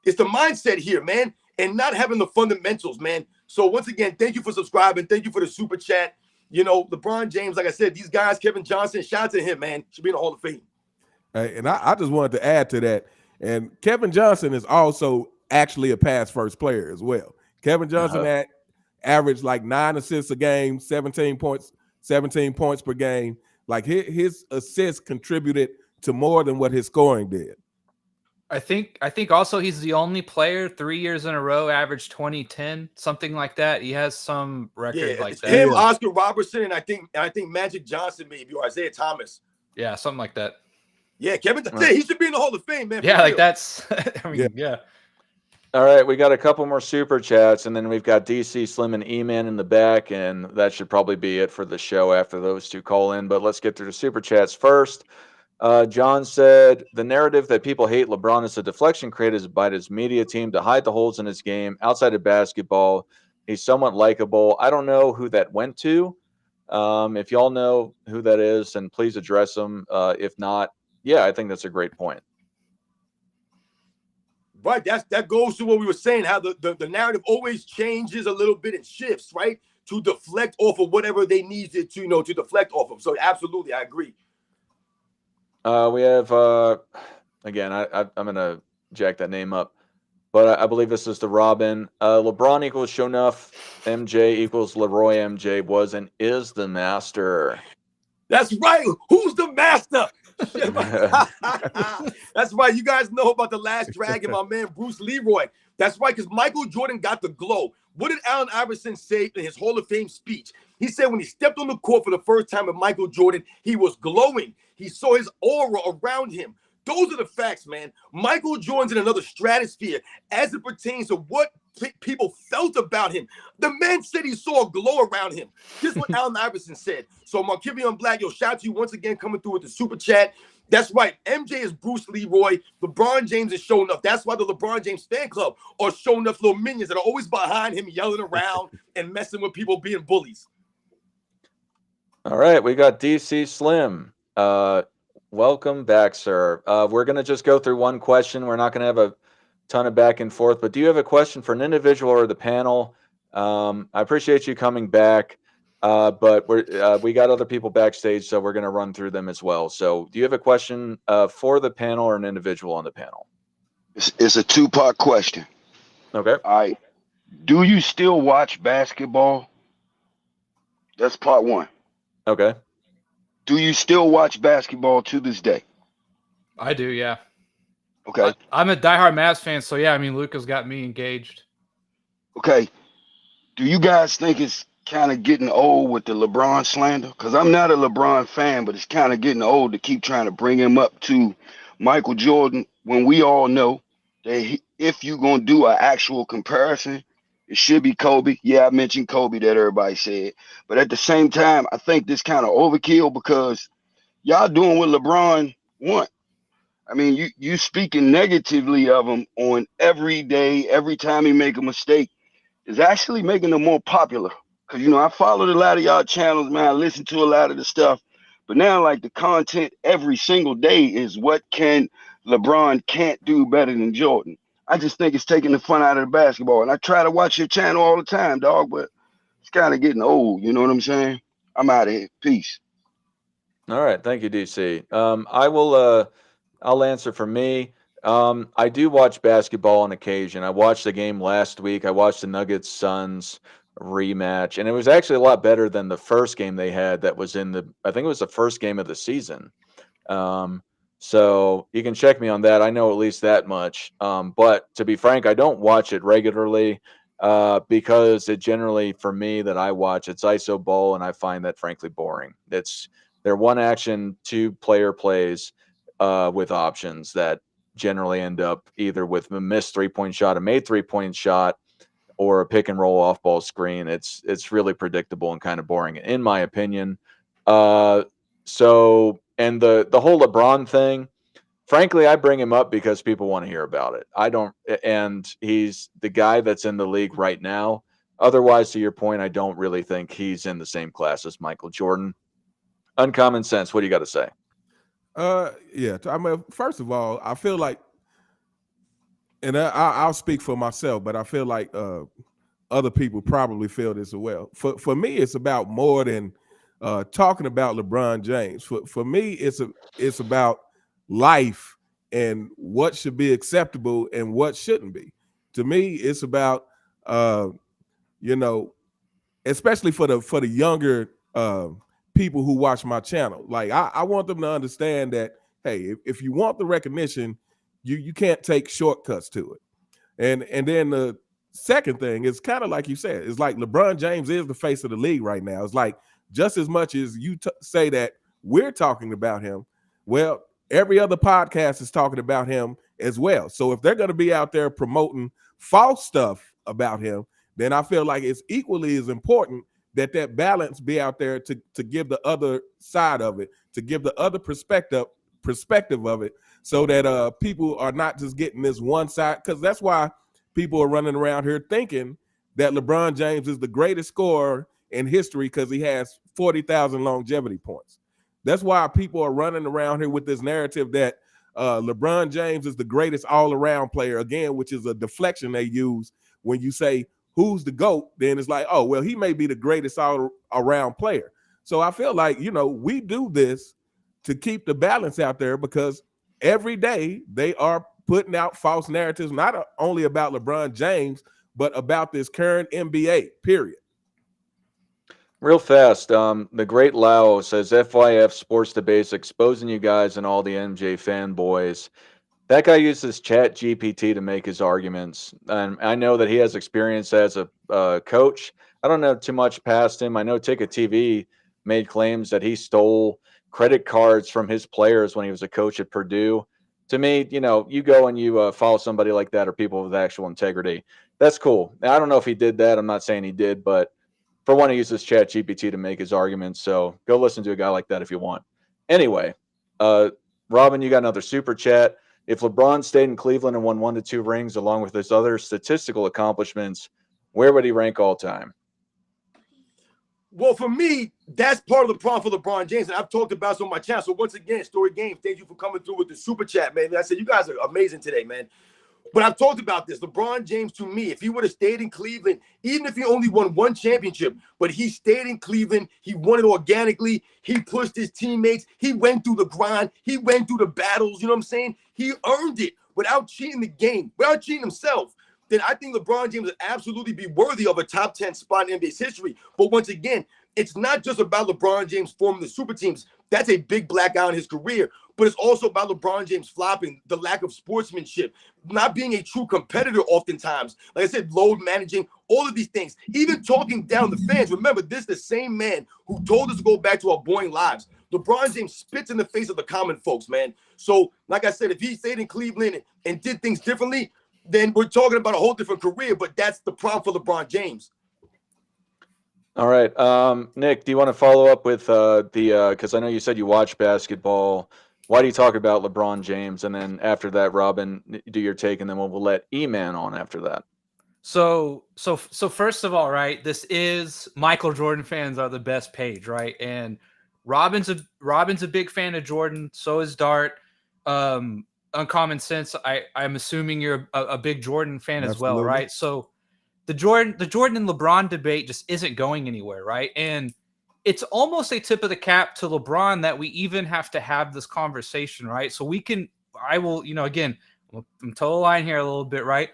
It's the mindset here, man, and not having the fundamentals, man. So once again, thank you for subscribing. Thank you for the super chat. You know, LeBron James, like I said, these guys, Kevin Johnson, shout out to him, man. Should be in the Hall of Fame. And I just wanted to add to that. And Kevin Johnson is also actually a pass first player as well. Kevin Johnson had averaged like 9 assists a game, 17 points per game. Like his assists contributed to more than what his scoring did. I think also he's the only player 3 years in a row averaged 20-10, something like that. He has some record like that. Him, Oscar Robertson, and I think Magic Johnson maybe, or Isaiah Thomas. Yeah, something like that. Yeah, Kevin, he should be in the Hall of Fame, man. Yeah, like that's I mean, yeah. All right, we got a couple more super chats, and then we've got DC Slim and E-Man in the back, and that should probably be it for the show after those two call in. But let's get through the super chats first. John said, the narrative that people hate LeBron is a deflection created by his media team to hide the holes in his game. Outside of basketball, he's somewhat likable. I don't know who that went to. If y'all know who that is, then please address them. If not, yeah, I think that's a great point. Right, that goes to what we were saying, how the narrative always changes a little bit and shifts, right, to deflect off of whatever they needed to, to deflect off of. So absolutely, I agree. We have, again, I'm going to jack that name up, but I believe this is the Robin. LeBron equals show enough. MJ equals Leroy. MJ was and is the master. That's right. Who's the master? That's right. You guys know about The Last Dragon, my man, Bruce Leroy. That's right, because Michael Jordan got the glow. What did Allen Iverson say in his Hall of Fame speech? He said when he stepped on the court for the first time with Michael Jordan, he was glowing. He saw his aura around him. Those are the facts, man. Michael Jordan's in another stratosphere as it pertains to what people felt about him. The man said he saw a glow around him. This is what Allen Iverson said. So Markivion Black, shout out to you once again coming through with the super chat. That's right. MJ is Bruce Leroy. LeBron James is showing up. That's why the LeBron James fan club are showing up little minions that are always behind him, yelling around and messing with people being bullies. All right, we got DC Slim. Welcome back, sir. We're going to just go through one question. We're not going to have a ton of back and forth, but do you have a question for an individual or the panel? I appreciate you coming back, but we got other people backstage, so we're going to run through them as well. So do you have a question for the panel or an individual on the panel? It's a two-part question. Okay. All right. Do you still watch basketball? That's part one. Okay. Do you still watch basketball to this day? I do, yeah. Okay. I'm a diehard Mavs fan, so yeah, I mean, Luka's got me engaged. Okay. Do you guys think it's kind of getting old with the LeBron slander? Because I'm not a LeBron fan, but it's kind of getting old to keep trying to bring him up to Michael Jordan when we all know that if you're going to do an actual comparison, it should be Kobe. Yeah, I mentioned Kobe that everybody said. But at the same time, I think this kind of overkill because y'all doing what LeBron want. I mean, you speaking negatively of him on every day, every time he make a mistake is actually making him more popular. Because, I followed a lot of y'all channels, man. I listen to a lot of the stuff. But now, like, the content every single day is what LeBron can't do better than Jordan. I just think it's taking the fun out of the basketball. And I try to watch your channel all the time, dog, but it's kind of getting old. You know what I'm saying? I'm out of here. Peace. All right. Thank you, DC. I'll answer for me. I do watch basketball on occasion. I watched the game last week. I watched the Nuggets Suns rematch, and it was actually a lot better than the first game they had that was I think it was the first game of the season. So you can check me on that. I know at least that much. But to be frank, I don't watch it regularly because it generally, for me, that I watch, it's ISO ball, and I find that frankly boring. They're one action, two player plays with options that generally end up either with a missed 3-point shot, a made 3-point shot, or a pick and roll off ball screen. It's really predictable and kind of boring, in my opinion. And the whole LeBron thing, frankly, I bring him up because people want to hear about it. And he's the guy that's in the league right now. Otherwise, to your point, I don't really think he's in the same class as Michael Jordan. Uncommon sense. What do you got to say? Yeah. I mean, first of all, I feel like, and I'll speak for myself, but I feel like other people probably feel this as well. For me, it's about more than talking about LeBron James. For me, it's about life and what should be acceptable and what shouldn't be. To me, it's about you know, especially for the younger people who watch my channel. Like I want them to understand that, hey, if you want the recognition, you can't take shortcuts to it. And then the second thing is kind of like you said, it's like LeBron James is the face of the league right now. It's like just as much as you say that we're talking about him, well, every other podcast is talking about him as well. So if they're going to be out there promoting false stuff about him, then I feel like it's equally as important that that balance be out there to give the other side of it, to give the other perspective of it, so that people are not just getting this one side, because that's why people are running around here thinking that LeBron James is the greatest scorer in history because he has 40,000 longevity points. That's why people are running around here with this narrative that LeBron James is the greatest all-around player, again, which is a deflection they use when you say who's the GOAT, then it's like, oh, well, he may be the greatest all-around player. So I feel like, we do this to keep the balance out there, because every day they are putting out false narratives, not only about LeBron James, but about this current NBA, period. Real fast, the great Lao says FYF Sports Debates exposing you guys and all the MJ fanboys. That guy uses Chat GPT to make his arguments, and I know that he has experience as a coach. I don't know too much past him. I know Ticket TV made claims that he stole credit cards from his players when he was a coach at Purdue. To me, you go and you follow somebody like that, or people with actual integrity. That's cool. Now, I don't know if he did that. I'm not saying he did, but for one, he uses Chat GPT to make his arguments. So go listen to a guy like that if you want. Anyway, Robin, you got another super chat. If LeBron stayed in Cleveland and won 1 to 2 rings along with his other statistical accomplishments, where would he rank all time? Well, for me, that's part of the problem for LeBron James, and I've talked about this on my channel. So once again, Story Games, thank you for coming through with the super chat, man. I said, you guys are amazing today, man. But I've talked about this. LeBron James, to me, if he would have stayed in Cleveland, even if he only won one championship, but he stayed in Cleveland, he won it organically, he pushed his teammates, he went through the grind, he went through the battles, you know what I'm saying? He earned it without cheating the game, without cheating himself. Then I think LeBron James would absolutely be worthy of a top 10 spot in NBA's history. But once again, it's not just about LeBron James forming the super teams. That's a big black eye in his career. But it's also about LeBron James flopping, the lack of sportsmanship, not being a true competitor oftentimes. Like I said, load managing, all of these things. Even talking down the fans. Remember, this is the same man who told us to go back to our boring lives. LeBron James spits in the face of the common folks, man. So, like I said, if he stayed in Cleveland and did things differently, then we're talking about a whole different career. But that's the problem for LeBron James. All right. Nick, do you want to follow up with because I know you said you watch basketball. Why do you talk about LeBron James? And then after that, Robin, do your take, and then we'll let E-Man on after that. So first of all, right, this is Michael Jordan fans are the best page, right? And Robin's a big fan of Jordan. So is Dart. Uncommon Sense, I'm assuming you're a big Jordan fan as well, right? So the Jordan and LeBron debate just isn't going anywhere, right? And it's almost a tip of the cap to LeBron that we even have to have this conversation, right? So I will, again, I'm toe the line here a little bit, right?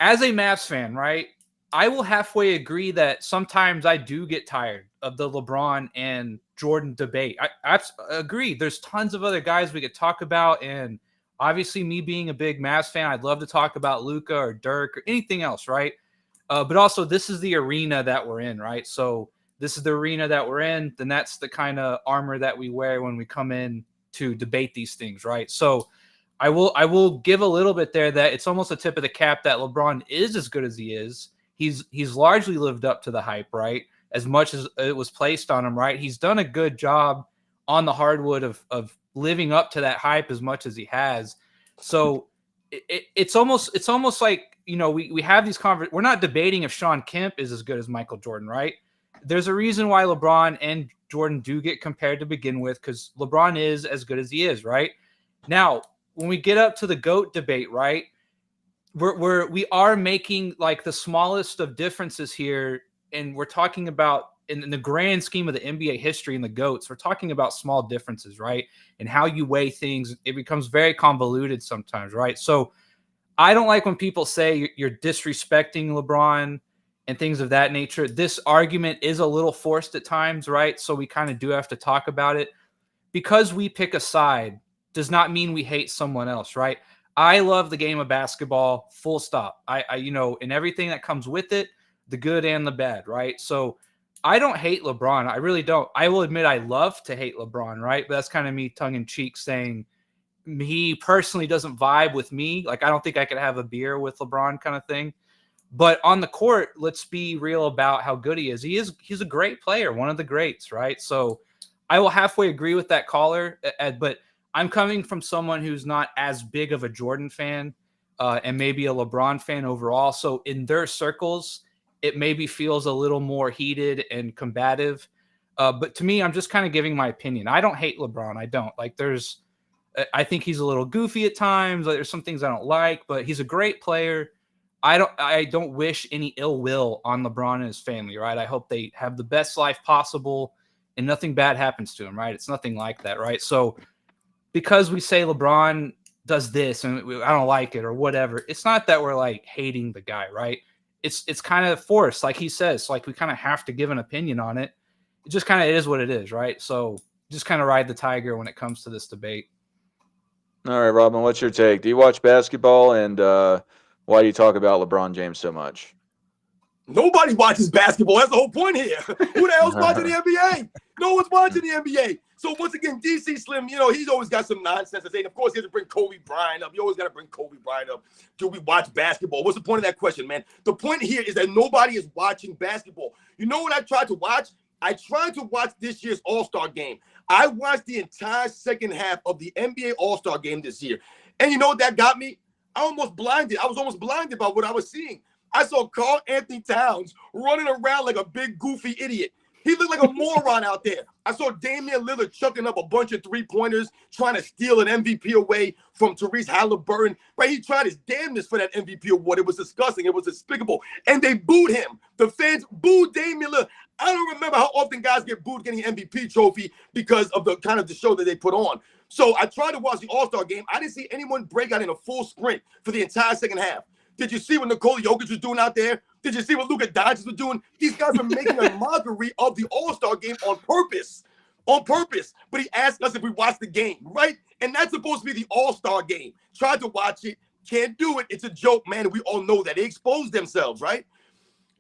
As a Mavs fan, right, I will halfway agree that sometimes I do get tired of the LeBron and Jordan debate. I agree. There's tons of other guys we could talk about, and obviously me being a big Mavs fan, I'd love to talk about Luka or Dirk or anything else, right? But also, this is the arena that we're in, right? So this is the arena that we're in, then that's the kind of armor that we wear when we come in to debate these things, right? So I will give a little bit there that it's almost a tip of the cap that LeBron is as good as he is. He's largely lived up to the hype, right? As much as it was placed on him, right? He's done a good job on the hardwood of living up to that hype as much as he has. So it's almost like, we have these conversations. We're not debating if Sean Kemp is as good as Michael Jordan, right? there's a reason why LeBron and Jordan do get compared to begin with, because LeBron is as good as he is, right? Now, when we get up to the GOAT debate, right, we are making like the smallest of differences here, and we're talking about in the grand scheme of the NBA history and the GOATs, we're talking about small differences, right? And how you weigh things, it becomes very convoluted sometimes, right? So I don't like when people say you're disrespecting LeBron and things of that nature. This argument is a little forced at times, right? So we kind of do have to talk about it. Because we pick a side does not mean we hate someone else, right? I love the game of basketball, full stop. I and everything that comes with it, the good and the bad, right? So I don't hate LeBron. I really don't. I will admit I love to hate LeBron, right? But that's kind of me tongue in cheek saying he personally doesn't vibe with me. Like, I don't think I could have a beer with LeBron kind of thing. But on the court, let's be real about how good he is. He's a great player, one of the greats, right? So I will halfway agree with that caller, but I'm coming from someone who's not as big of a Jordan fan and maybe a LeBron fan overall. So in their circles, it maybe feels a little more heated and combative. But to me, I'm just kind of giving my opinion. I don't hate LeBron. I don't. I think he's a little goofy at times. Like, there's some things I don't like, but he's a great player. I don't wish any ill will on LeBron and his family, right? I hope they have the best life possible and nothing bad happens to him, right? It's nothing like that, right? So because we say LeBron does this and I don't like it or whatever, it's not that we're like hating the guy, right? It's kind of forced, like he says, like we kind of have to give an opinion on it. It just kind of is what it is, right? So just kind of ride the tiger when it comes to this debate. All right, Robin, what's your take? Do you watch basketball, and why do you talk about LeBron James so much? Nobody watches basketball. That's the whole point here. Who the hell's watching the NBA? No one's watching the NBA. So once again, DC Slim, he's always got some nonsense to say. And of course, he has to bring Kobe Bryant up. You always got to bring Kobe Bryant up. Do we watch basketball? What's the point of that question, man? The point here is that nobody is watching basketball. You know what I tried to watch? I tried to watch this year's All-Star game. I watched the entire second half of the NBA All-Star game this year. And you know what that got me? I was almost blinded by what I was seeing. I saw Karl Anthony Towns running around like a big goofy idiot. He looked like a moron out there. I saw Damian Lillard chucking up a bunch of three-pointers, trying to steal an MVP away from Tyrese Halliburton. Right? He tried his damnedest for that MVP award. It was disgusting. It was despicable. And they booed him. The fans booed Damian Lillard. I don't remember how often guys get booed getting an MVP trophy because of the kind of the show that they put on. So I tried to watch the All-Star game. I didn't see anyone break out in a full sprint for the entire second half. Did you see what Nikola Jokic was doing out there? Did you see what Luka Doncic was doing? These guys were making a mockery of the All-Star game on purpose. But he asked us if we watched the game, right? And that's supposed to be the All-Star game. Tried to watch it, can't do it. It's a joke, man. We all know that. They exposed themselves, right?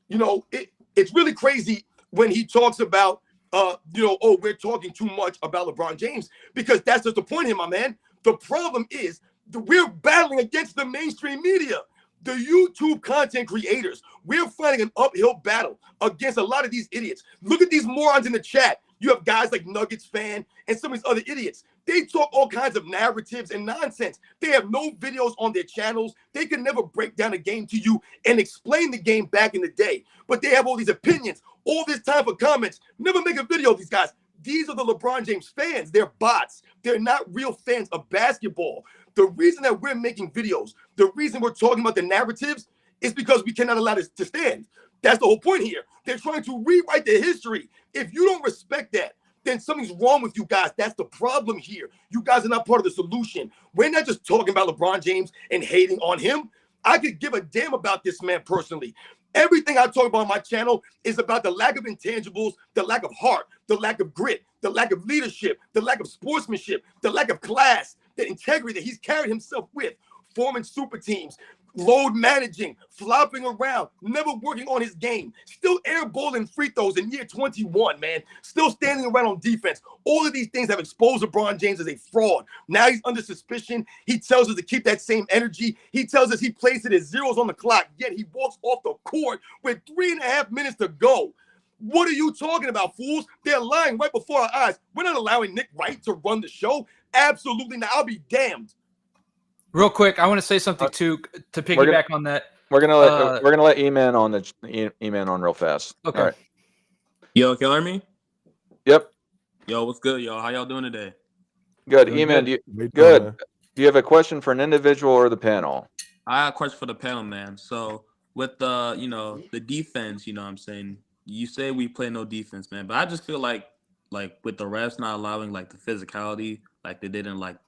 It's really crazy when he talks about, we're talking too much about LeBron James, because that's just the point here, my man. The problem is we're battling against the mainstream media. The YouTube content creators, we're fighting an uphill battle against a lot of these idiots. Look at these morons in the chat. You have guys like Nuggets fan and some of these other idiots. They talk all kinds of narratives and nonsense. They have no videos on their channels. They can never break down a game to you and explain the game back in the day. But they have all these opinions, all this time for comments. Never make a video of these guys. These are the LeBron James fans. They're bots. They're not real fans of basketball. The reason that we're making videos, the reason we're talking about the narratives is because we cannot allow this to stand. That's the whole point here. They're trying to rewrite the history. If you don't respect that, then something's wrong with you guys. That's the problem here. You guys are not part of the solution. We're not just talking about LeBron James and hating on him. I could give a damn about this man personally. Everything I talk about on my channel is about the lack of intangibles, the lack of heart, the lack of grit, the lack of leadership, the lack of sportsmanship, the lack of class, the integrity that he's carried himself with, forming super teams, load managing, flopping around, never working on his game, still airballing free throws in year 21, man, still standing around on defense. All of these things have exposed LeBron James as a fraud. Now he's under suspicion. He tells us to keep that same energy. He tells us he plays it as zeros on the clock, yet he walks off the court with 3.5 minutes to go. What are you talking about, fools? They're lying right before our eyes. We're not allowing Nick Wright to run the show. Absolutely not. I'll be damned. Real quick, I want to say something too to piggyback on that. We're gonna let E-Man on real fast. Okay. All right. Yo, can you hear me? Yep. Yo, what's good, y'all? How y'all doing today? Good. Doing E-Man, good. How you doing, good. man? Do you have a question for an individual or the panel? I have a question for the panel, man. So with the, the defense, what I'm saying, you say we play no defense, man, but I just feel like with the refs not allowing like the physicality like they did in like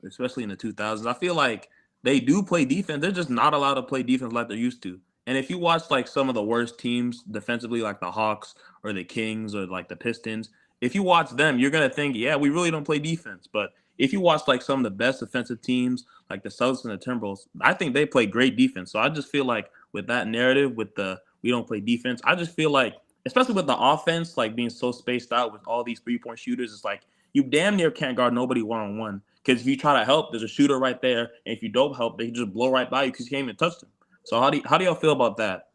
especially in the 2000s, I feel like they do play defense. They're just not allowed to play defense like they're used to. And if you watch like some of the worst teams defensively, like the Hawks or the Kings or like the Pistons, if you watch them, you're gonna think, yeah, we really don't play defense. But if you watch like some of the best defensive teams, like the Celtics and the Timberwolves, I think they play great defense. So I just feel like with that narrative, with the we don't play defense, I just feel like, especially with the offense, like being so spaced out with all these 3-point shooters, it's like you damn near can't guard nobody one-on-one. Because if you try to help, there's a shooter right there, and if you don't help, they just blow right by you because you can't even touch them. So how do y'all feel about that?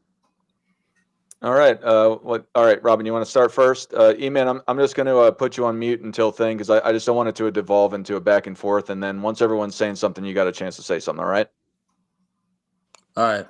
All right. All right, Robin, you want to start first? E-Man, I'm just going to put you on mute until thing because I just don't want it to devolve into a back and forth. And then once everyone's saying something, you got a chance to say something. All right. All right.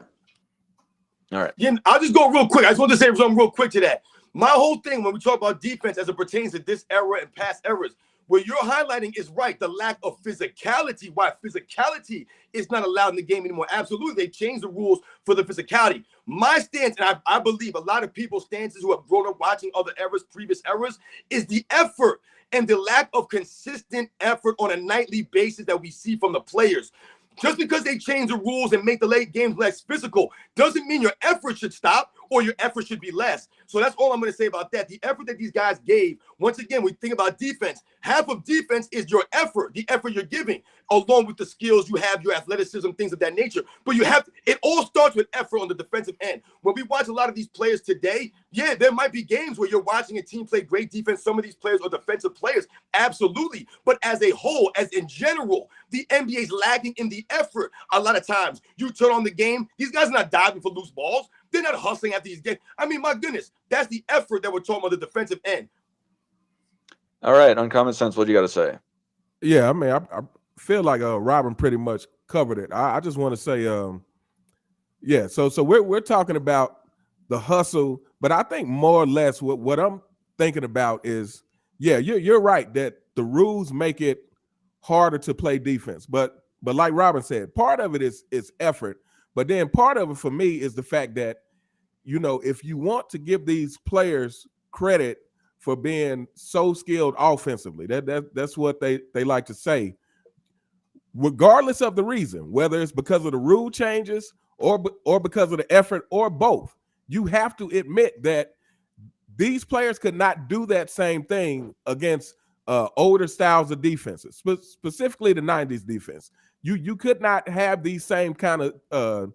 All right. Yeah, I'll just go real quick. I just want to say something real quick to that. My whole thing when we talk about defense as it pertains to this era and past eras, what you're highlighting is right, the lack of physicality. Why physicality is not allowed in the game anymore. Absolutely, they changed the rules for the physicality. My stance, and I believe a lot of people's stances who have grown up watching other eras, previous eras, is the effort and the lack of consistent effort on a nightly basis that we see from the players. Just because they change the rules and make the late games less physical doesn't mean your effort should stop or your effort should be less. So that's all I'm going to say about that. The effort that these guys gave, once again, we think about defense. Half of defense is your effort, the effort you're giving, along with the skills you have, your athleticism, things of that nature. But it all starts with effort on the defensive end. When we watch a lot of these players today, yeah, there might be games where you're watching a team play great defense. Some of these players are defensive players, absolutely. But as a whole, as in general, the NBA is lacking in the effort. A lot of times, you turn on the game, these guys are not diving for loose balls. They're not hustling at these games. I mean, my goodness, that's the effort that we're talking about, the defensive end. All right. Uncommon Sense, what do you got to say? Yeah, I mean, I feel like Robin pretty much covered it. I just want to say, yeah. So we're talking about the hustle, but I think more or less what I'm thinking about is, yeah, you're right that the rules make it harder to play defense, but like Robin said, part of it is effort, but then part of it for me is the fact that, if you want to give these players credit for being so skilled offensively, that's what they like to say, regardless of the reason, whether it's because of the rule changes or because of the effort or both, you have to admit that these players could not do that same thing against older styles of defenses, specifically the 90s defense. You could not have these same kind of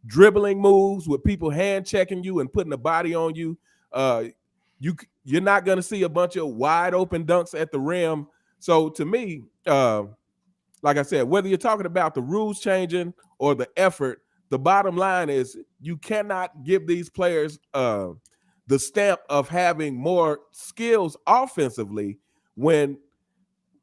dribbling moves with people hand checking you and putting a body on you. You're not going to see a bunch of wide open dunks at the rim. So to me, like I said, whether you're talking about the rules changing or the effort, the bottom line is you cannot give these players the stamp of having more skills offensively when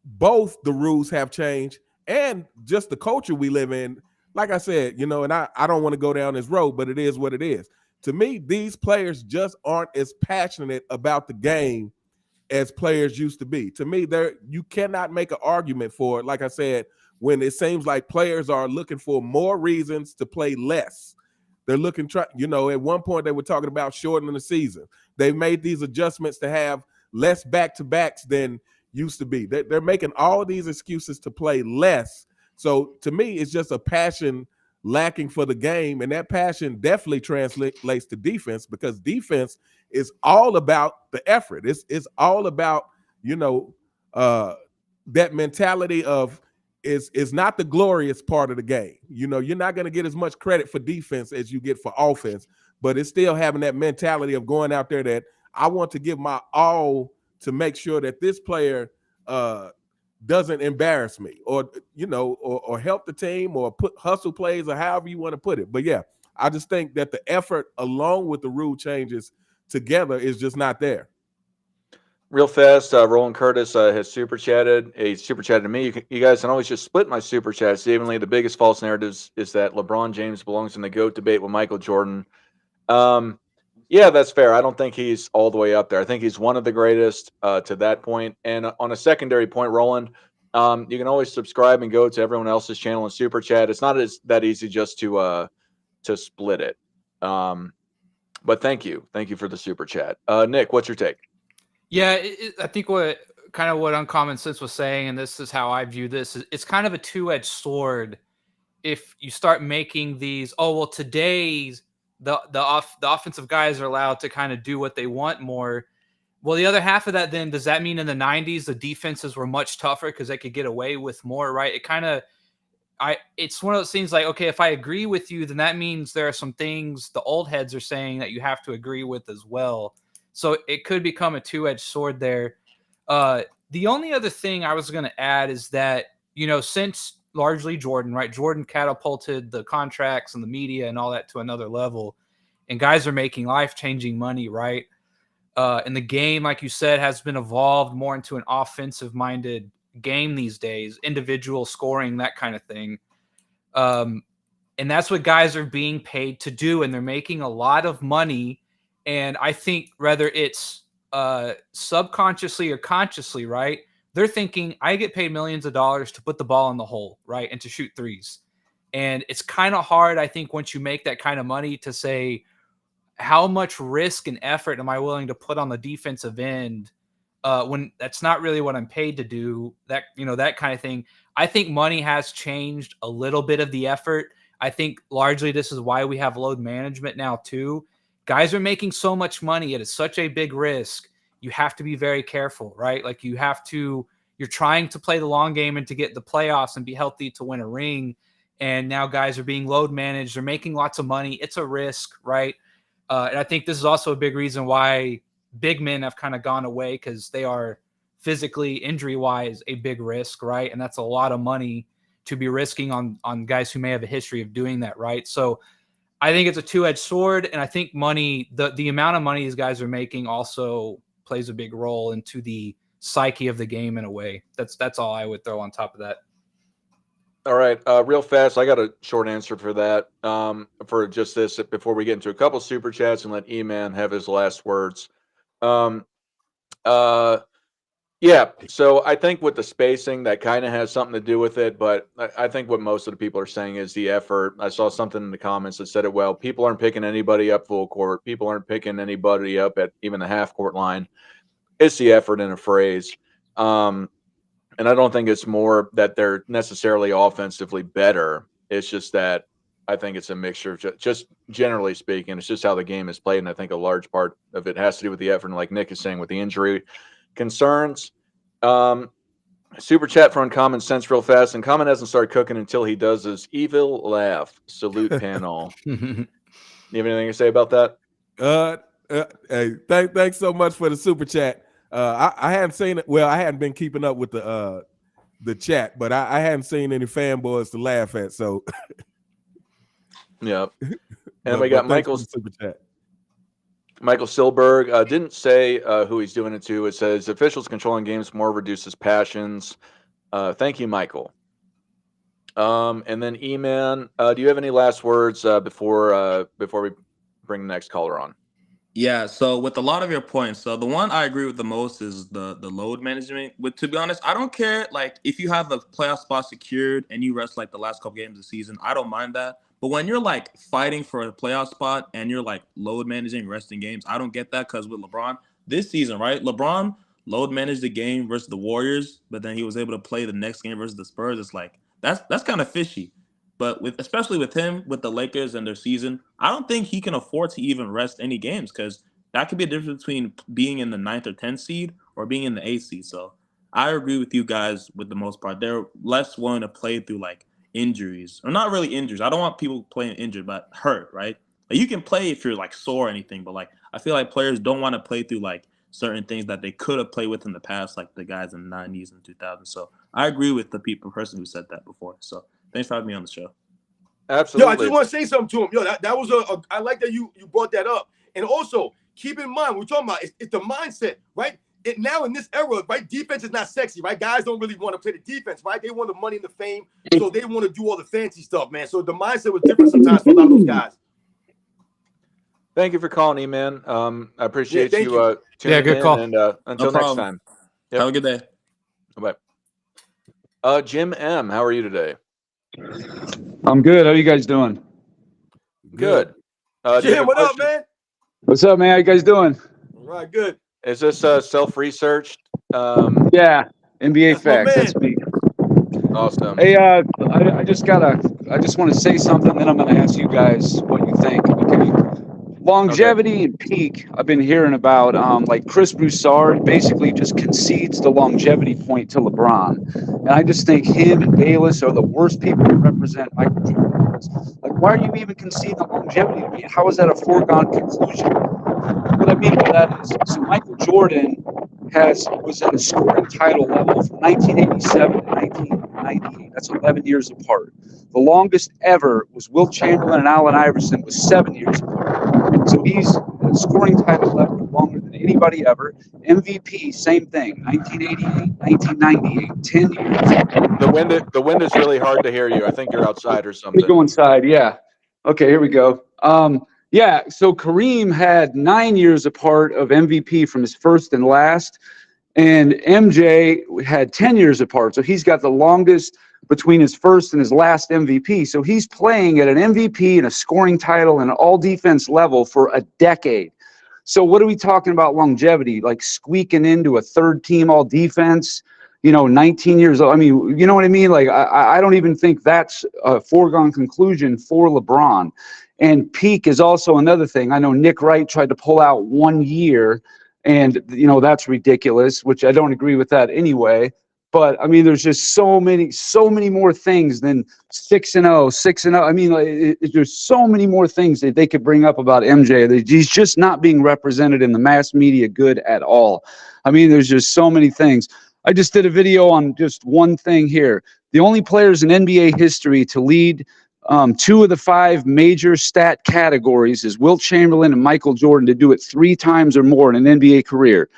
both the rules have changed and just the culture we live in. Like I said, and I don't want to go down this road, but it is what it is. To me, these players just aren't as passionate about the game as players used to be. To me, you cannot make an argument for it, like I said, when it seems like players are looking for more reasons to play less. They're looking, at one point they were talking about shortening the season. They've made these adjustments to have less back-to-backs than used to be. They're making all these excuses to play less. So to me, it's just a passion lacking for the game, and that passion definitely translates to defense, because defense is all about the effort. It's all about, that mentality of is not the glorious part of the game. You're not going to get as much credit for defense as you get for offense, but it's still having that mentality of going out there that I want to give my all to make sure that this player doesn't embarrass me, or or help the team, or put hustle plays, or however you want to put it. But yeah, I just think that the effort along with the rule changes together is just not there. Real fast, Roland Curtis has super chatted. He super chatted to me. You guys can always just split my super chats evenly. The biggest false narrative is that LeBron James belongs in the GOAT debate with Michael Jordan. Yeah, that's fair. I don't think he's all the way up there. I think he's one of the greatest to that point. And on a secondary point, Roland, you can always subscribe and go to everyone else's channel and super chat. It's not that easy just to split it. But thank you for the super chat. Nick, what's your take? Yeah, I think what Uncommon Sense was saying, and this is how I view this, it's kind of a two-edged sword. If you start making these, oh well, today's the offensive guys are allowed to kind of do what they want more. Well, the other half of that, then, does that mean in the 90s the defenses were much tougher because they could get away with more, right? It's one of those things like, okay, if I agree with you, then that means there are some things the old heads are saying that you have to agree with as well. So it could become a two-edged sword there. The only other thing I was going to add is that, since largely Jordan, right? Jordan catapulted the contracts and the media and all that to another level, and guys are making life-changing money, right? And the game, like you said, has been evolved more into an offensive-minded game these days, individual scoring, that kind of thing. And that's what guys are being paid to do, and they're making a lot of money. And I think whether it's subconsciously or consciously, right, they're thinking, I get paid millions of dollars to put the ball in the hole, right, and to shoot threes. And it's kind of hard, I think, once you make that kind of money to say, how much risk and effort am I willing to put on the defensive end when that's not really what I'm paid to do, that kind of thing. I think money has changed a little bit of the effort. I think largely this is why we have load management now too. Guys are making so much money. It is such a big risk. You have to be very careful, right? Like you're trying to play the long game and to get the playoffs and be healthy to win a ring. And now guys are being load managed. They're making lots of money. It's a risk, right? And I think this is also a big reason why big men have kind of gone away, because they are physically, injury-wise, a big risk, right? And that's a lot of money to be risking on guys who may have a history of doing that, right? So I think it's a two-edged sword, and I think money, the amount of money these guys are making also plays a big role into the psyche of the game in a way. That's all I would throw on top of that. All right, real fast, I got a short answer for that. For just this, before we get into a couple super chats and let E-Man have his last words. Yeah, so I think with the spacing, that kind of has something to do with it, but I think what most of the people are saying is the effort. I saw something in the comments that said it well. People aren't picking anybody up full court. People aren't picking anybody up at even the half court line. It's the effort in a phrase. And I don't think it's more that they're necessarily offensively better. It's just that I think it's a mixture of just generally speaking, it's just how the game is played. And I think a large part of it has to do with the effort. And like Nick is saying, with the injury concerns. Super chat for Uncommon Sense real fast. And Common hasn't started cooking until he does his evil laugh. Salute panel. You have anything to say about that? Hey, thanks so much for the super chat. I hadn't seen it. Well, I hadn't been keeping up with the chat, but I hadn't seen any fanboys to laugh at. So, yeah. And we got Michael's super chat. Michael Silberg didn't say who he's doing it to. It says officials controlling games more reduces passions. Thank you, Michael. And then E-Man, do you have any last words before we bring the next caller on? Yeah, so with a lot of your points, so the one I agree with the most is the load management. But to be honest, I don't care. Like, if you have a playoff spot secured and you rest like the last couple games of the season, I don't mind that. But when you're like fighting for a playoff spot and you're like load managing, resting games, I don't get that, because with LeBron this season, right? LeBron load managed the game versus the Warriors, but then he was able to play the next game versus the Spurs. It's like that's kind of fishy. But especially with him, with the Lakers and their season, I don't think he can afford to even rest any games, because that could be a difference between being in the 9th or 10th seed or being in the 8th seed. So I agree with you guys with the most part. They're less willing to play through like injuries, or not really injuries. I don't want people playing injured, but hurt, right? Like, you can play if you're like sore or anything, but like I feel like players don't want to play through like certain things that they could have played with in the past, like the guys in the 90s and 2000s. So I agree with the person who said that before. So thanks for having me on the show. Absolutely. Yo, I just want to say something to him. Yo, that was I like that you brought that up. And also, keep in mind, we're talking about it's the mindset, right? Now in this era, right? Defense is not sexy, right? Guys don't really want to play the defense, right? They want the money and the fame, so they want to do all the fancy stuff, man. So the mindset was different sometimes for a lot of those guys. Thank you for calling, E-Man. I appreciate thank you you. tuning good in, call. and until No next problem. time. Yep. Have a good day. Bye. Jim M, how are you today? I'm good. How you guys doing? Good. Do you have Jim, a what up, question? man? What's up, man? How you guys doing? All right, good. Is this self-researched? Yeah, NBA That's my facts. That's man. me. Awesome. Hey, I just want to say something, then I'm gonna ask you guys what you think. Okay. Longevity and peak, I've been hearing about. Like Chris Broussard basically just concedes the longevity point to LeBron, and I just think him and Bayless are the worst people to represent Michael Jordan. Like, why are you even conceding the longevity to me? How is that a foregone conclusion? What I mean by that is, so Michael Jordan was at a scoring title level from 1987 to 1998. That's 11 years apart. The longest ever was Wilt Chamberlain and Allen Iverson, was 7 years apart. So he's at a scoring title level longer than anybody ever. MVP, same thing. 1988, 1998, 10 years. The wind is really hard to hear you. I think you're outside or Let me something. go inside. Yeah. Okay, here we go. Yeah, so Kareem had 9 years apart of MVP from his first and last, and MJ had 10 years apart. So he's got the longest between his first and his last MVP. So he's playing at an MVP and a scoring title and an all defense level for a decade. So what are we talking about longevity? Like squeaking into a third team all defense, 19 years old. I mean, you know what I mean? Like, I don't even think that's a foregone conclusion for LeBron. And peak is also another thing. I know Nick Wright tried to pull out 1 year, and, that's ridiculous, which I don't agree with that anyway. But I mean, there's just so many more things than 6-0, 6-0. I mean, there's so many more things that they could bring up about MJ. He's just not being represented in the mass media good at all. I mean, there's just so many things. I just did a video on just one thing here. The only players in NBA history to lead 2 of the 5 major stat categories is Wilt Chamberlain and Michael Jordan, to do it 3 times or more in an NBA career.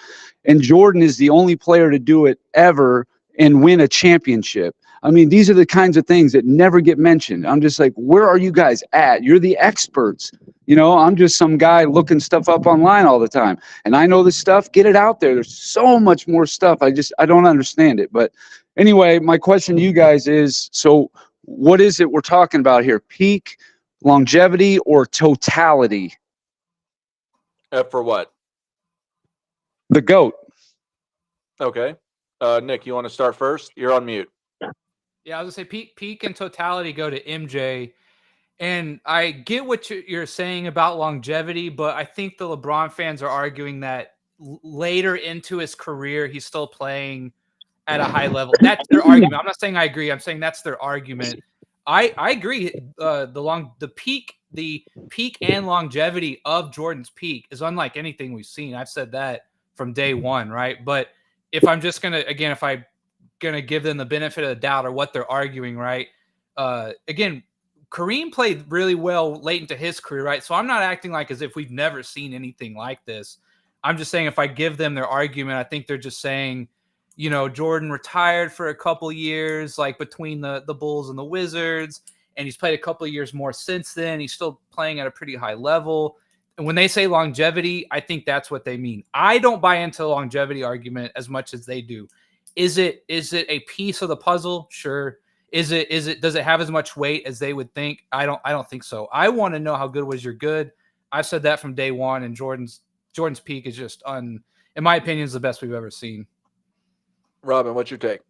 And Jordan is the only player to do it ever and win a championship. I mean, these are the kinds of things that never get mentioned. I'm just like, where are you guys at? You're the experts. I'm just some guy looking stuff up online all the time. And I know this stuff. Get it out there. There's so much more stuff. I don't understand it. But anyway, my question to you guys is, so what is it we're talking about here? Peak, longevity, or totality? For what? The GOAT. Okay. Nick, you want to start first? You're on mute. Yeah, I was gonna say peak and totality go to MJ, and I get what you're saying about longevity, but I think the LeBron fans are arguing that later into his career he's still playing at a high level. That's their argument. I'm not saying I agree. I'm saying that's their argument. I agree. The peak and longevity of Jordan's peak is unlike anything we've seen. I've said that from day one, right? But if I'm just if I'm gonna give them the benefit of the doubt or what they're arguing, right? Again, Kareem played really well late into his career, right? So I'm not acting like as if we've never seen anything like this. I'm just saying if I give them their argument, I think they're just saying, Jordan retired for a couple years, like between the Bulls and the Wizards, and he's played a couple of years more since then. He's still playing at a pretty high level. And when they say longevity, I think that's what they mean. I don't buy into the longevity argument as much as they do. Is it a piece of the puzzle? Sure. Does it have as much weight as they would think? I don't think so. I want to know how good was your good. I've said that from day one, and Jordan's peak is just in my opinion, is the best we've ever seen. Robin, what's your take?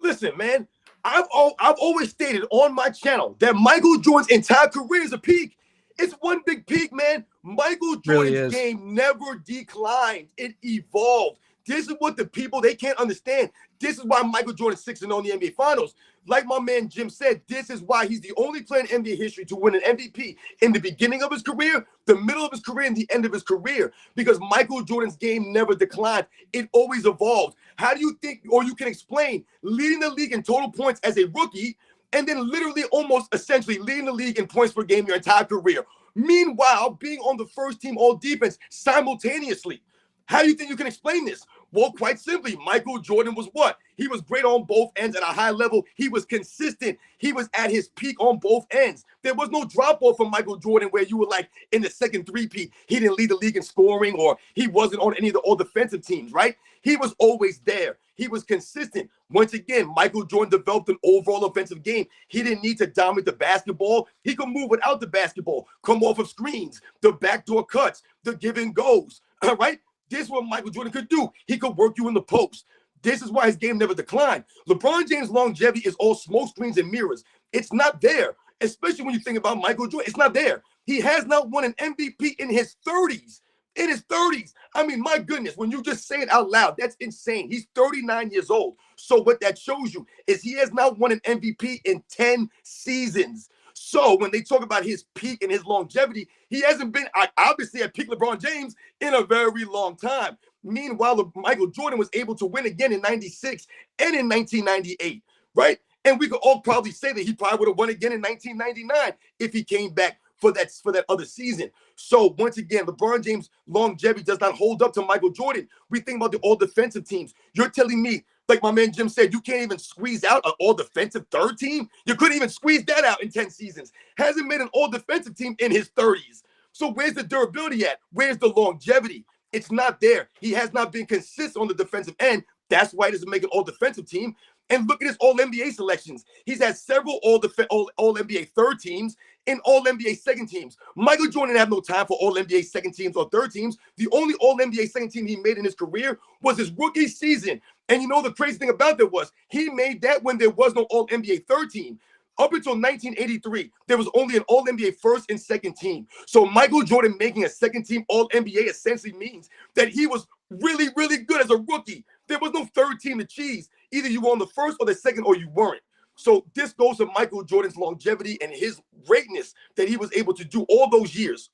Listen, man, I've always stated on my channel that Michael Jordan's entire career is a peak. It's one big peak, man. Michael Jordan's game never declined. It evolved. This is what the people, they can't understand. This is why Michael Jordan's 6-0 in the NBA Finals. Like my man Jim said, this is why he's the only player in NBA history to win an MVP in the beginning of his career, the middle of his career, and the end of his career. Because Michael Jordan's game never declined. It always evolved. How do you think, or you can explain, leading the league in total points as a rookie, and then literally almost essentially leading the league in points per game your entire career? Meanwhile, being on the first team all defense simultaneously. How do you think you can explain this? Well, quite simply, Michael Jordan was what? He was great on both ends at a high level. He was consistent. He was at his peak on both ends. There was no drop off from Michael Jordan where you were like in the second three-peat, he didn't lead the league in scoring or he wasn't on any of the all defensive teams, right? He was always there. He was consistent. Once again, Michael Jordan developed an overall offensive game. He didn't need to dominate the basketball. He could move without the basketball, come off of screens, the backdoor cuts, the give and goes, all right? This is what Michael Jordan could do. He could work you in the post. This is why his game never declined. LeBron James' longevity is all smoke screens and mirrors. It's not there, especially when you think about Michael Jordan. It's not there. He has not won an MVP in his 30s. In his 30s. I mean, my goodness, when you just say it out loud, that's insane. He's 39 years old. So what that shows you is he has not won an MVP in 10 seasons. So when they talk about his peak and his longevity, he hasn't been obviously at peak LeBron James in a very long time. Meanwhile, Michael Jordan was able to win again in 96 and in 1998, right? And we could all probably say that he probably would have won again in 1999 if he came back for that other season. So once again, LeBron James' longevity does not hold up to Michael Jordan. We think about the all defensive teams. You're telling me, like my man Jim said, you can't even squeeze out an all defensive third team? You couldn't even squeeze that out in 10 seasons. Hasn't made an all defensive team in his 30s. So where's the durability at? Where's the longevity? It's not there. He has not been consistent on the defensive end. That's why he doesn't make an all defensive team. And look at his all NBA selections. He's had several all NBA third teams and all NBA second teams. Michael Jordan didn't have no time for all NBA second teams or third teams. The only all NBA second team he made in his career was his rookie season. And you know the crazy thing about that was he made that when there was no all NBA third team. Up until 1983, there was only an all-NBA first and second team. So Michael Jordan making a second team all-NBA essentially means that he was really, really good as a rookie. There was no third team to cheese. Either you were on the first or the second or you weren't. So this goes to Michael Jordan's longevity and his greatness that he was able to do all those years.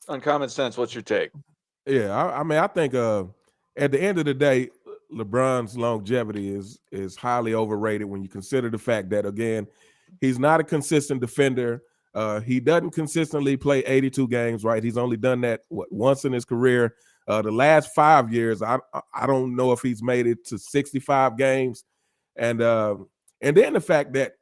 On common sense, what's your take? Yeah, I mean, I think at the end of the day, LeBron's longevity is highly overrated when you consider the fact that, again, he's not a consistent defender. He doesn't consistently play 82 games, right? He's only done that once in his career. The last 5 years, I don't know if he's made it to 65 games. And then the fact that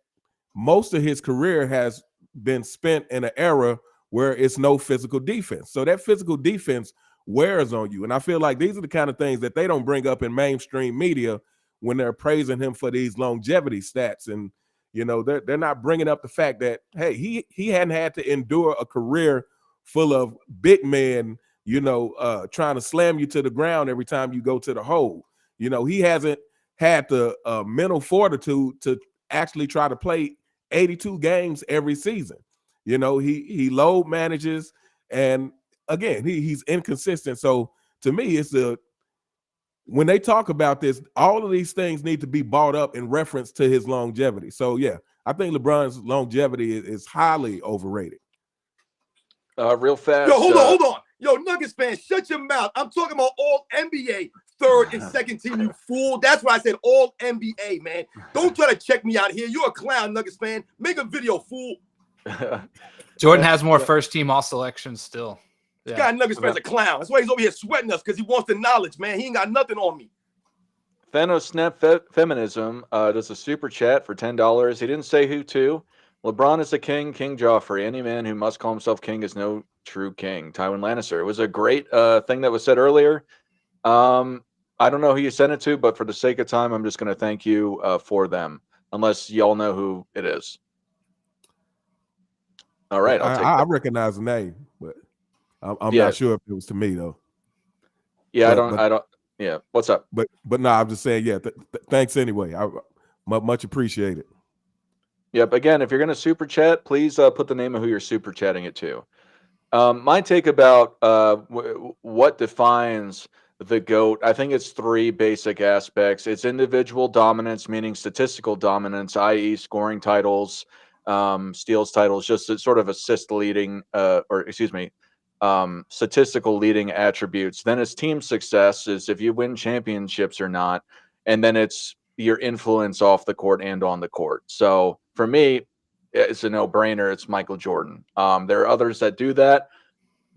most of his career has been spent in an era where it's no physical defense. So that physical defense wears on you. And I feel like these are the kind of things that they don't bring up in mainstream media when they're praising him for these longevity stats. And, you know, they're not bringing up the fact that, hey, he hadn't had to endure a career full of big men, you know, trying to slam you to the ground every time you go to the hole. You know, he hasn't had the mental fortitude to actually try to play 82 games every season. You know, he load manages, and again, he's inconsistent. So to me, it's when they talk about this, all of these things need to be brought up in reference to his longevity. So yeah, I think LeBron's longevity is highly overrated. Real fast. Yo, hold on. Yo, Nuggets fans, shut your mouth. I'm talking about all NBA third and second team, you fool. That's why I said all NBA, man. Don't try to check me out here. You're a clown, Nuggets fan. Make a video, fool. Jordan has more first team all selections still. This guy Nuggets fan's a clown. That's why he's over here sweating us, because he wants the knowledge, man. He ain't got nothing on me. Thanos Feminism does a super chat for $10. He didn't say who to. LeBron is the king, King Joffrey. Any man who must call himself king is no true king. Tywin Lannister. It was a great thing that was said earlier. I don't know who you sent it to, but for the sake of time, I'm just going to thank you for them, unless y'all know who it is. All right, I'll take I recognize the name, but I'm not sure if it was to me though. Yeah, I don't. Yeah, what's up? But no, I'm just saying. Yeah, thanks anyway. I much appreciated. Yep. Again, if you're going to super chat, please put the name of who you're super chatting it to. My take about what defines the GOAT, I think it's three basic aspects. It's individual dominance, meaning statistical dominance, i.e. scoring titles, steals titles, just a sort of assist leading, statistical leading attributes. Then it's team success, is if you win championships or not. And then it's your influence off the court and on the court. So for me, it's a no-brainer. It's Michael Jordan. There are others that do that,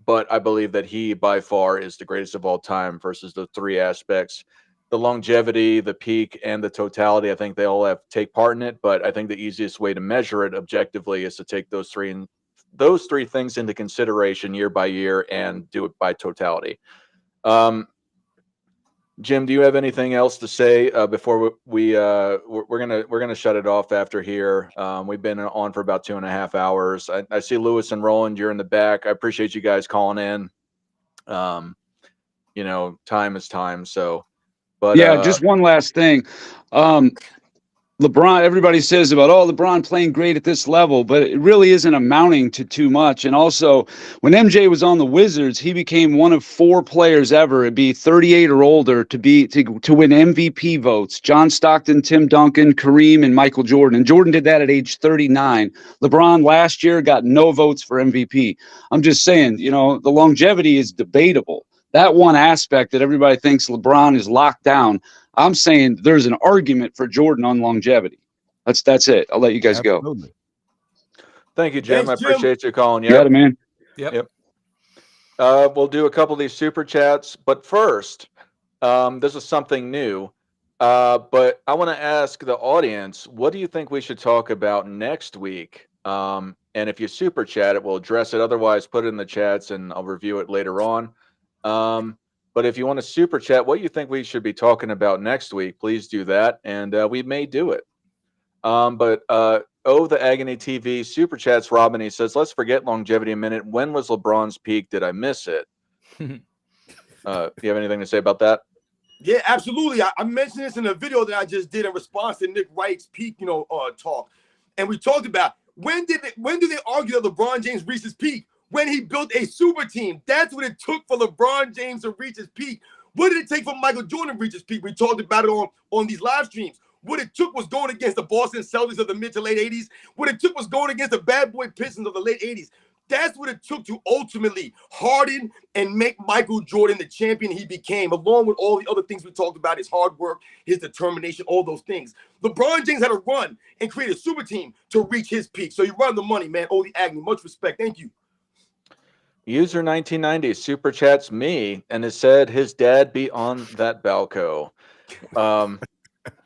but I believe that he by far is the greatest of all time versus the three aspects. The longevity, the peak, and the totality, I think they all take part in it. But I think the easiest way to measure it objectively is to take those three things into consideration year by year and do it by totality. Jim, do you have anything else to say before we're gonna shut it off after here? We've been on for about 2.5 hours. I see Lewis and Roland. You're in the back. I appreciate you guys calling in. Time is time. So, but yeah, just one last thing. LeBron, everybody says about, oh, LeBron playing great at this level, but it really isn't amounting to too much. And also, when MJ was on the Wizards, he became one of 4 players ever to be 38 or older to win MVP votes. John Stockton, Tim Duncan, Kareem, and Michael Jordan. And Jordan did that at age 39. LeBron last year got no votes for MVP. I'm just saying, the longevity is debatable. That one aspect that everybody thinks LeBron is locked down, I'm saying there's an argument for Jordan on longevity. That's it. I'll let you guys Absolutely. go. Thank you, Jim. Thanks, I appreciate you calling. You got it, man. Yep. We'll do a couple of these super chats, but first, this is something new. But I want to ask the audience, what do you think we should talk about next week? And if you super chat it, we'll address it. Otherwise, put it in the chats and I'll review it later on. But if you want to super chat what you think we should be talking about next week, please do that, and we may do it. The Agony TV super chats Robin. He says, "Let's forget longevity a minute. When was LeBron's peak? Did I miss it?" You have anything to say about that? Yeah, absolutely. I mentioned this in a video that I just did in response to Nick Wright's peak, talk, and we talked about when do they argue that LeBron James reached his peak? When he built a super team. That's what it took for LeBron James to reach his peak. What did it take for Michael Jordan to reach his peak? We talked about it on these live streams. What it took was going against the Boston Celtics of the mid to late 80s. What it took was going against the bad boy Pistons of the late 80s. That's what it took to ultimately harden and make Michael Jordan the champion he became, along with all the other things we talked about, his hard work, his determination, all those things. LeBron James had to run and create a super team to reach his peak. So you run the money, man. Odie Agnew, much respect. Thank you. User 1990 super chats me and has said his dad be on that Balco.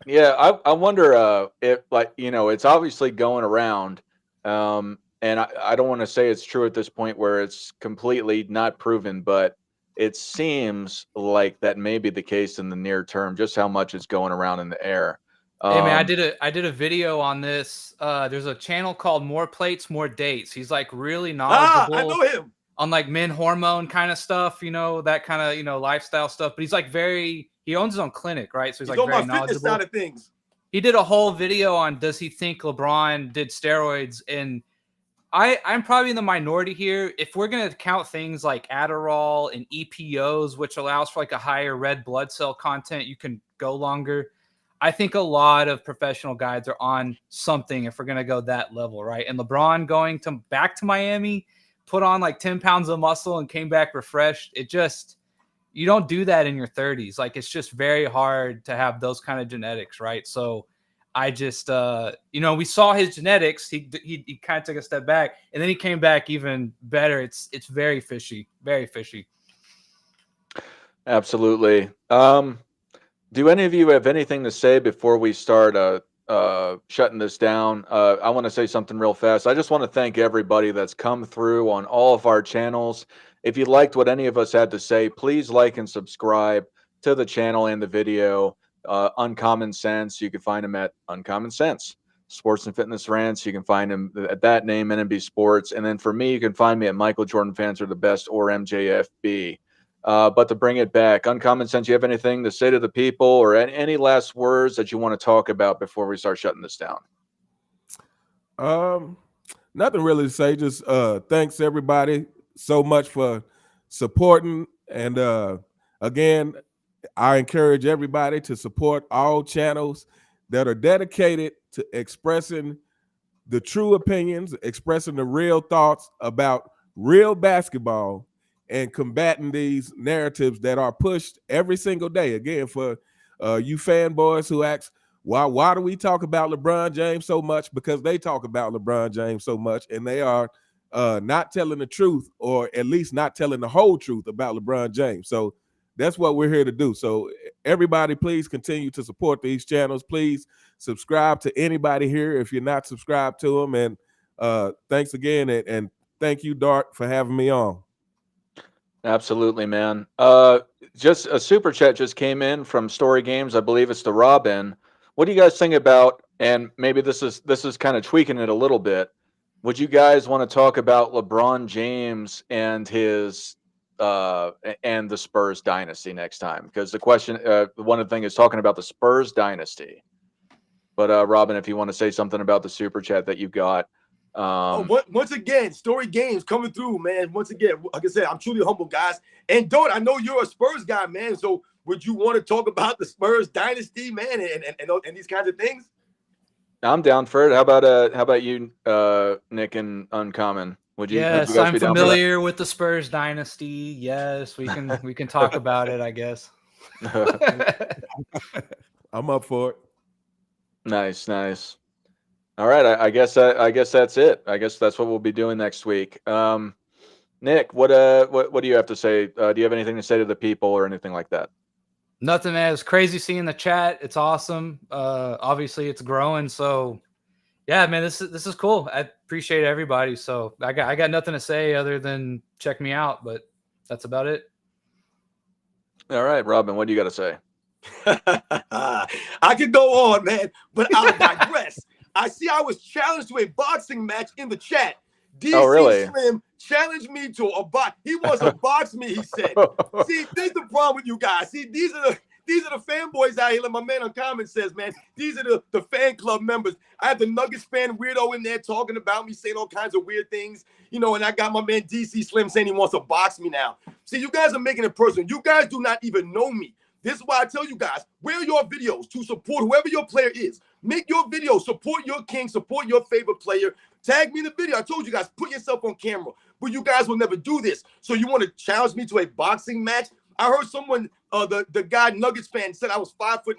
Yeah, I wonder if, it's obviously going around, and I don't want to say it's true at this point where it's completely not proven, but it seems like that may be the case in the near term. Just how much is going around in the air. Hey man, I did a video on this. There's a channel called More Plates, More Dates. He's like really knowledgeable. I know him. On like men hormone kind of stuff, that kind of, lifestyle stuff. But he's like he owns his own clinic, right? So he's like very knowledgeable. Fitness side of things. He did a whole video on does he think LeBron did steroids? And I'm probably in the minority here. If we're going to count things like Adderall and EPOs, which allows for like a higher red blood cell content, you can go longer. I think a lot of professional guys are on something if we're going to go that level, right? And LeBron going back to Miami, put on like 10 pounds of muscle and came back refreshed. You don't do that in your 30s. Like, it's just very hard to have those kind of genetics, right? So I just, we saw his genetics. He kind of took a step back and then he came back even better. It's very fishy, very fishy. Absolutely. Do any of you have anything to say before we start shutting this down? I want to say something real fast. I just want to thank everybody that's come through on all of our channels. If you liked what any of us had to say, please like and subscribe to the channel and the video. Uncommon Sense, you can find him at Uncommon Sense. Sports and Fitness Rants, you can find him at that name, NMB Sports. And then for me, you can find me at Michael Jordan Fans Are the Best or MJFB. But to bring it back, Uncommon Sense, you have anything to say to the people or any last words that you want to talk about before we start shutting this down? Nothing really to say. Just thanks everybody so much for supporting. And again, I encourage everybody to support all channels that are dedicated to expressing the true opinions, expressing the real thoughts about real basketball, and combating these narratives that are pushed every single day. Again, for you fanboys who ask, why do we talk about LeBron James so much? Because they talk about LeBron James so much, and they are not telling the truth, or at least not telling the whole truth about LeBron James. So that's what we're here to do. So everybody, please continue to support these channels. Please subscribe to anybody here if you're not subscribed to them. And thanks again, and thank you, Dart, for having me on. Absolutely, man. Just a super chat just came in from Story Games. I believe it's to Robin. What do you guys think about? And maybe this is kind of tweaking it a little bit. Would you guys want to talk about LeBron James and his and the Spurs dynasty next time? Because the question, one of the things is talking about the Spurs dynasty. But Robin, if you want to say something about the super chat that you got. Once again, Story Games coming through, man. Once again, like I said, I'm truly humble, guys. And Don't, I know you're a Spurs guy, man. So would you want to talk about the Spurs dynasty, man, and these kinds of things? I'm down for it. How about you, Nick and Uncommon? Would you? Yes, would you guys I'm be down for familiar with the Spurs dynasty. Yes, we can talk about it, I guess. I'm up for it. Nice. All right, I guess that's it. I guess that's what we'll be doing next week. Nick, what do you have to say? Do you have anything to say to the people or anything like that? Nothing, man. It's crazy seeing the chat. It's awesome. Obviously, it's growing. So, yeah, man, this is cool. I appreciate everybody. So I got nothing to say other than check me out. But that's about it. All right, Robin, what do you got to say? I could go on, man, but I'll digress. I see I was challenged to a boxing match in the chat. DC really? Slim challenged me to a box. He wants to box me, he said. See, this is the problem with you guys. See, these are the fanboys out here, like my man Uncommon says, man. These are the fan club members. I have the Nuggets fan weirdo in there talking about me, saying all kinds of weird things, and I got my man DC Slim saying he wants to box me now. See, you guys are making it personal. You guys do not even know me. This is why I tell you guys, wear your videos to support whoever your player is. Make your videos, support your king, support your favorite player. Tag me in the video. I told you guys, put yourself on camera. But you guys will never do this. So you want to challenge me to a boxing match? I heard someone, the guy Nuggets fan said I was 5'9".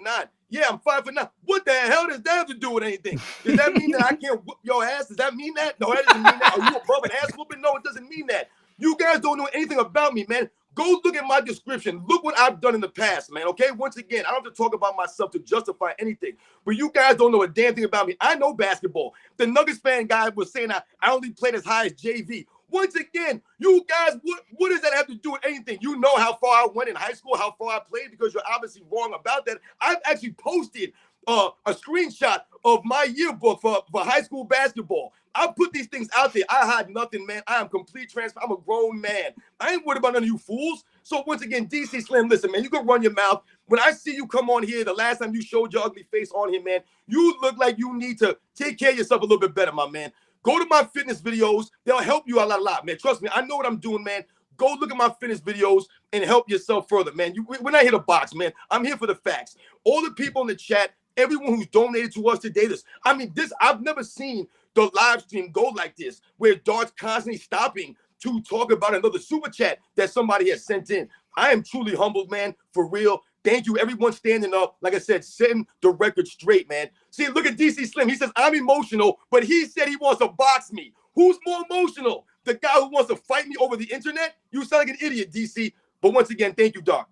Yeah, I'm 5'9". What the hell does that have to do with anything? Does that mean that I can't whoop your ass? Does that mean that? No, that doesn't mean that. Are you above an ass whooping? No, it doesn't mean that. You guys don't know anything about me, man. Go look at my description. Look what I've done in the past, man, okay? Once again, I don't have to talk about myself to justify anything, but you guys don't know a damn thing about me. I know basketball. The Nuggets fan guy was saying I only played as high as JV. Once again, you guys, what does that have to do with anything? You know how far I went in high school, how far I played, because you're obviously wrong about that. I've actually posted a screenshot of my yearbook for high school basketball. I put these things out there. I hide nothing, man. I am complete transfer. I'm a grown man. I ain't worried about none of you fools. So once again, DC Slim, listen, man, you can run your mouth. When I see you come on here, the last time you showed your ugly face on here, man, you look like you need to take care of yourself a little bit better, my man. Go to my fitness videos. They'll help you a lot, man. Trust me, I know what I'm doing, man. Go look at my fitness videos and help yourself further, man. We're not here to box, man. I'm here for the facts. All the people in the chat, everyone who's donated to us today, I've never seen the live stream go like this, where Dart's constantly stopping to talk about another super chat that somebody has sent in. I am truly humbled, man, for real. Thank you, everyone standing up. Like I said, setting the record straight, man. See, look at DC Slim. He says, I'm emotional, but he said he wants to box me. Who's more emotional? The guy who wants to fight me over the internet? You sound like an idiot, DC. But once again, thank you, Doc.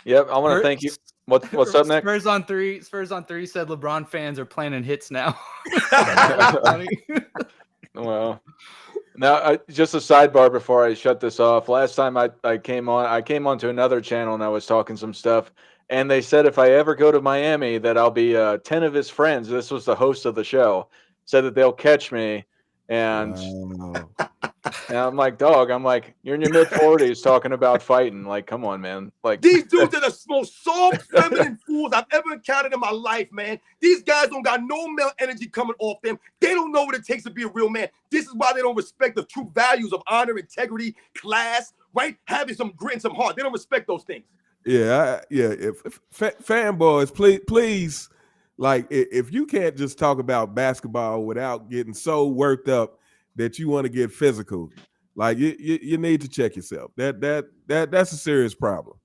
Yep, I want to thank you. What's up, Nick? Spurs on three said LeBron fans are planning hits now. Well, now just a sidebar before I shut this off. Last time I came on to another channel and I was talking some stuff, and they said if I ever go to Miami that I'll be 10 of his friends. This was the host of the show, said that they'll catch me, and and I'm like, dog, you're in your mid-40s talking about fighting. Like, come on, man. Like, these dudes are the most soft, feminine fools I've ever encountered in my life, man. These guys don't got no male energy coming off them. They don't know what it takes to be a real man. This is why they don't respect the true values of honor, integrity, class, right? Having some grit and some heart. They don't respect those things. Yeah. If fanboys, please, like, if you can't just talk about basketball without getting so worked up that you want to get physical, like you need to check yourself. That's a serious problem.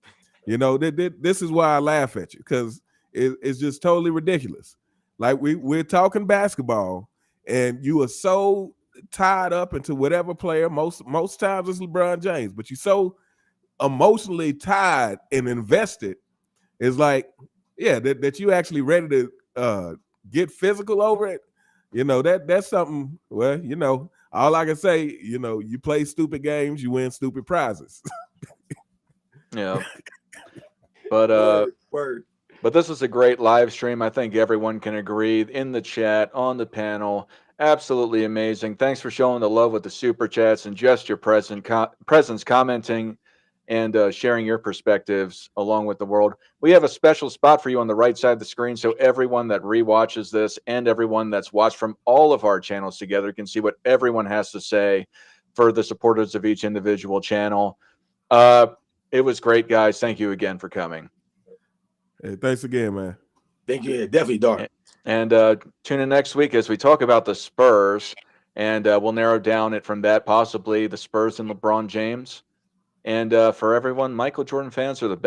This is why I laugh at you, because it's just totally ridiculous. Like we're talking basketball, and you are so tied up into whatever player. Most times it's LeBron James, but you're so emotionally tied and invested. It's like, yeah, that you actually ready to get physical over it. You know, that's something. Well, you know, all I can say, you know, you play stupid games, you win stupid prizes. Yeah. But Word. But this is a great live stream. I think everyone can agree in the chat, on the panel. Absolutely amazing. Thanks for showing the love with the super chats and just your presence, commenting, and sharing your perspectives along with the world. We have a special spot for you on the right side of the screen, so everyone that rewatches this and everyone that's watched from all of our channels together can see what everyone has to say for the supporters of each individual channel. It was great, guys. Thank you again for coming. Hey, thanks again, man. Thank you. Yeah, definitely, Dark. And tune in next week as we talk about the Spurs, and we'll narrow down it from that, possibly the Spurs and LeBron James. And for everyone, Michael Jordan fans are the best.